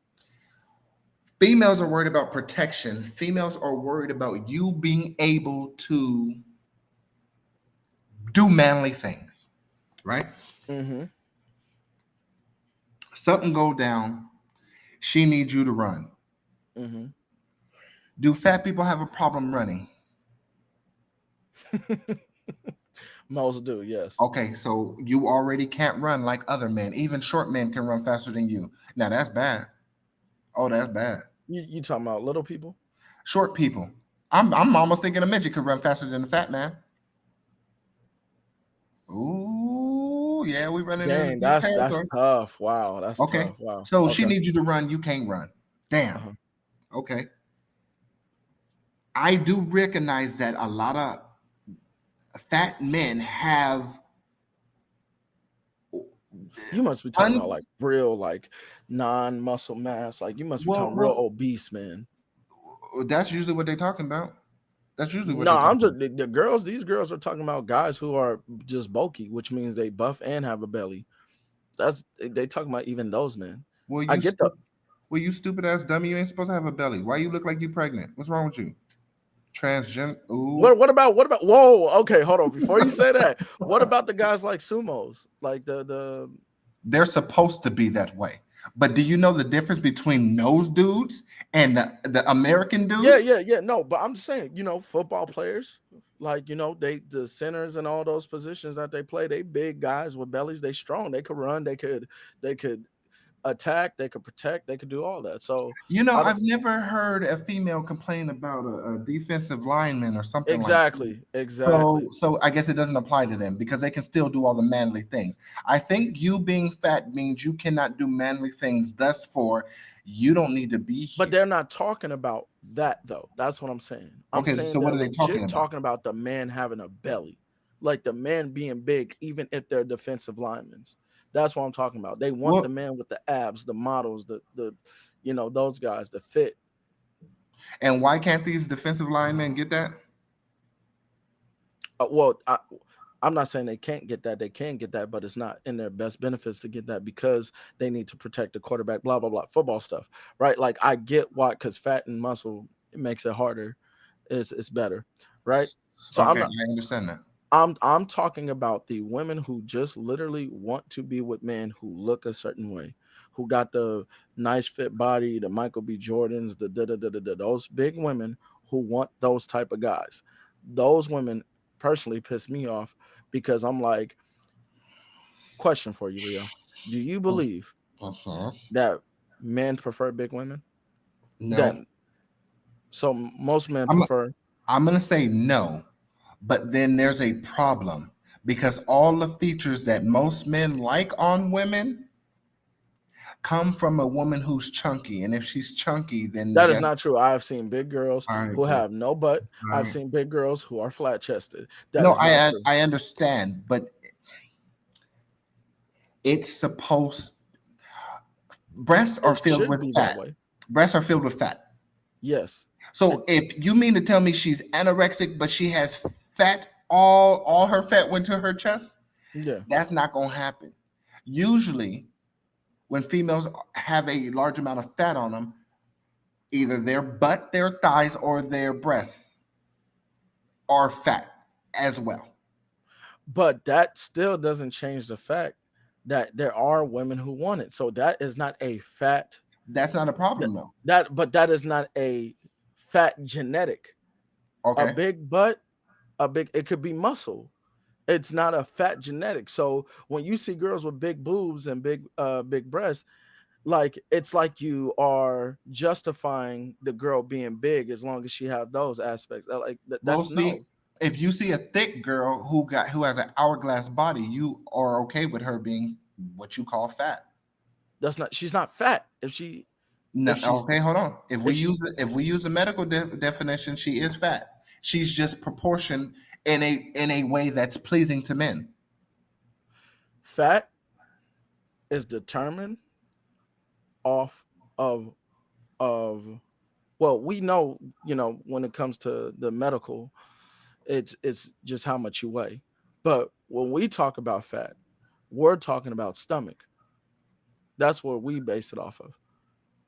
Females are worried about protection. Females are worried about you being able to do manly things, right? Mm-hmm. Something go down, she needs you to run. Mm-hmm. Do fat people have a problem running? Most do, yes. Okay, so you already can't run like other men. Even short men can run faster than you. Now that's bad. Oh, that's bad. You talking about little people? Short people. I'm almost thinking a midget could run faster than a fat man. Ooh, yeah, we running in Dang, deep that's territory. tough. Wow, that's Okay, tough. Wow. so she Okay. needs you to run, you can't run. Damn. Uh-huh. Okay. I do recognize that a lot of fat men have You must be talking about like real, like non-muscle mass. Like you must be talking real obese, man. That's usually what they're talking about. That's usually what No, they're I'm talking just the girls. These girls are talking about guys who are just bulky, which means they buff and have a belly. That's they talking about even those men. Well, I get the you stupid ass dummy. You ain't supposed to have a belly. Why you look like you pregnant? What's wrong with you? Transgender. Ooh. what about whoa, okay, hold on. Before you say that, what about the guys like sumos? Like the They're supposed to be that way. But do you know the difference between those dudes and the American dudes? Yeah. No, but I'm just saying, football players, like the centers and all those positions that they play, they big guys with bellies, they strong, they could run, they could attack, they could protect, they could do all that. So I've never heard a female complain about a defensive lineman or something like that. exactly. So I guess it doesn't apply to them because they can still do all the manly things. I think you being fat means you cannot do manly things. Thus, for you don't need to be here. But they're not talking about that though. That's what I'm saying. I'm saying so what they're are they legit talking about? the man having a belly, like the man being big, even if they're defensive linemen. That's what I'm talking about. They want the man with the abs, the models, the those guys, the fit. And why can't these defensive linemen get that? I'm not saying they can't get that. They can get that, but it's not in their best benefits to get that because they need to protect the quarterback, blah, blah, blah, football stuff, right? Like I get why, because fat and muscle, it makes it harder. It's better, right? So okay, I understand that. I'm talking about the women who just literally want to be with men who look a certain way, who got the nice fit body, the Michael B. Jordans, those big women who want those type of guys. Those women personally piss me off because I'm like, question for you, Rio. Do you believe that men prefer big women? No. So most men prefer. I'm going to say no. But then there's a problem because all the features that most men like on women come from a woman who's chunky. And if she's chunky, then that is not true. I've seen big girls who have no butt. I've seen big girls who are flat chested. I understand, but it's breasts are filled with fat. Breasts are filled with fat. Yes. So if you mean to tell me she's anorexic, but she has fat, all her fat went to her chest, that's not going to happen. Usually, when females have a large amount of fat on them, either their butt, their thighs, or their breasts are fat as well. But that still doesn't change the fact that there are women who want it. So that is not a fat. That's not a problem, though. But that is not a fat genetic. Okay. A big butt, it could be muscle. It's not a fat genetic. So when you see girls with big boobs and big breasts, like it's like you are justifying the girl being big as long as she have those aspects. Like that's if you see a thick girl who has an hourglass body, you are okay with her being what you call fat. She's not fat. Okay, hold on. If we use the medical definition, she is fat. She's just proportioned in a way that's pleasing to men. Fat is determined off of well, we know, when it comes to the medical, it's just how much you weigh. But When we talk about fat, we're talking about stomach. That's what we base it off of.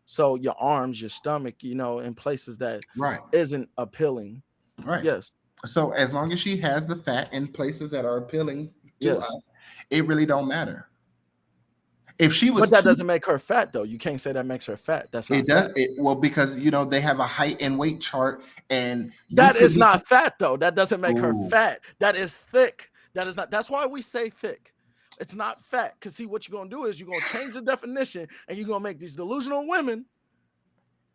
So your arms, your stomach, in places that Right. isn't appealing. Right. Yes. So as long as she has the fat in places that are appealing to Yes. us, it really don't matter. If she was, But that doesn't make her fat, though. You can't say that makes her fat. That's not it does. fat. Well, because they have a height and weight chart, and that is not fat, though. That doesn't make her Ooh. fat. That is thick. That is not. That's why we say thick. It's not fat. Because see, what you're gonna do is you're gonna change the definition, and you're gonna make these delusional women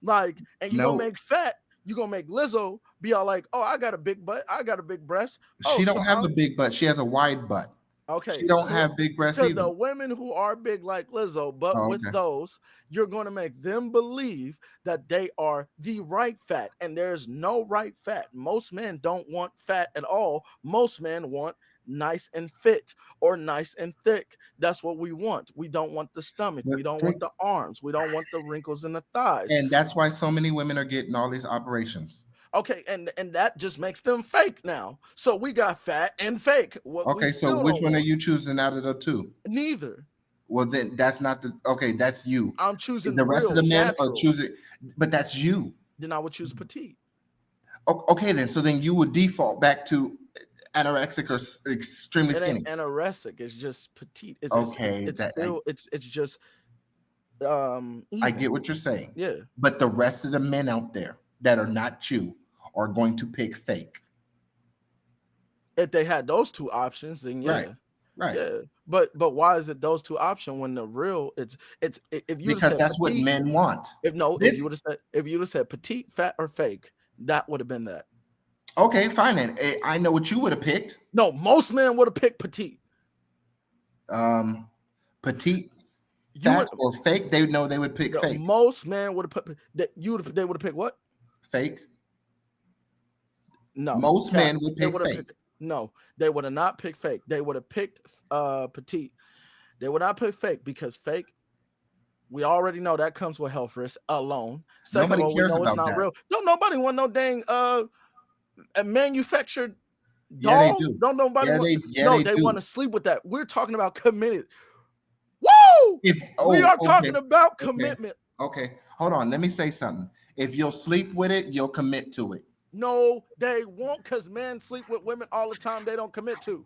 and you're gonna make fat. You're gonna make Lizzo be all like, "Oh, I got a big butt. I got a big breast." She don't have a big butt. She has a wide butt. Okay. She don't have big breasts to either. the women who are big like Lizzo, but with those, you're going to make them believe that they are the right fat, and there's no right fat. Most men don't want fat at all. Most men want nice and fit or nice and thick. That's what we want. We don't want the stomach. We don't want the arms. We don't want the wrinkles in the thighs. And that's why so many women are getting all these operations. Okay, and that just makes them fake now. So we got fat and fake. Okay, so which one are you choosing out of the two? Neither. Well, then that's not that's you. I'm choosing the rest of the men natural. are choosing, but that's you. Then I would choose petite. Okay, then so then you would default back to anorexic or extremely skinny. It ain't anorexic. It's just petite. It's just. Even. I get what you're saying. Yeah, but the rest of the men out there that are not you are going to pick fake. If they had those two options, then yeah. Right. Yeah. But why is it those two options when the real it's if you because that's petite, what men want. If you would have said petite, fat, or fake, that would have been that. Okay, fine. And I know what you would have picked. No, most men would have picked petite. Petite, fat, or fake. They would pick fake. Most men would have put they would have picked what? Fake. No, most men would pick fake. No, they would have not picked fake. They would have picked petite. They would not pick fake because fake, we already know that comes with health risks alone. Second of all, we know it's not real. Don't nobody want no dang a manufactured doll. Yeah, they do. Don't nobody want. They want to sleep with that. We're talking about committed. Woo! We are talking about commitment. Okay, hold on. Let me say something. If you'll sleep with it, you'll commit to it. No, they won't, because men sleep with women all the time they don't commit to.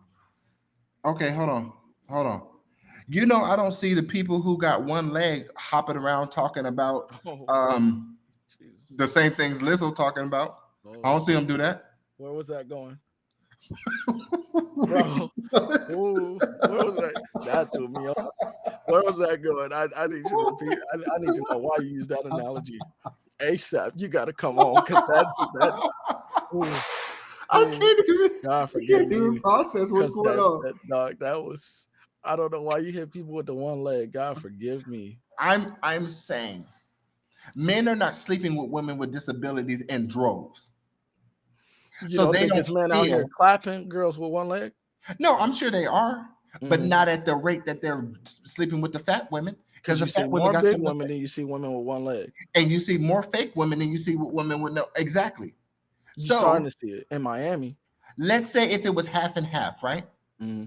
Okay, hold on. I don't see the people who got one leg hopping around talking about the same things Lizzo talking about. I don't see them do that. Where was that going? Bro, ooh, where was that? That threw me off. Where was that going? I need you to repeat. I need to know why you used that analogy. ASAP, you got to come on, because that. I can't even process what's going on. That was. I don't know why you hit people with the one leg. God forgive me. I'm saying, men are not sleeping with women with disabilities in droves. You don't think it's men out here clapping girls with one leg? No, I'm sure they are, but not at the rate that they're sleeping with the fat women. Because you see more big women than you see women with one leg, and you see more fake women than you see women with no. Exactly. You're starting to see it in Miami. Let's say if it was half and half, right? Mm-hmm.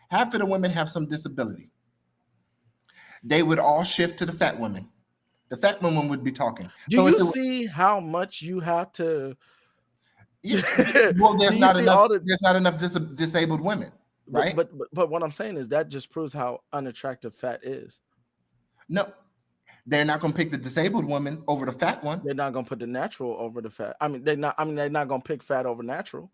Half of the women have some disability. They would all shift to the fat women. The fat women would be talking. Do you see how much you have to? Well, there's not enough disabled women, right? But what I'm saying is that just proves how unattractive fat is. No, they're not going to pick the disabled woman over the fat one. They're not going to put the natural over the fat. They're not going to pick fat over natural.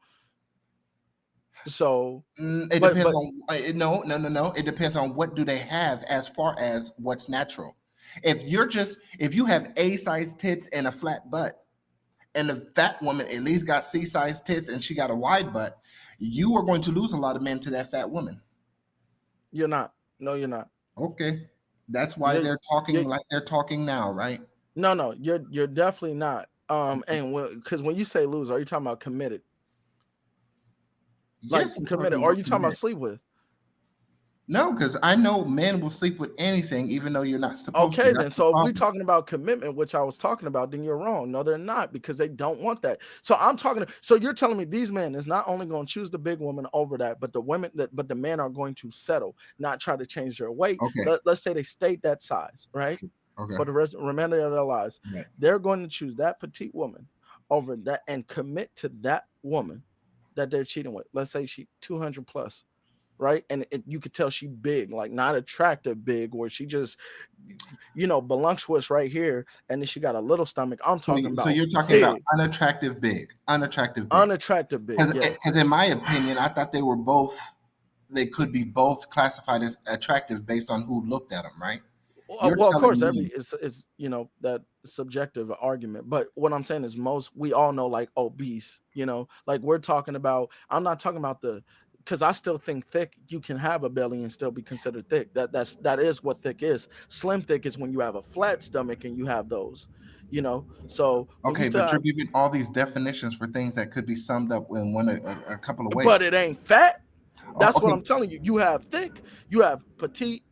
So it depends on no. It depends on what do they have as far as what's natural. If you have A-size tits and a flat butt, and the fat woman at least got C-size tits and she got a wide butt, you are going to lose a lot of men to that fat woman. You're not. No, you're not. Okay. That's why they're talking like they're talking now, right? No, you're definitely not. And because when you say lose, are you talking about committed? Yes, committed, or are you talking about sleep with? No, because I know men will sleep with anything, even though you're not supposed to. Okay, then. That's the So if we're problem. talking about commitment, which I was talking about, then you're wrong. No, they're not, because they don't want that. So I'm talking. So you're telling me these men is not only going to choose the big woman over that, but but the men are going to settle, not try to change their weight. Okay. Let's say they stayed that size, right? For Okay. the remainder of their lives, Right. they're going to choose that petite woman over that and commit to that woman that they're cheating with. Let's say she 200 plus, right? And you could tell she big, like not attractive big, where she just, voluptuous right here, and then she got a little stomach. I'm So, talking so about you're talking about big, unattractive big, unattractive big. unattractive big. Yes. Because in my opinion, I thought they were both. They could be both classified as attractive based on who looked at them, right? You're Well, of telling course, me, is that subjective argument. But what I'm saying is, most we all know, like obese. Like we're talking about. I'm not talking about because I still think thick. You can have a belly and still be considered thick. That is what thick is. Slim thick is when you have a flat stomach and you have those. So when you okay, still but you're have, giving all these definitions for things that could be summed up in a couple of ways. but it ain't fat. That's what Okay, I'm telling you. You have thick. You have petite.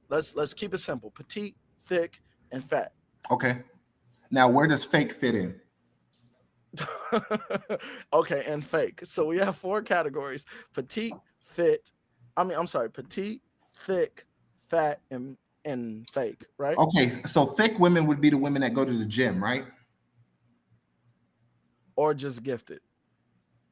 Let's keep it simple. Petite, thick, and fat. okay. Now, where does fake fit in? Okay, and fake. So we have four categories: petite, fit. I'm sorry, petite, thick, fat, and fake. Right? Okay, so thick women would be the women that go to the gym, right? Or just gifted,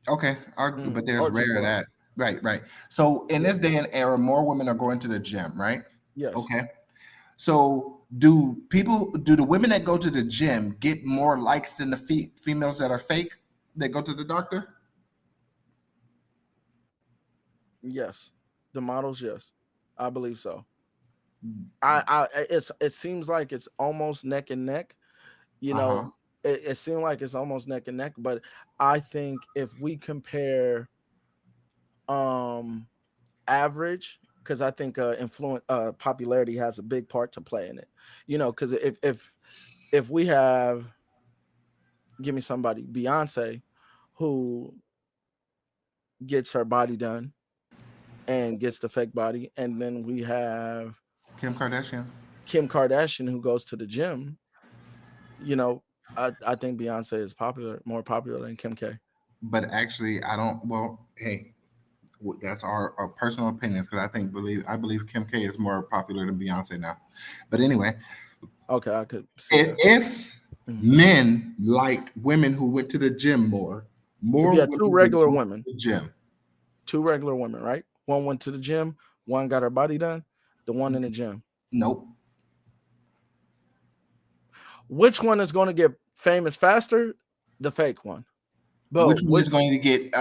Okay, but there's or just rare of blessed. that. Right, right. So in Yeah. this day and era, more women are going to the gym, right? Yes. Okay. So do the women that go to the gym get more likes than the females that are fake that go to the doctor? Yes. The models. Yes. I believe so. It seems like it's almost neck and neck. You Uh-huh. know, it seems like it's almost neck and neck. But I think if we compare um average, because I think popularity has a big part to play in it. Because if we have, give me somebody, Beyonce, who gets her body done and gets the fake body, and then we have Kim Kardashian. Kim Kardashian, who goes to the gym. you know I think Beyonce is more popular than Kim K. But actually, I don't. Well, hey, that's our personal opinions because I believe Kim K is more popular than Beyonce now. But anyway, Okay, I could see that. if Mhm. men liked women who went to the gym If more you had two women would regular go to women, the gym. right? One went to the gym, one got her body done, the one in the gym. Nope. Which one is going to get famous faster? The fake one. Which But one which is going to get?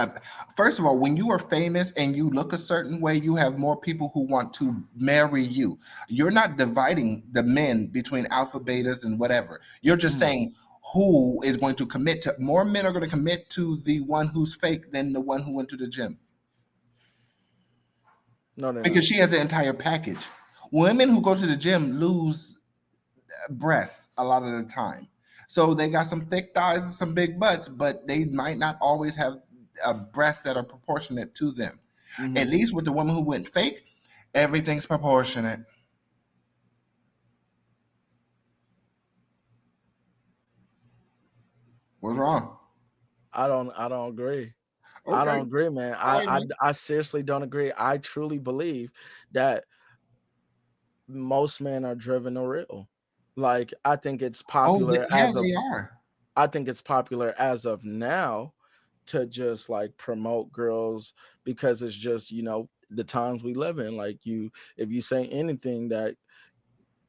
First of all, when you are famous and you look a certain way, you have more people who want to marry you. You're not dividing the men between alpha, betas, and whatever. You're just Mhm. saying who is going to commit to. More men are going to commit to the one who's fake than the one who went to the gym No, they're because not. she has the entire package. Women who go to the gym lose breasts a lot of the time. So they got some thick thighs and some big butts, but they might not always have breasts that are proportionate to them. At Mhm. least with the woman who went fake, everything's proportionate. What's wrong? I don't agree. I Okay, don't agree, man. fine. I seriously don't agree. I truly believe that most men are driven or real. Like Oh, yeah, as of they are. I think it's popular as of now to just like promote girls, because it's just, the times we live in. Like, if you say anything that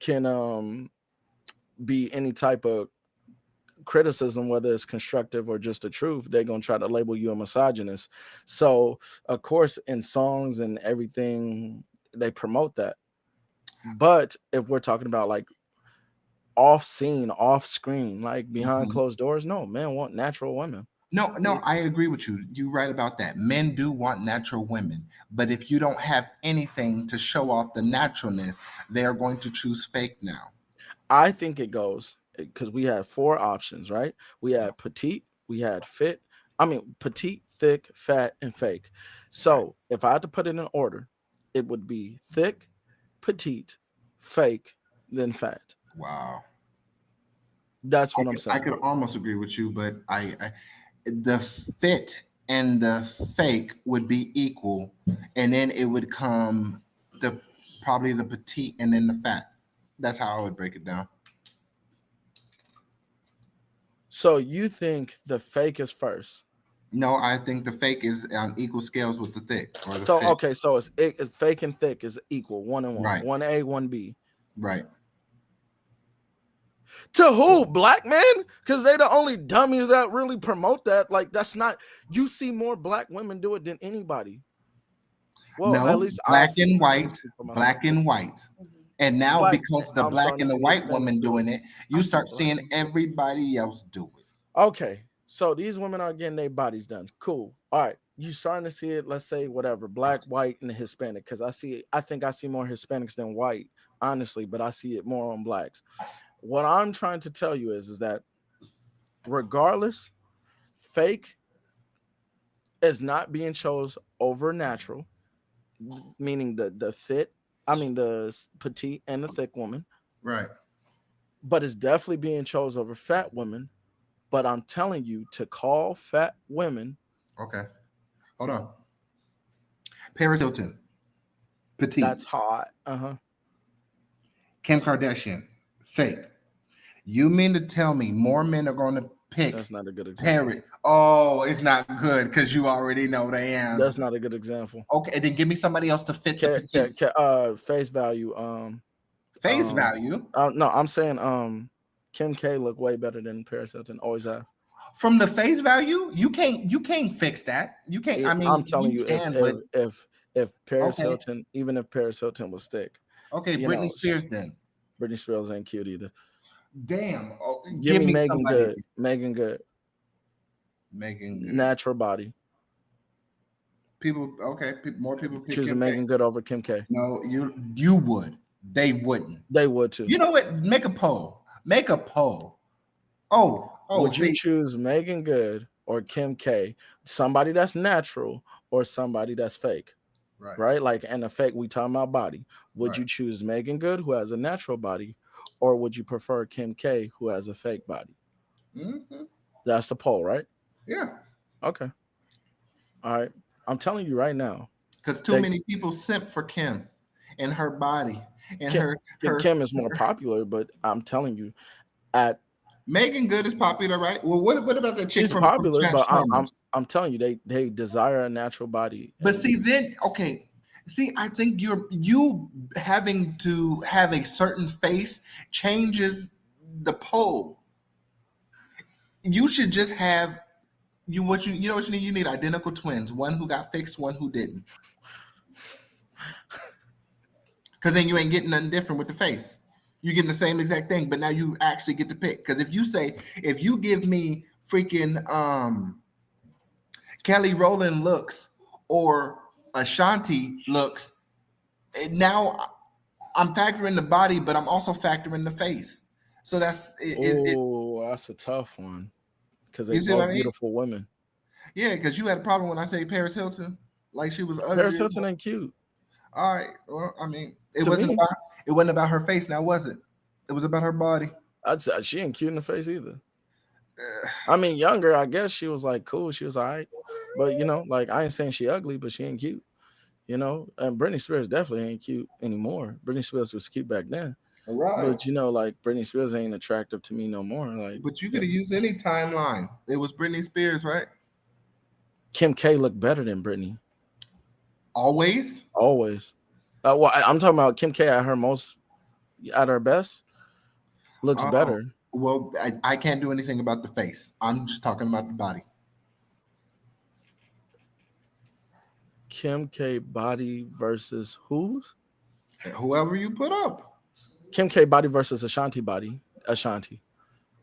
can be any type of criticism, whether it's constructive or just the truth, they're gonna try to label you a misogynist. So of course in songs and everything they promote that. But if we're talking about like off scene, off screen, like behind Mhm. closed doors, no, man want natural women. No, no, Yeah. I agree with you. You're right about that. Men do want natural women, but if you don't have anything to show off the naturalness, they are going to choose fake now. I think it goes because we had four options, right? We had petite, we had fit, petite, thick, fat, and fake. Right. So if I had to put it in order, it would be thick, petite, fake, then fat. Wow. That's what I'm I saying. could almost agree with you, but the fit and the fake would be equal, and then it would come probably the petite and then the fat. That's how I would break it down. So you think the fake is first? No, I think the fake is on equal scales with the thick or the So fit. okay, so it's fake and thick is equal, 1 and 1, Right. 1A, 1B. Right. To who? Black men? Because they're the only dummies that really promote that. Like, that's not, you see more black women do it than anybody. Well, no, at least black I and white, black and white. And now Black- because the I'm black starting and to the see white Hispanics woman do doing it. it, you start seeing everybody else do it. Okay, so these women are getting their bodies done. Cool. All right, you starting to see it. Let's say whatever, black, white, and Hispanic. Because I think I see more Hispanics than white, honestly, but I see it more on blacks. What I'm trying to tell you is that regardless, fake is not being chose over natural, meaning the fit. I mean the petite and the thick woman, Right. but it's definitely being chose over fat women. But I'm telling you to call fat women. Okay. Hold on. Paris Hilton, petite. That's hot. Kim Kardashian, fake. You mean to tell me more men are going to pick That's not a good example. Paris? Oh, it's not good because you already know the answer. That's not a good example. Okay, then give me somebody else to fit the petite. Face value. Face value. No, I'm saying Kim K look way better than Paris Hilton. Always have. From the face value, you can't fix that. You can't. I mean, I'm telling you, can, if Paris Okay. Hilton, even if Paris Hilton was thick, okay, you Britney know, Spears then. Britney Spears ain't cute either. Damn. Oh, Give me Megan somebody. Good. Megan Good. Megan Good. Natural body. People. Okay. More people pick Choosing Kim Megan K. Good over Kim K. No, you would. They wouldn't. They would too. You know what? Make a poll. Make a poll. Oh. Would you choose Megan Good or Kim K? Somebody that's natural or somebody that's fake? Right? Like, and the fake, we talking about body. Would you choose Megan Good, who has a natural body, or would you prefer Kim K, who has a fake body? Mm-hmm. That's the poll, right? Yeah. Okay. All right. I'm telling you right now. Because too many people simp for Kim and her body. And Kim is more popular, but I'm telling you, at Megan Good is popular, right? Well, what about the chick she's popular, but I'm telling you, they desire a natural body. But see, then okay. See, I think you having to have a certain face changes the poll. You should just have you know what you need? You need identical twins, one who got fixed, one who didn't. Because then you ain't getting nothing different with the face. You're getting the same exact thing, but now you actually get to pick. Because if you give me freaking Kelly Rowland looks or Ashanti looks, now I'm factoring the body, but I'm also factoring the face. So that's that's a tough one. Because they both beautiful women. Yeah, because you had a problem when I say Paris Hilton, like she was ugly. Paris Hilton ain't cute. All right. Well, I mean, it wasn't about her face, now was it? It was about her body. I'd say she ain't cute in the face either. I mean, younger, I guess she was like cool. She was all right. But like I ain't saying she ugly, but she ain't cute. And Britney Spears definitely ain't cute anymore. Britney Spears was cute back then. Right. But like Britney Spears ain't attractive to me no more. Like, but you could have used any timeline. It was Britney Spears, right? Kim K looked better than Britney. Always. Well, I'm talking about Kim K at her best. Looks better. Well, I can't do anything about the face. I'm just talking about the body. Kim K body versus whose? Whoever you put up. Kim K body versus Ashanti body. Ashanti.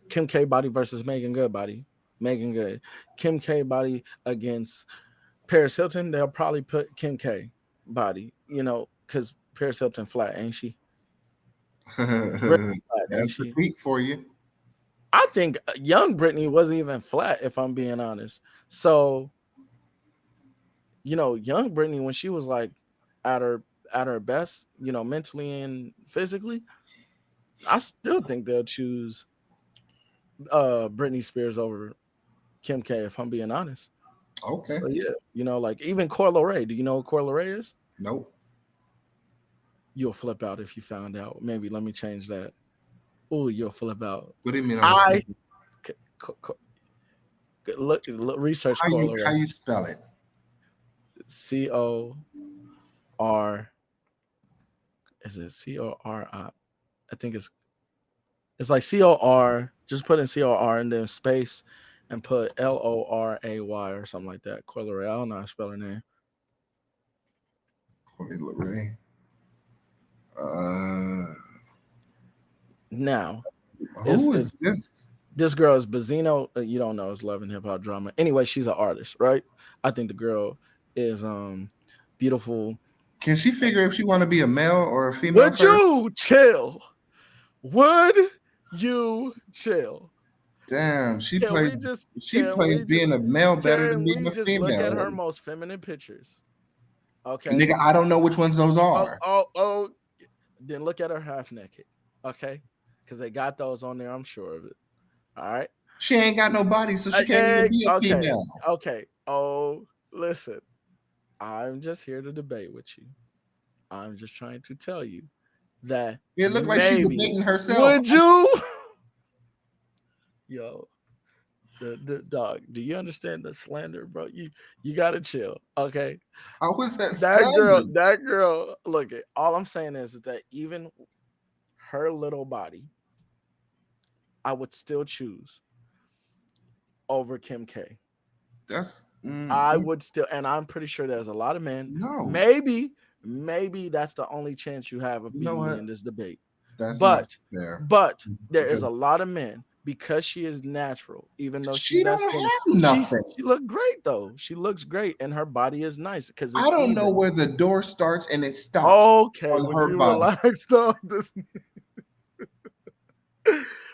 Kim K body versus Megan Good body. Megan Good. Kim K body against Paris Hilton. They'll probably put Kim K body. Because Paris Hilton flat, ain't she? That's a tweak for you. I think young Britney wasn't even flat, if I'm being honest. So, young Britney, when she was like at at her best, you know, mentally and physically, I still think they'll choose Britney Spears over Kim K, if I'm being honest. Okay. So yeah, you know, like even Coi Leray. Do you know who Coi Leray is? Nope. You'll flip out if you found out. Maybe let me change that. Oh, you'll flip out. What do you mean? I look research How Coi you Leray. spell it? COR. Is it CORI? I think it's like COR. Just put in COR and then space and put LORAY or something like that. Coi Leray. I don't know how to spell her name. Coi Leray. Now, who is this? This girl is Bazino. You don't know, it's Love and Hip Hop Drama. Anyway, she's an artist, right? I think the girl is beautiful. Can she figure if she want to be a male or a female? Would you chill? Would you chill? Damn, she plays being a male better than being a female. Look at her most feminine pictures. Okay, nigga, I don't know which ones those are. Then look at her half naked. Okay, because they got those on there. I'm sure of it. All right. She ain't got no body, so she can't even be a female. Okay. Oh, listen. I'm just here to debate with you. I'm just trying to tell you that it looked like she's debating herself. Would you? Yo, the dog. Do you understand the slander, bro? You gotta chill. Okay. How was that? That girl. Look, all I'm saying is that even her little body, I would still choose over Kim K. I would still, and I'm pretty sure there's a lot of men. No, maybe that's the only chance you have of beating me in this debate. That's not fair. But there is a lot of men, because she is natural, even though she don't have nothing. She looked great though. She looks great, and her body is nice because I don't know where the door starts and it stops. Okay, on her body. Relax on this.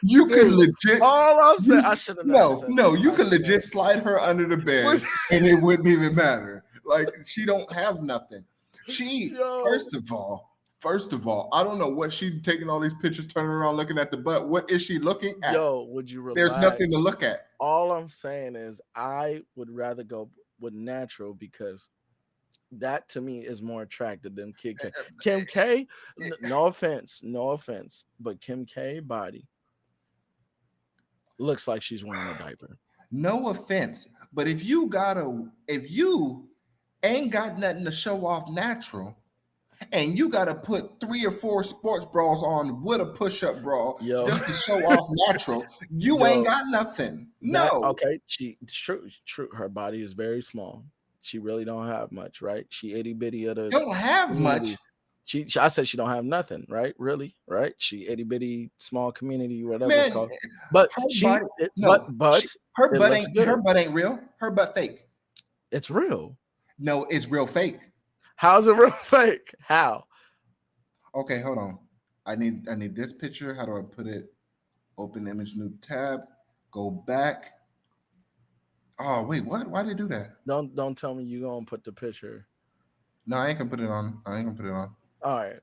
You could legit. All I'm saying, I should have. No. You could legit slide her under the bed, and it wouldn't even matter. Like she don't have nothing. First of all, I don't know what she taking all these pictures, turning around, looking at the butt. What is she looking at? Would you relax? There's nothing to look at. All I'm saying is, I would rather go with natural because that to me is more attractive than Kim K. Kim K, no offense, but Kim K body looks like she's wearing a diaper. No offense, but if you ain't got nothing to show off natural, and you gotta put 3 or 4 sports bras on with a push-up bra just to show off natural, you ain't got nothing. Okay, true. Her body is very small. She really don't have much, right? She itty bitty of the. Don't have much. I said she don't have nothing, right? Really, right? She itty bitty small community, whatever it's called. But her butt ain't real. Her butt fake. It's real. No, it's real fake. How's it real fake? How? Okay, hold on. I need this picture. How do I put it? Open image, new tab. Go back. Oh wait, what? Why did it do that? Don't tell me you gonna put the picture. No, I ain't gonna put it on. All right.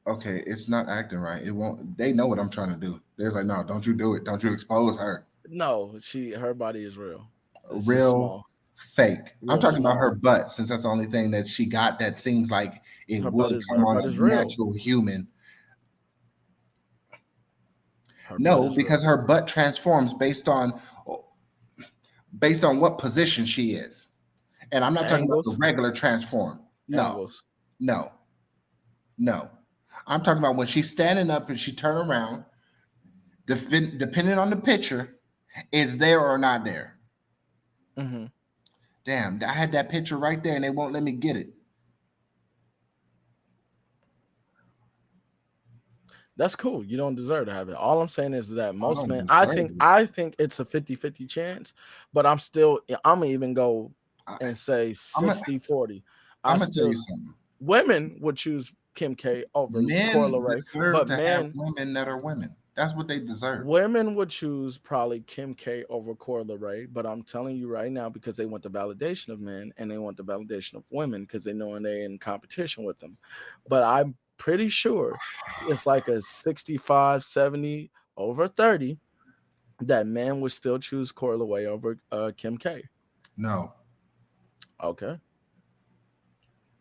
Okay, it's not acting right. It won't. They know what I'm trying to do. They're like, no, don't you do it. Don't you expose her. No, her body is real. It's real fake. I'm talking about her butt, since that's the only thing that she got that seems like it would come on a natural human. No, because her butt transforms based on what position she is. And I'm not talking about the regular transform. No. I'm talking about when she's standing up and she turn around, depending on the picture, is there or not there. Mm-hmm. Damn, I had that picture right there and they won't let me get it. That's cool. You don't deserve to have it. All I'm saying is that most men, I think it's a 50-50 chance, but I'm gonna even go and say 60-40. I'm gonna tell you something. Women would choose Kim K over Coi Leray, but men have women that are women. That's what they deserve. Women would choose probably Kim K over Corla Ray, but I'm telling you right now because they want the validation of men and they want the validation of women because they know they're in competition with them. But I'm pretty sure it's like a 65, 70 over 30 that men would still choose Corla Ray over Kim K. No. Okay.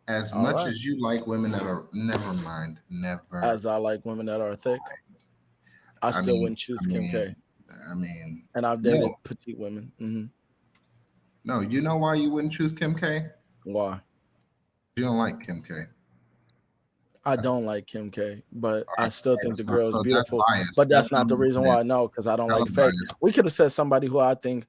As All much right. as you like women that are, never mind, never. As I like women that are thick, I I still mean, wouldn't choose Kim K. And I've dated no, petite women. Mm-hmm. no. You know why you wouldn't choose Kim K? Why? You don't like Kim K. I don't like Kim K, but All I right, still think the so, girl is so that's beautiful. bias. But That's that's not the reason why. No, because I don't hella like fake. bias. We could have said somebody who I think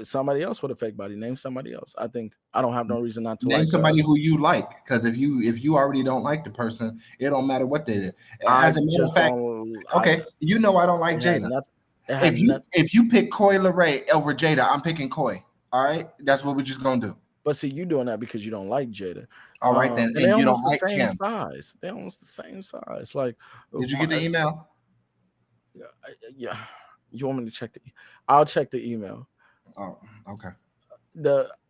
somebody else with a fake body. Name somebody else. I think I don't have no reason not to Name like. somebody who you like, because if you already don't like the person, it don't matter what they did. I As a matter of just fact, don't. okay, I don't like It had Jada. nothing. It If had you nothing. if you pick Coy Leray over Jada, I'm picking Coy. All right, that's what we're just gonna do. But see, you doing that because you don't like Jada. All right then, And they and you don't almost the like same Kim. size. They almost the same size. Like, Did you get the email? yeah. You want me to check the? I'll check the email. Oh, okay.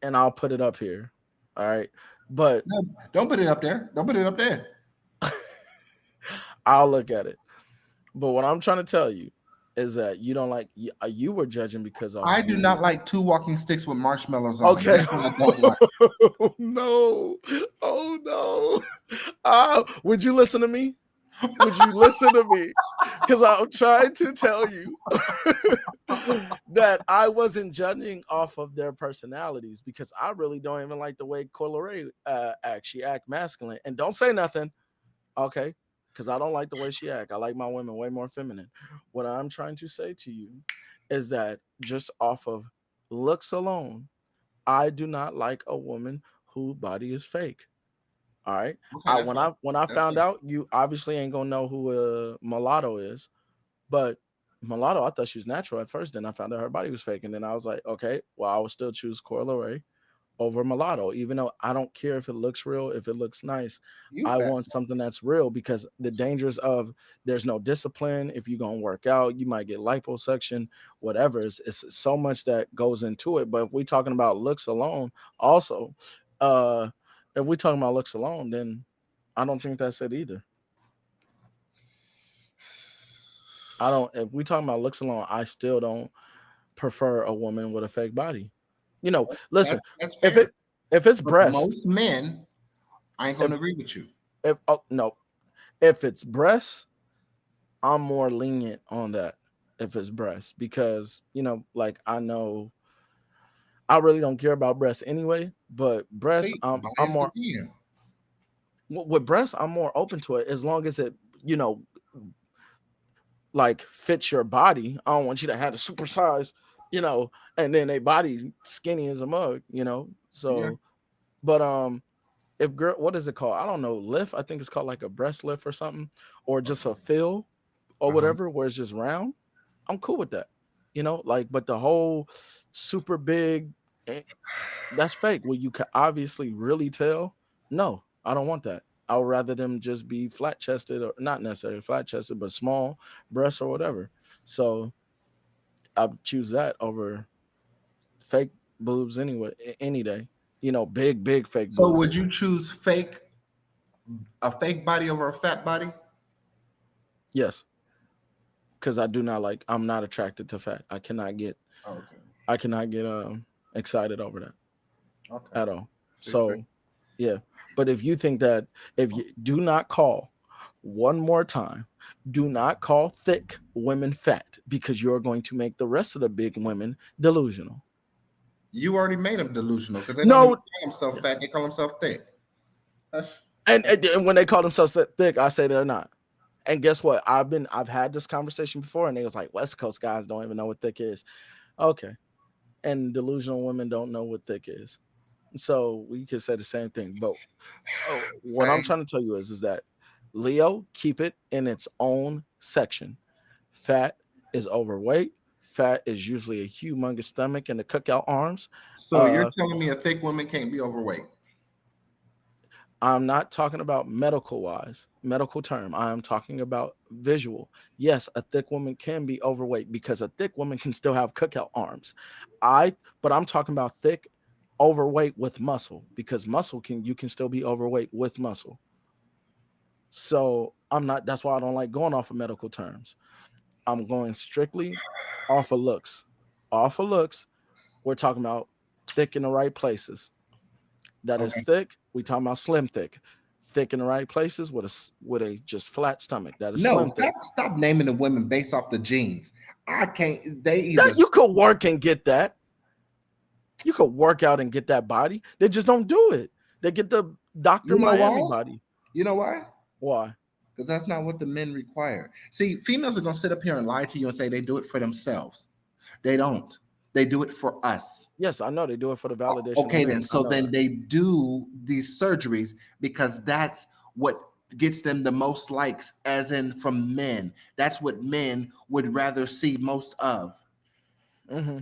And I'll put it up here. All right. But No, don't put it up there. Don't put it up there. I'll look at it. But what I'm trying to tell you is that you don't like you were judging because of I do not like 2 walking sticks with marshmallows on. Okay. That's what I don't like. No. Oh no. Would you listen to me? Would you listen to me? Because I'm trying to tell you that I wasn't judging off of their personalities because I really don't even like the way Coyle Ray acts. She act masculine. And don't say nothing, okay? Because I don't like the way she act. I like my women way more feminine. What I'm trying to say to you is that just off of looks alone, I do not like a woman whose body is fake. All right. Okay, When I found fair. out, you obviously ain't gonna know who Mulatto is, but Mulatto, I thought she was natural at first. Then I found out her body was fake, and then I was like, okay, well, I would still choose Coyle Ray over Mulatto, even though I don't care if it looks real, if it looks nice. I fat. want something that's real because the dangers of there's no discipline. If you're gonna work out, you might get liposuction, whatever. It's so much that goes into it. But if we're talking about looks alone, also, if we're talking about looks alone, then I don't think that's it either. I don't. If we talking about looks alone, I still don't prefer a woman with a fake body. You know, listen. That's fair. If it's But breast, most men, I ain't gonna agree with you. If it's breast, I'm more lenient on that. If it's breast, because like I know, I really don't care about breasts anyway. But breasts, See, I'm biased more again. with breasts. I'm more open to it as long as it like fits your body. I don't want you to have a super size, and then a body skinny as a mug, So, Yeah. but if girl, what is it called? I don't know. Lift. I think it's called like a breast lift or something, or just a fill or whatever, where it's just round. I'm cool with that. But the whole super big, that's fake. Well, you can obviously really tell. No, I don't want that. I would rather them just be flat chested, or not necessarily flat chested, but small breasts or whatever. So I choose that over fake boobs anyway, any day. Big fake So boobs. would you choose a fake body over a fat body? Yes, because I'm not attracted to fat. I cannot get excited over that at all. So yeah, but if you think that, if you do not call one more time, do not call thick women fat, because you're going to make the rest of the big women delusional. You already made them delusional because they No. don't even call themselves fat; they call themselves thick. And when they call themselves thick, I say they're not. And guess what? I've had this conversation before, and they was like, West Coast guys don't even know what thick is. Okay. And delusional women don't know what thick is. So we could say the same thing. But what I'm trying to tell you is that Leo, keep it in its own section. Fat is overweight. Fat is usually a humongous stomach and the cookout arms. So you're telling me a thick woman can't be overweight? I'm not talking about medical term. I am talking about visual. Yes, a thick woman can be overweight because a thick woman can still have cookout arms. But I'm talking about thick, overweight with muscle, because you can still be overweight with muscle. So that's why I don't like going off of medical terms. I'm going strictly off of looks. Off of looks, we're talking about thick in the right places. That is Okay. thick. We talking about slim thick. Thick in the right places with a just flat stomach. That is No, slim thick. stop naming the women based off the genes. I can't. They either That you could work and get that. You could work out and get that body. They just don't do it. They get the Dr. Miami body. You know why? Why? Because that's not what the men require. See, females are gonna sit up here and lie to you and say they do it for themselves. They don't. They do it for us. Yes, I know they do it for the validation. Okay, then. So then they do these surgeries because that's what gets them the most likes, as in from men. That's what men would rather see most of. Mm-hmm.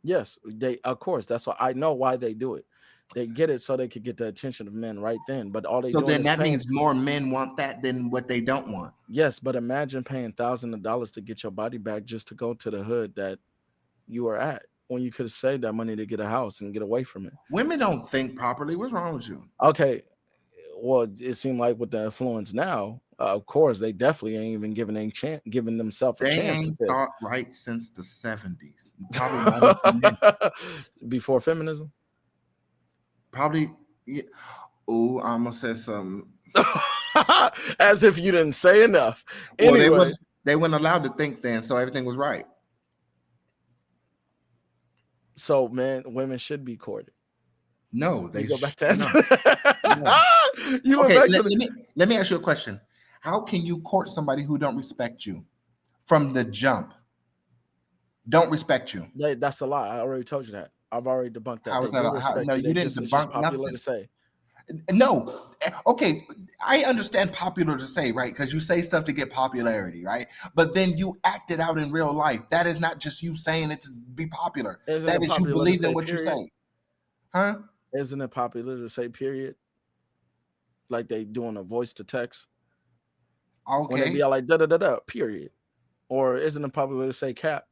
Yes, of course. That's why I know why they do it. They get it so they could get the attention of men right then. But all they so do then is that means more men want that than what they don't want. Yes, but imagine paying thousands of dollars to get your body back just to go to the hood that you are at, when you could have saved that money to get a house and get away from it. Women don't think properly. What's wrong with you? Okay, well, it seemed like with the influence now, of course, they definitely ain't even giving themselves a chance to pick. Thought right since the 70s. Probably before feminism. Probably. Yeah. Oh, I'm gonna say something. As if you didn't say enough. Anyway, well, they weren't allowed to think then, so everything was right. So, women should be courted. No, they go back to no. Okay, let me ask you a question. How can you court somebody who don't respect you from the jump? Don't respect you. That's a lie. I already told you that. I've already debunked that. How is that? No, you didn't debunk nothing. To say. No. Okay, I understand popular to say, right? Because you say stuff to get popularity, right? But then you act it out in real life. That is not just you saying it to be popular. That is you believe in what you say. Huh? Isn't it popular to say period? Like they doing a voice to text. Okay. When they be all like da period. Or isn't it popular to say cap?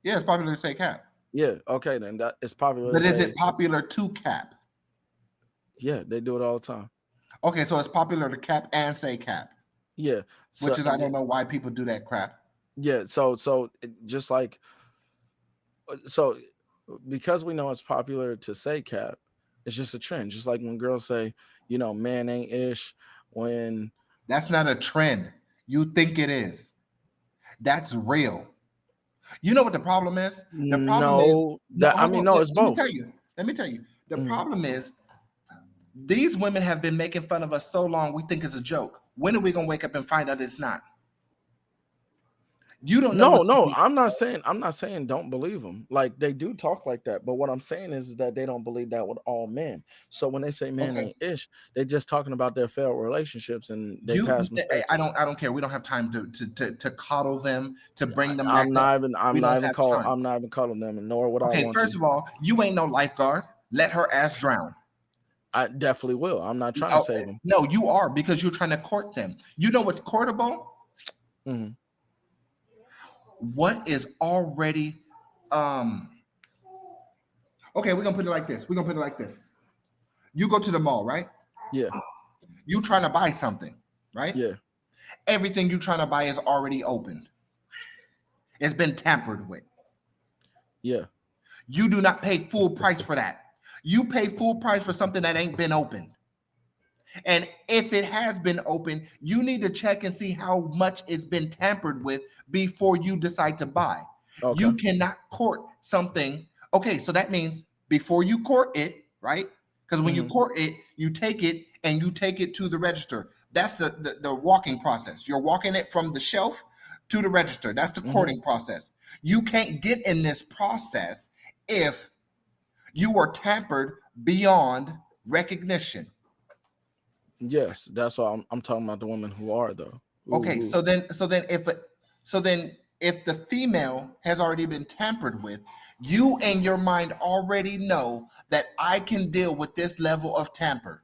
Yeah, it's popular to say cap. Yeah, okay, then that is popular. But is it popular to cap? Yeah, they do it all the time. Okay, so it's popular to cap and say cap. Yeah. Which is I don't know why people do that crap. Yeah, so just like because we know it's popular to say cap, it's just a trend. Just like when girls say, man ain't ish, when that's not a trend. You think it is. That's real. You know what the problem is? The problem it's both. Let me tell you. The problem is these women have been making fun of us so long we think it's a joke. When are we gonna wake up and find out it's not? You don't know. No, I'm not saying don't believe them. Like they do talk like that, but what I'm saying is that they don't believe that with all men. So when they say men ain't ish, they're just talking about their failed relationships and they past mistakes. I don't care. We don't have time to coddle them, to bring them. I'm not even calling them, nor would I want to. Okay, first of all, you ain't no lifeguard. Let her ass drown. I definitely will. I'm not trying to save them. No, you are, because you're trying to court them. You know what's courtable? Mm-hmm. What is already okay, we're gonna put it like this. You go to the mall, right? Yeah. You trying to buy something, right? Yeah. Everything you trying to buy is already opened. It's been tampered with. Yeah. You do not pay full price for that. You pay full price for something that ain't been opened. And if it has been opened, you need to check and see how much it's been tampered with before you decide to buy. Okay. You cannot court something. Okay, so that means before you court it, right? Because when you court it, you take it and you take it to the register. That's the walking process. You're walking it from the shelf to the register. That's the courting process. You can't get in this process if you are tampered beyond recognition. Yes, that's why I'm talking about the women who are though. Okay, so then if the female has already been tampered with, you in your mind already know that I can deal with this level of tamper,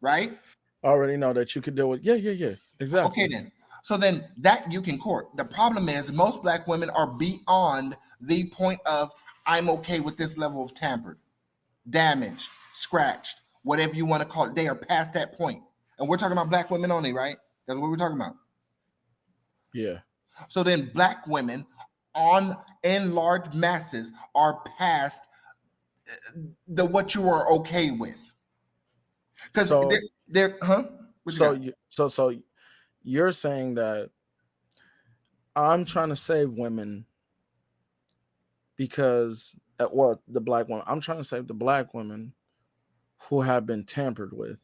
right? I already know that you could deal with. Yeah. Exactly. Okay, then. So then that you can court. The problem is most black women are beyond the point of I'm okay with this level of tampered, damaged, scratched, whatever you want to call it. They are past that point. And we're talking about black women only, right? That's what we're talking about. Yeah. So then black women in large masses are past the what you are okay with. Because So they're What you so got? so you're saying that I'm trying to save women because the black women. I'm trying to save the black women who have been tampered with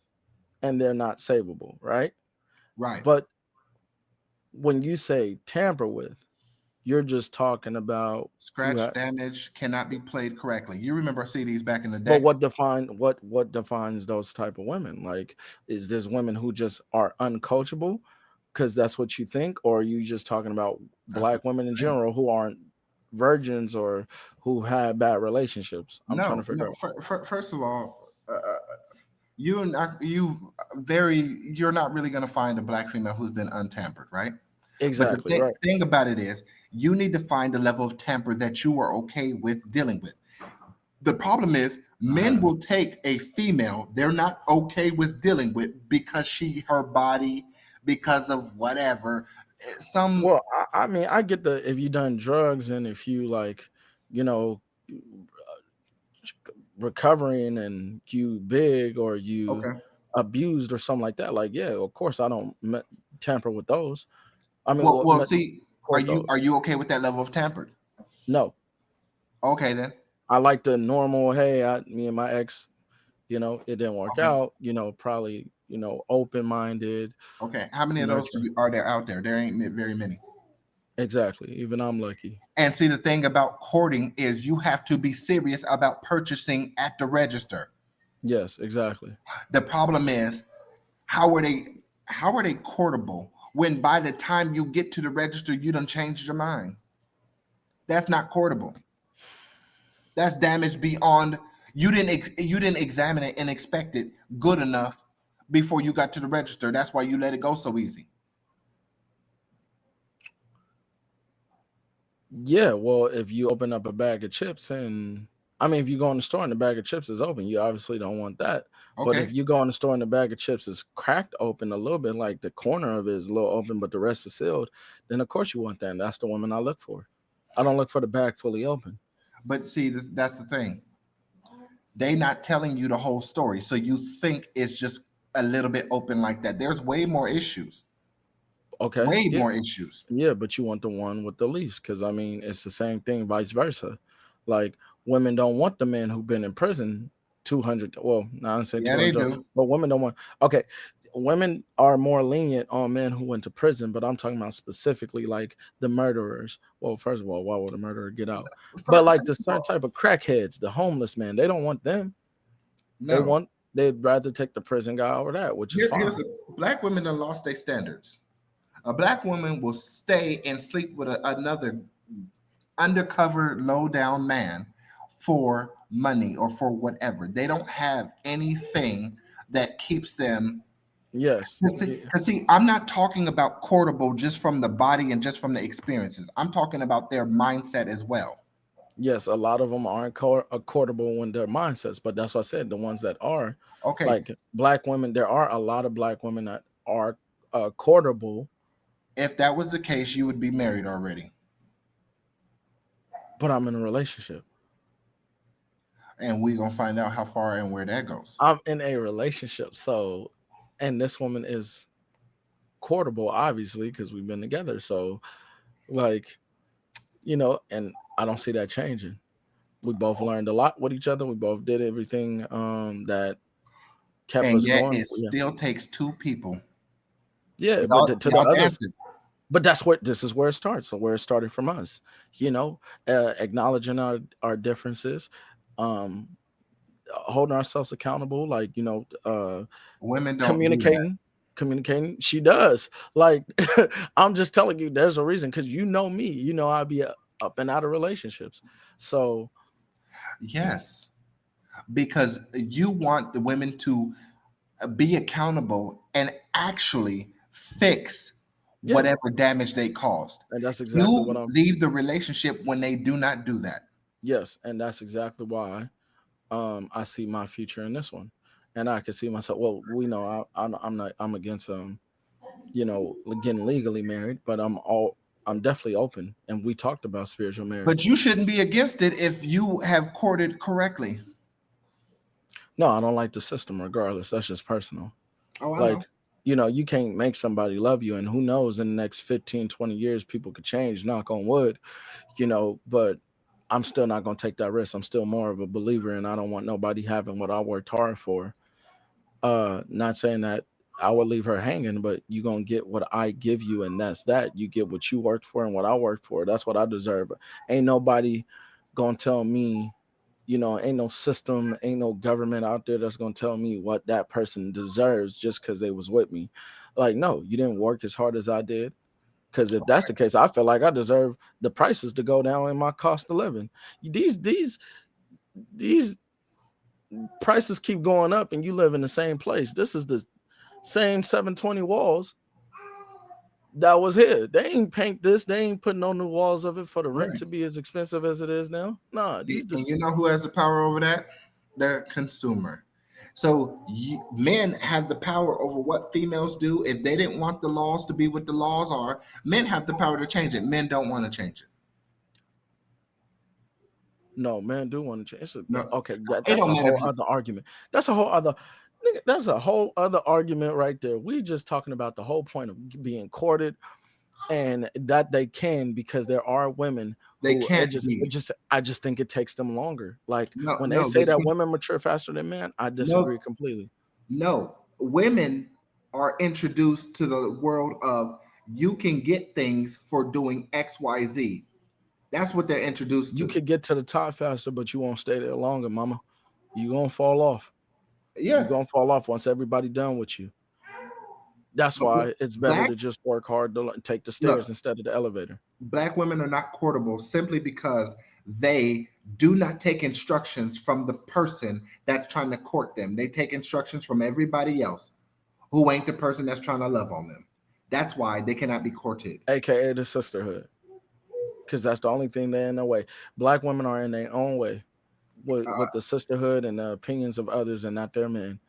and they're not savable, right? Right. But when you say tamper with, you're just talking about Scratch damage cannot be played correctly. You remember CDs back in the day. but what defines those type of women? Like, is this women who just are uncoachable because that's what you think, or are you just talking about black women in general who aren't virgins or who had bad relationships? I'm trying to figure out. First of all, you're not really going to find a black female who's been untampered, right? Exactly, But the right. thing about it is, you need to find a level of tamper that you are okay with dealing with. The problem is, men will take a female they're not okay with dealing with because her body, because of whatever. Well, I mean, I get the if you done drugs and if you like, you know, recovering and you big or you Okay. abused or something like that. Like, yeah, of course I don't tamper with those. I mean, Well, see, court those. are you okay with that level of tampered? No, Okay, then. I like the normal. Hey, me and my ex, it didn't work Okay. out. Probably, open minded. Okay. How many of those are there out there? There ain't very many. Exactly. Even I'm lucky. And see, the thing about courting is you have to be serious about purchasing at the register. Yes, exactly. The problem is, how are they courtable when by the time you get to the register, you done changed your mind? That's not courtable. That's damage beyond. You didn't examine it and expect it good enough before you got to the register. That's why you let it go so easy. Yeah, well, if you open up a bag of chips if you go in the store and the bag of chips is open, you obviously don't want that. Okay. But if you go in the store and the bag of chips is cracked open a little bit, like the corner of it is a little open, but the rest is sealed, then of course you want that. And that's the woman I look for. I don't look for the bag fully open. But see, that's the thing. They not telling you the whole story. So you think it's just a little bit open like that. There's way more issues. Okay. Way more issues. Yeah, but you want the one with the least because, it's the same thing, vice versa. Like, women don't want the men who've been in prison 200. Well, no, I'm saying 200. Yeah, they do. But women don't want. Okay. Women are more lenient on men who went to prison, but I'm talking about specifically like the murderers. Well, first of all, why would a murderer get out? But like the certain type of crackheads, the homeless man, they don't want them. No. They'd rather take the prison guy over that, which is fine. Black women have lost their standards. A black woman will stay and sleep with another undercover, low down man for money or for whatever. They don't have anything that keeps them. Yes. Because see, I'm not talking about courtable just from the body and just from the experiences. I'm talking about their mindset as well. Yes, a lot of them aren't courtable when their mindsets, but that's what I said. The ones that are, okay, like black women, there are a lot of black women that are courtable. If that was the case, you would be married already. But I'm in a relationship. And we're going to find out how far and where that goes. I'm in a relationship. So, and this woman is courtable, obviously, because we've been together. So, like, and I don't see that changing. We both learned a lot with each other. We both did everything that kept us going. It still takes two people. Yeah, but to the others. But this is where it starts. So where it started from us, acknowledging our differences, holding ourselves accountable, like, women don't communicating. communicating. She does. Like, I'm just telling you, there's a reason, because you know me. You know I'll be up and out of relationships. So Yes, because you want the women to be accountable and actually fix yeah, whatever damage they caused. and that's exactly what You I'm. leave the relationship when they do not do that. Yes, and that's exactly why I see my future in this one, and I can see myself. Well, we know I'm not. I'm against getting legally married, but I'm definitely open, and we talked about spiritual But marriage. you shouldn't be against it if you have courted correctly. No, I don't like the system regardless. That's just personal. Oh, I know. Like, you can't make somebody love you, and who knows, in the next 15, 20 years, people could change, knock on wood, but I'm still not going to take that risk. I'm still more of a believer, and I don't want nobody having what I worked hard for. Not saying that I would leave her hanging, but you going to get what I give you, and that's that. You get what you worked for and what I worked for. That's what I deserve. Ain't nobody going to tell me, ain't no system, ain't no government out there that's going to tell me what that person deserves just because they was with me. Like, no, you didn't work as hard as I did. Because if that's the case, I feel like I deserve the prices to go down in my cost of living. These prices keep going up, and you live in the same place. This is the same 720 walls that was here. They ain't paint this. They ain't putting no new walls of it for the rent Right. to be as expensive as it is now. Nah, And you know who has the power over that? The consumer. So men have the power over what females do. If they didn't want the laws to be what the laws are, men have the power to change it. Men don't want to change it. No, man, do want to change. No, Okay, it that's don't a matter. whole other argument. That's a whole other nigga, that's a whole other argument right there. We just talking about the whole point of being courted, and that they can, because there are women They who can't be. I just think it takes them longer. Like, No, when they no, say they that can't. women mature faster than men, I disagree No, completely. no. Women are introduced to the world of you can get things for doing X, Y, Z. That's what they're introduced You to. could get to the top faster, but you won't stay there longer, mama. You gonna fall off. You Yeah. gonna fall off once everybody done with you. That's why it's better Black to just work hard to take the look, stairs instead of the elevator. black women are not courtable simply because they do not take instructions from the person that's trying to court them. They take instructions from everybody else who ain't the person that's trying to love on them. That's why they cannot be courted. AKA the sisterhood. Because that's the only thing they're in their way. Black women are in their own way with the sisterhood and the opinions of others, and not their men.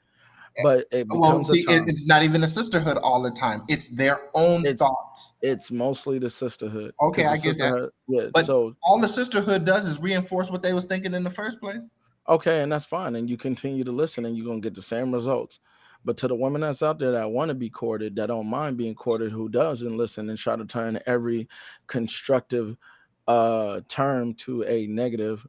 But it Well, becomes a see, time. it's not even a sisterhood all the time. It's their own It's thoughts. it's mostly the sisterhood, Okay, because the I get that. sisterhood, yeah. But So all the sisterhood does is reinforce what they was thinking in the first place. okay, and that's fine, and you continue to listen, and you're gonna get the same results. But to the women that's out there that want to be courted, that don't mind being courted, who doesn't listen and try to turn every constructive term to a negative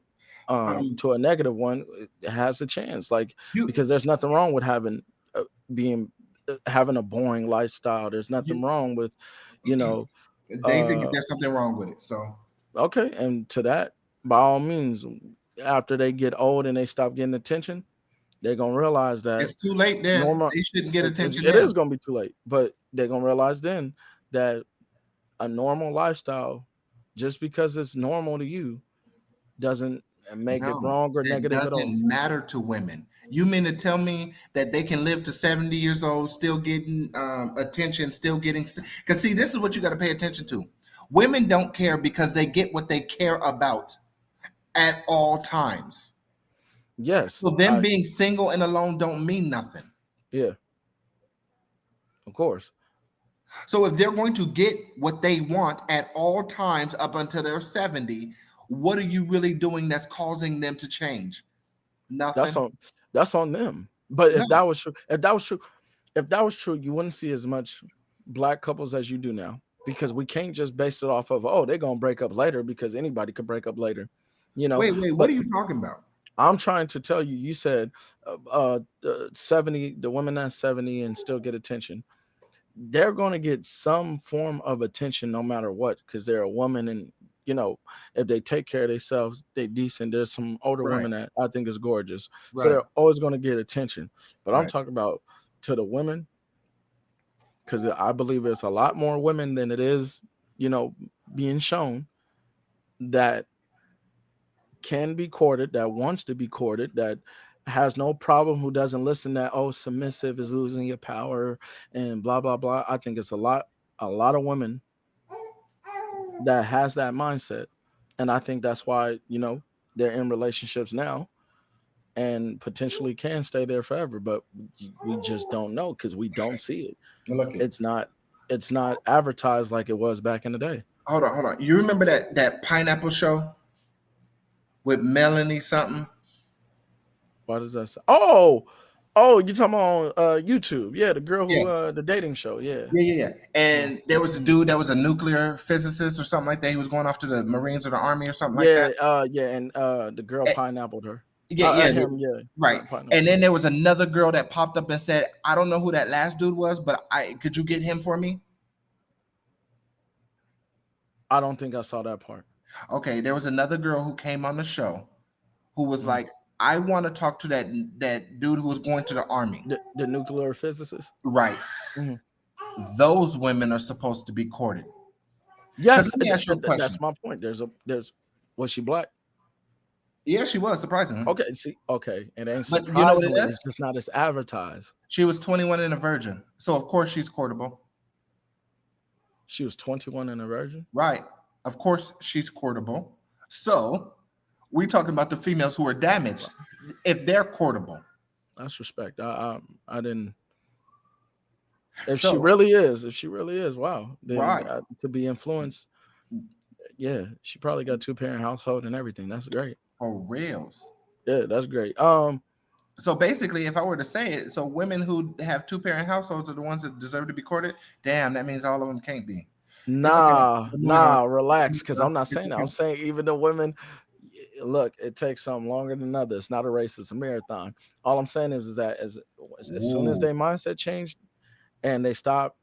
one, it has a chance. Like, You, because there's nothing wrong with being having a boring lifestyle. There's nothing you, wrong with, you know, they think uh there's something wrong with it. So okay, and to that, by all means, after they get old and they stop getting attention, they're gonna realize that it's too late then. normal They shouldn't get attention it then. is gonna be too late, but they're gonna realize then that a normal lifestyle, just because it's normal to you, doesn't make it No, wrong or it negative at all. doesn't matter to women. You mean to tell me that they can live to 70 years old, still getting attention, still getting? Because see, this is what you got to pay attention to. Women don't care because they get what they care about at all times. Yes, So them being single and alone don't mean nothing. yeah, of course. So if they're going to get what they want at all times up until they're 70, what are you really doing that's causing them to change? That's Nothing. on that's on them. But No. if that was true, you wouldn't see as much black couples as you do now, because we can't just base it off of, oh, they're gonna break up later, because anybody could break up later, Wait, what But are you talking about? I'm trying to tell you, you said 70, the women that's 70 and still get attention. They're going to get some form of attention no matter what, because they're a woman, and if they take care of themselves, they decent. There's some older Right, women that I think is gorgeous, so right, they're always going to get attention. But I'm right. talking about, to the women because I believe it's a lot more women than it is, being shown that can be courted, that wants to be courted, that has no problem, who doesn't listen that, oh, submissive is losing your power and blah blah blah. I think it's a lot of women that has that mindset, and I think that's why they're in relationships now and potentially can stay there forever, but we just don't know because we don't see it. Look, It's not advertised like it was back in the day. hold on. You remember that pineapple show with Melanie something? Why does that say? Oh, you talking about on YouTube? Yeah, the girl who the dating show. Yeah. And there was a dude that was a nuclear physicist or something like that. He was going off to the Marines or the Army or something like that. And the girl pineappled her. Him, right. Pineapple. And then there was another girl that popped up and said, "I don't know who that last dude was, but could you get him for me?" I don't think I saw that part. Okay, there was another girl who came on the show who was like, I want to talk to that dude who was going to the Army. The nuclear physicist? Right. Mm-hmm. Those women are supposed to be courted. Yes, that's my point. Was she black? Yeah, she was, surprisingly. Okay. It ain't surprising. It's just not as advertised. She was 21 and a virgin. So, of course, she's courtable. She was 21 and a virgin? Right. Of course, she's courtable. So, we're talking about the females who are damaged. If they're courtable. That's respect. I didn't. If she really is, wow. Then right. To be influenced. Yeah, she probably got 2-parent household and everything. That's great. For reals. Yeah, that's great. So basically, if I were to say it, so women who have 2-parent households are the ones that deserve to be courted. Damn, that means all of them can't be. Nah, relax, because I'm not saying that. I'm saying even the women, look, it takes something longer than others. It's not a race, it's a marathon. All I'm saying is that as soon as their mindset changed and they stop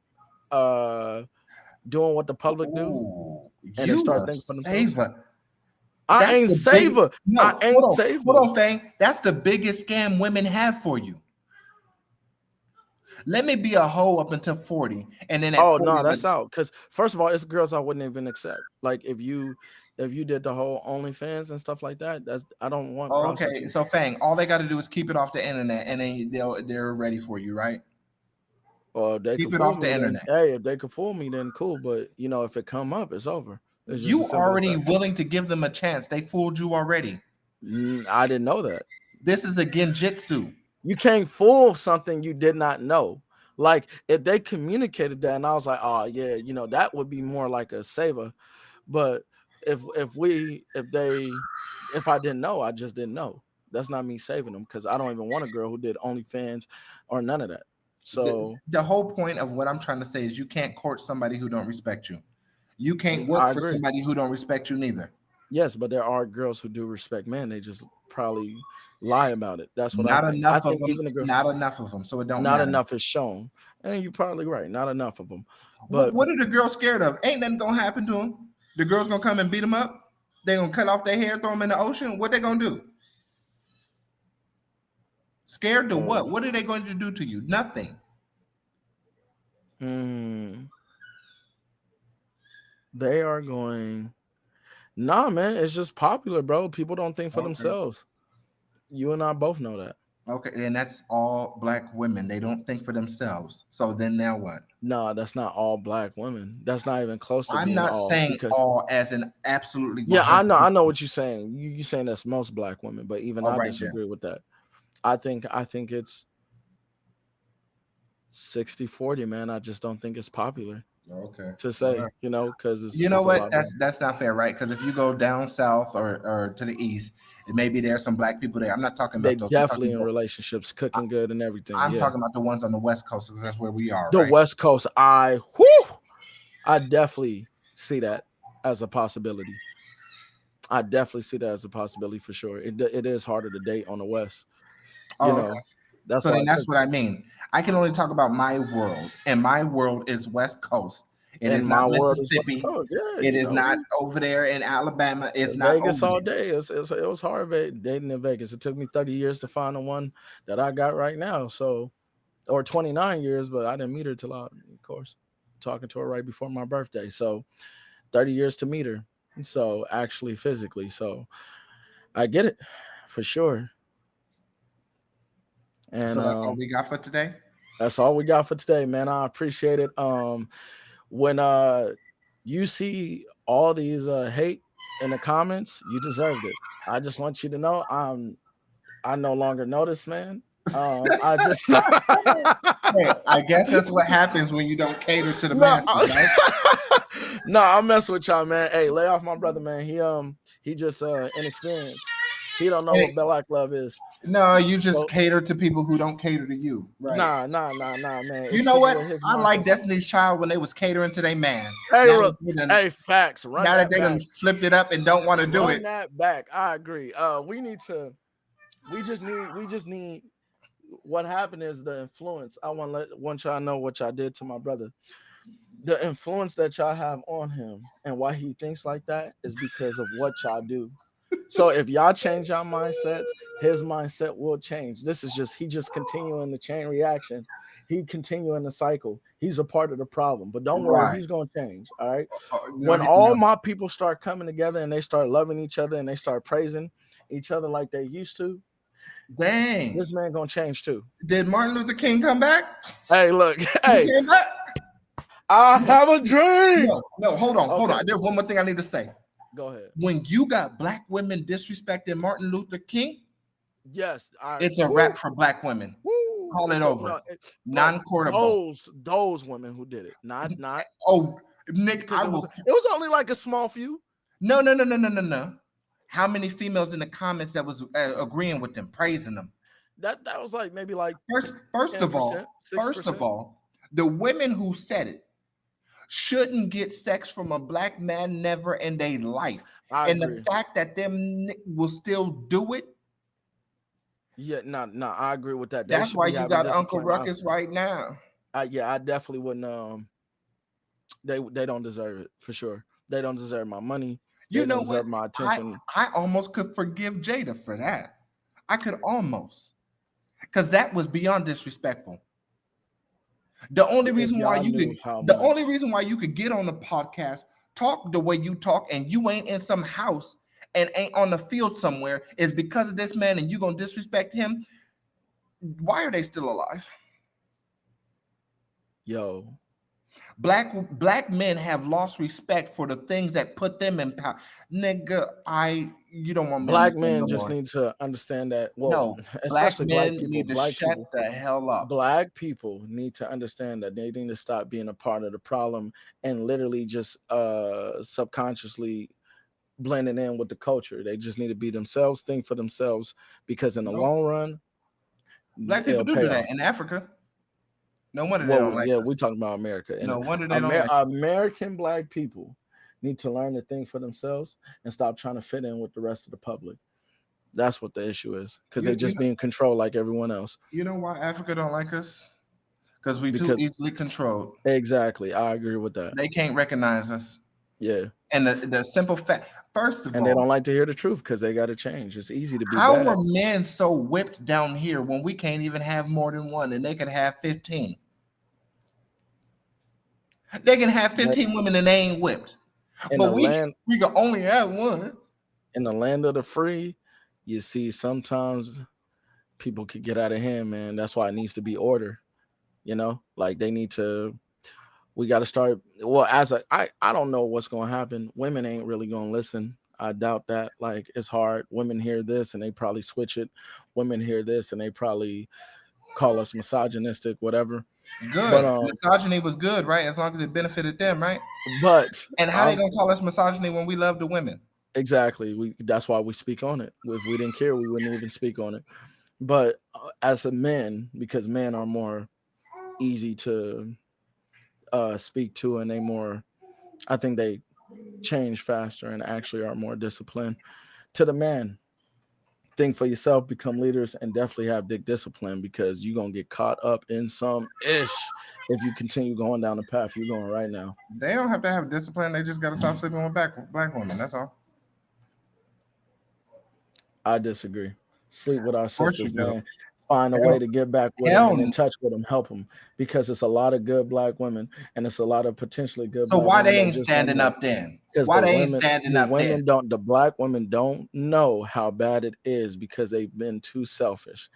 doing what the public do, and they start thinking for themselves. I ain't saver. Hold on, Fang. That's the biggest scam women have for you. Let me be a hoe up until 40, and then that's out. Because first of all, it's girls I wouldn't even accept. Like if you did the whole OnlyFans and stuff like that, I don't want. Okay, so Fang, all they got to do is keep it off the internet, and then they're ready for you, right? Well, they keep it off the internet. Hey, if they could fool me, then cool. But if it come up, it's over. You already willing to give them a chance. They fooled you already. I didn't know that. This is a genjutsu. You can't fool something you did not know. Like if they communicated that and I was like, oh yeah, that would be more like a saver. But if I didn't know, I just didn't know. That's not me saving them because I don't even want a girl who did OnlyFans or none of that. So the whole point of what I'm trying to say is you can't court somebody who don't respect you. You can't work for somebody who don't respect you neither. Yes, but there are girls who do respect men. They just probably lie about it. That's what not I think. Enough of them. Not enough of them. So it don't. Not matter. Enough is shown, and you're probably right. Not enough of them. But what are the girls scared of? Ain't nothing gonna happen to them. The girls gonna come and beat them up. They gonna cut off their hair, throw them in the ocean. What they gonna do? Scared to what? What are they going to do to you? Nothing. They are going. Nah, man, it's just popular, bro. People don't think for themselves. You and I both know that. Okay, and that's all black women. They don't think for themselves. So then now what? No, that's not all black women. That's not even close to being all. I'm not saying all as in absolutely. 100%. Yeah, I know what you're saying. You're saying that's most black women, but even I disagree with that. I think it's 60-40, man. I just don't think it's popular. Okay. To say, because it's what? That's not fair, right? Because if you go down south or to the east, maybe there's some black people there. I'm not talking about those. Definitely in relationships, cooking good and everything. I'm talking about the ones on the West Coast because that's where we are. The West Coast, I definitely see that as a possibility. I definitely see that as a possibility for sure. It is harder to date on the West. Okay. That's what I mean. I can only talk about my world, and my world is West Coast. It is not Mississippi. It is not over there in Alabama. It's not Vegas all day. It was hard dating in Vegas. It took me 30 years to find the one that I got right now. So, or 29 years, but I didn't meet her till course, talking to her right before my birthday. So 30 years to meet her. So actually physically. So I get it for sure. And So that's all we got for today. that's all we got for today, man. I appreciate it. When you see all these hate in the comments, you deserved it. I just want you to know I no longer notice, man. I just Hey, I guess that's what happens when you don't cater to the masses, right? No, I'm messing with y'all, man. Hey, lay off my brother, man. He just inexperienced. He don't know what black love is. No, you just cater to people who don't cater to you. Right. Nah, man. You know what? I like Destiny's Child when they was catering to their man. Hey, facts. Run now that they done flipped it up and don't want to do it. Run that back. I agree. We just need. What happened is the influence. I want y'all to know what y'all did to my brother. The influence that y'all have on him and why he thinks like that is because of what y'all do. So if y'all change your mindsets, his mindset will change. He just continuing the chain reaction. He continuing the cycle. He's a part of the problem. But don't worry, he's gonna change. All right. When all my people start coming together and they start loving each other and they start praising each other like they used to, dang, this man gonna change too. Did Martin Luther King come back? Hey, look, he came back? I have a dream. No, hold on. There's one more thing I need to say. Go ahead. When you got black women disrespecting Martin Luther King, yes, it's a wrap for black women. Call it over. Non-courtable. Those women who did it, not. Oh, Nick, it was only like a small few. No. How many females in the comments that was agreeing with them, praising them? That was like maybe like first of all, the women who said it shouldn't get sex from a black man never in their life. The fact that them will still do it. Yeah, no, I agree with that. That's why you got Uncle Ruckus right now. I definitely wouldn't. They don't deserve it for sure. They don't deserve my money. You know deserve what? My attention. I almost could forgive Jada for that. I could almost, because that was beyond disrespectful. The only reason why you could get on the podcast, talk the way you talk, and you ain't in some house and ain't on the field somewhere is because of this man, and you gonna disrespect him. Why are they still alive? Yo, black men have lost respect for the things that put them in power. Nigga, you don't want me black men just need to understand that. Well, no, especially black men need to shut the hell up. Black people need to understand that they need to stop being a part of the problem and literally just subconsciously blending in with the culture. They just need to be themselves, think for themselves, because in the long run, black people do that in Africa. No wonder they don't like us. We're talking about America. No wonder they don't like American black people need to learn to think for themselves and stop trying to fit in with the rest of the public. That's what the issue is, because they're just being controlled like everyone else. You know why Africa don't like us? Because we too easily controlled. Exactly. I agree with that. They can't recognize us. Yeah. And the simple fact, first of all, they don't like to hear the truth because they got to change. It's easy to be how bad. are men so whipped down here when we can't even have more than one and they can have 15? They can have 15 women and they ain't whipped. But we can only have one. In the land of the free, you see sometimes people could get out of hand, man. That's why it needs to be order. You know, like we got to start. Well, I don't know what's going to happen. Women ain't really going to listen. I doubt that. Like, it's hard. Women hear this and they probably switch it. Women hear this and they probably call us misogynistic, whatever. Good. But, misogyny was good, right? As long as it benefited them, right? And how they gonna call us misogyny when we love the women? Exactly. That's why we speak on it. If we didn't care, we wouldn't even speak on it. But as a men, because men are more easy to speak to, and I think they change faster and actually are more disciplined. To the man, think for yourself, become leaders, and definitely have big discipline, because you're gonna get caught up in some ish if you continue going down the path you're going right now. They don't have to have discipline. They just got to stop sleeping with black women. That's all. I disagree. Sleep with our sisters, man. find a way to get back with them and Hell in touch with them, help them, because it's a lot of good black women and it's a lot of potentially good. So black why women they that ain't just standing don't know. up then? Because Why the they ain't women, standing the up women then? don't, the black women don't know how bad it is because they've been too selfish.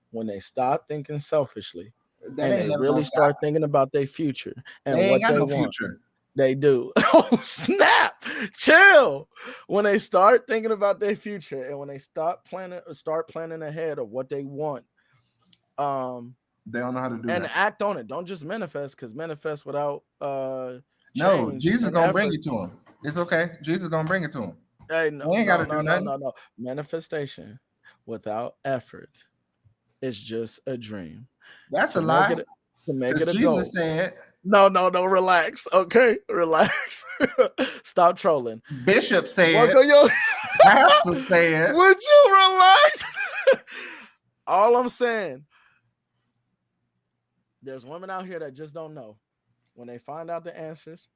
When they stop thinking selfishly That and ain't they never really gonna stop. start thinking about their future and They ain't what got they no want, future. they do. Oh, snap. Chill. When they start thinking about their future and when they start planning ahead of what they want, They don't know how to do and that. act on it. Don't just manifest, because manifest without No, change Jesus and gonna effort. bring it to him. It's okay. Jesus gonna bring it to him. Hey, They ain't gotta do nothing. no. Manifestation without effort is just a dream. That's a To lie. make Because it a goal. Jesus said, No, relax. Okay, relax. Stop trolling. Bishop said, Work on your Pastor said. Would you relax? All I'm saying, there's women out here that just don't know. When they find out the answers,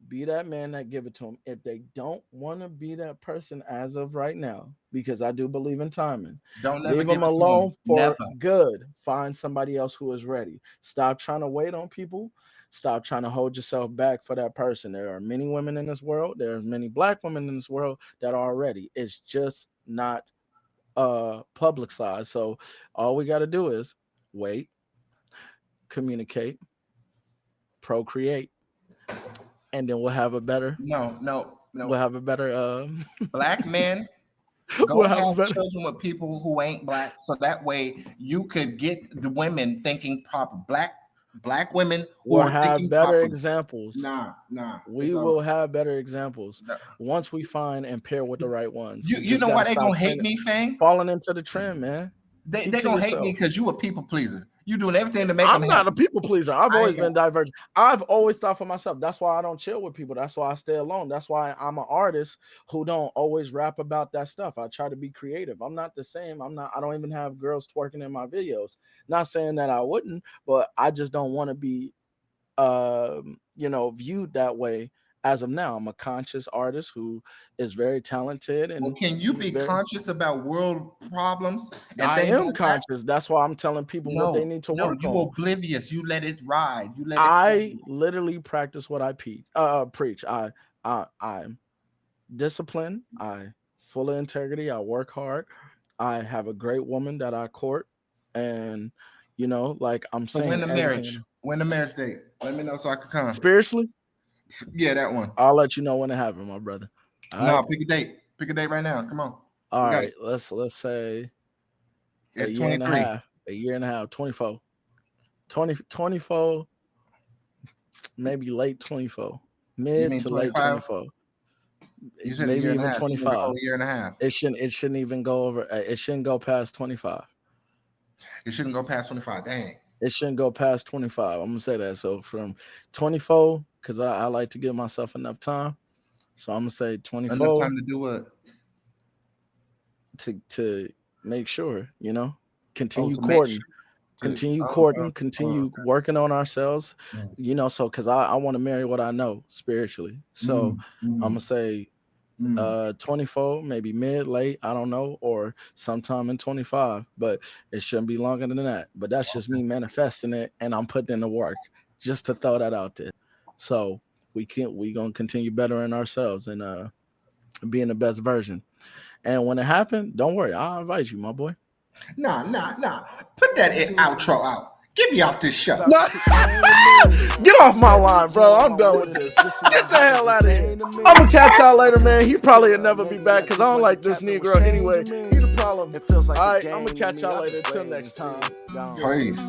be that man that give it to them. If they don't want to be that person as of right now, because I do believe in timing, Don't never leave give them it to alone them. for Never. good. Find somebody else who is ready. Stop trying to wait on people. Stop trying to hold yourself back for that person. There are many women in this world. There are many black women in this world that are ready. It's just not publicized. So all we got to do is wait, communicate, procreate, and then we'll have a better. No. We'll have a better. Black men go We'll have better. children with people who ain't black, so that way you could get the women thinking proper. Black women who We'll are have thinking better proper. examples. Nah. We will have better examples No. once we find and pair with the right ones. You know why they gonna hate me, Fang? Falling into the trend, man. They Keep to gonna hate yourself. me because you a people pleaser. You doing everything to make them I'm not a happy. people pleaser. I've I always ain't been divergent. I've always thought for myself. That's why I don't chill with people. That's why I stay alone. That's why I'm an artist who don't always rap about that stuff. I try to be creative. I'm not the same. I don't even have girls twerking in my videos. Not saying that I wouldn't, but I just don't want to be viewed that way. As of now, I'm a conscious artist who is very talented. And well, can you be conscious about world problems? And I things am like conscious. That's why I'm telling people what they need to work you on. Oblivious. You let it ride. You let it. I literally practice what I preach. I'm disciplined. I full of integrity. I work hard. I have a great woman that I court, and like I'm saying, when the marriage date? Let me know so I can come. Spiritually. Yeah, that one. I'll let you know when it happens, my brother. Right? Pick a date. Pick a date right now. Come on. All right. Let's say it's a year 23. A year and a half. 24. 24. Maybe late 24. Mid to late 24. You said maybe even 25. A year and a half. It shouldn't even go over. It shouldn't go past 25. It shouldn't go past 25. Dang. It shouldn't go past 25. I'm gonna say that. So from 24, because I like to give myself enough time. So I'm gonna say 24. Enough time to do what? To make sure, continue courting. Continue courting, continue working on ourselves, so because I want to marry what I know spiritually. So I'm gonna say 24, maybe mid, late, I don't know, or sometime in 25, but it shouldn't be longer than that. But that's just me manifesting it, and I'm putting in the work just to throw that out there. So we gonna continue bettering ourselves and being the best version. And when it happened, don't worry, I'll invite you, my boy. Nah. Put that outro out. Get me off this show. Get off my line, bro. I'm done with this. Get the hell out of here. I'm gonna catch y'all later, man. He probably will never be back because I don't like this Negro anyway. He the problem. All right, I'm gonna catch y'all later. Until next time. Peace.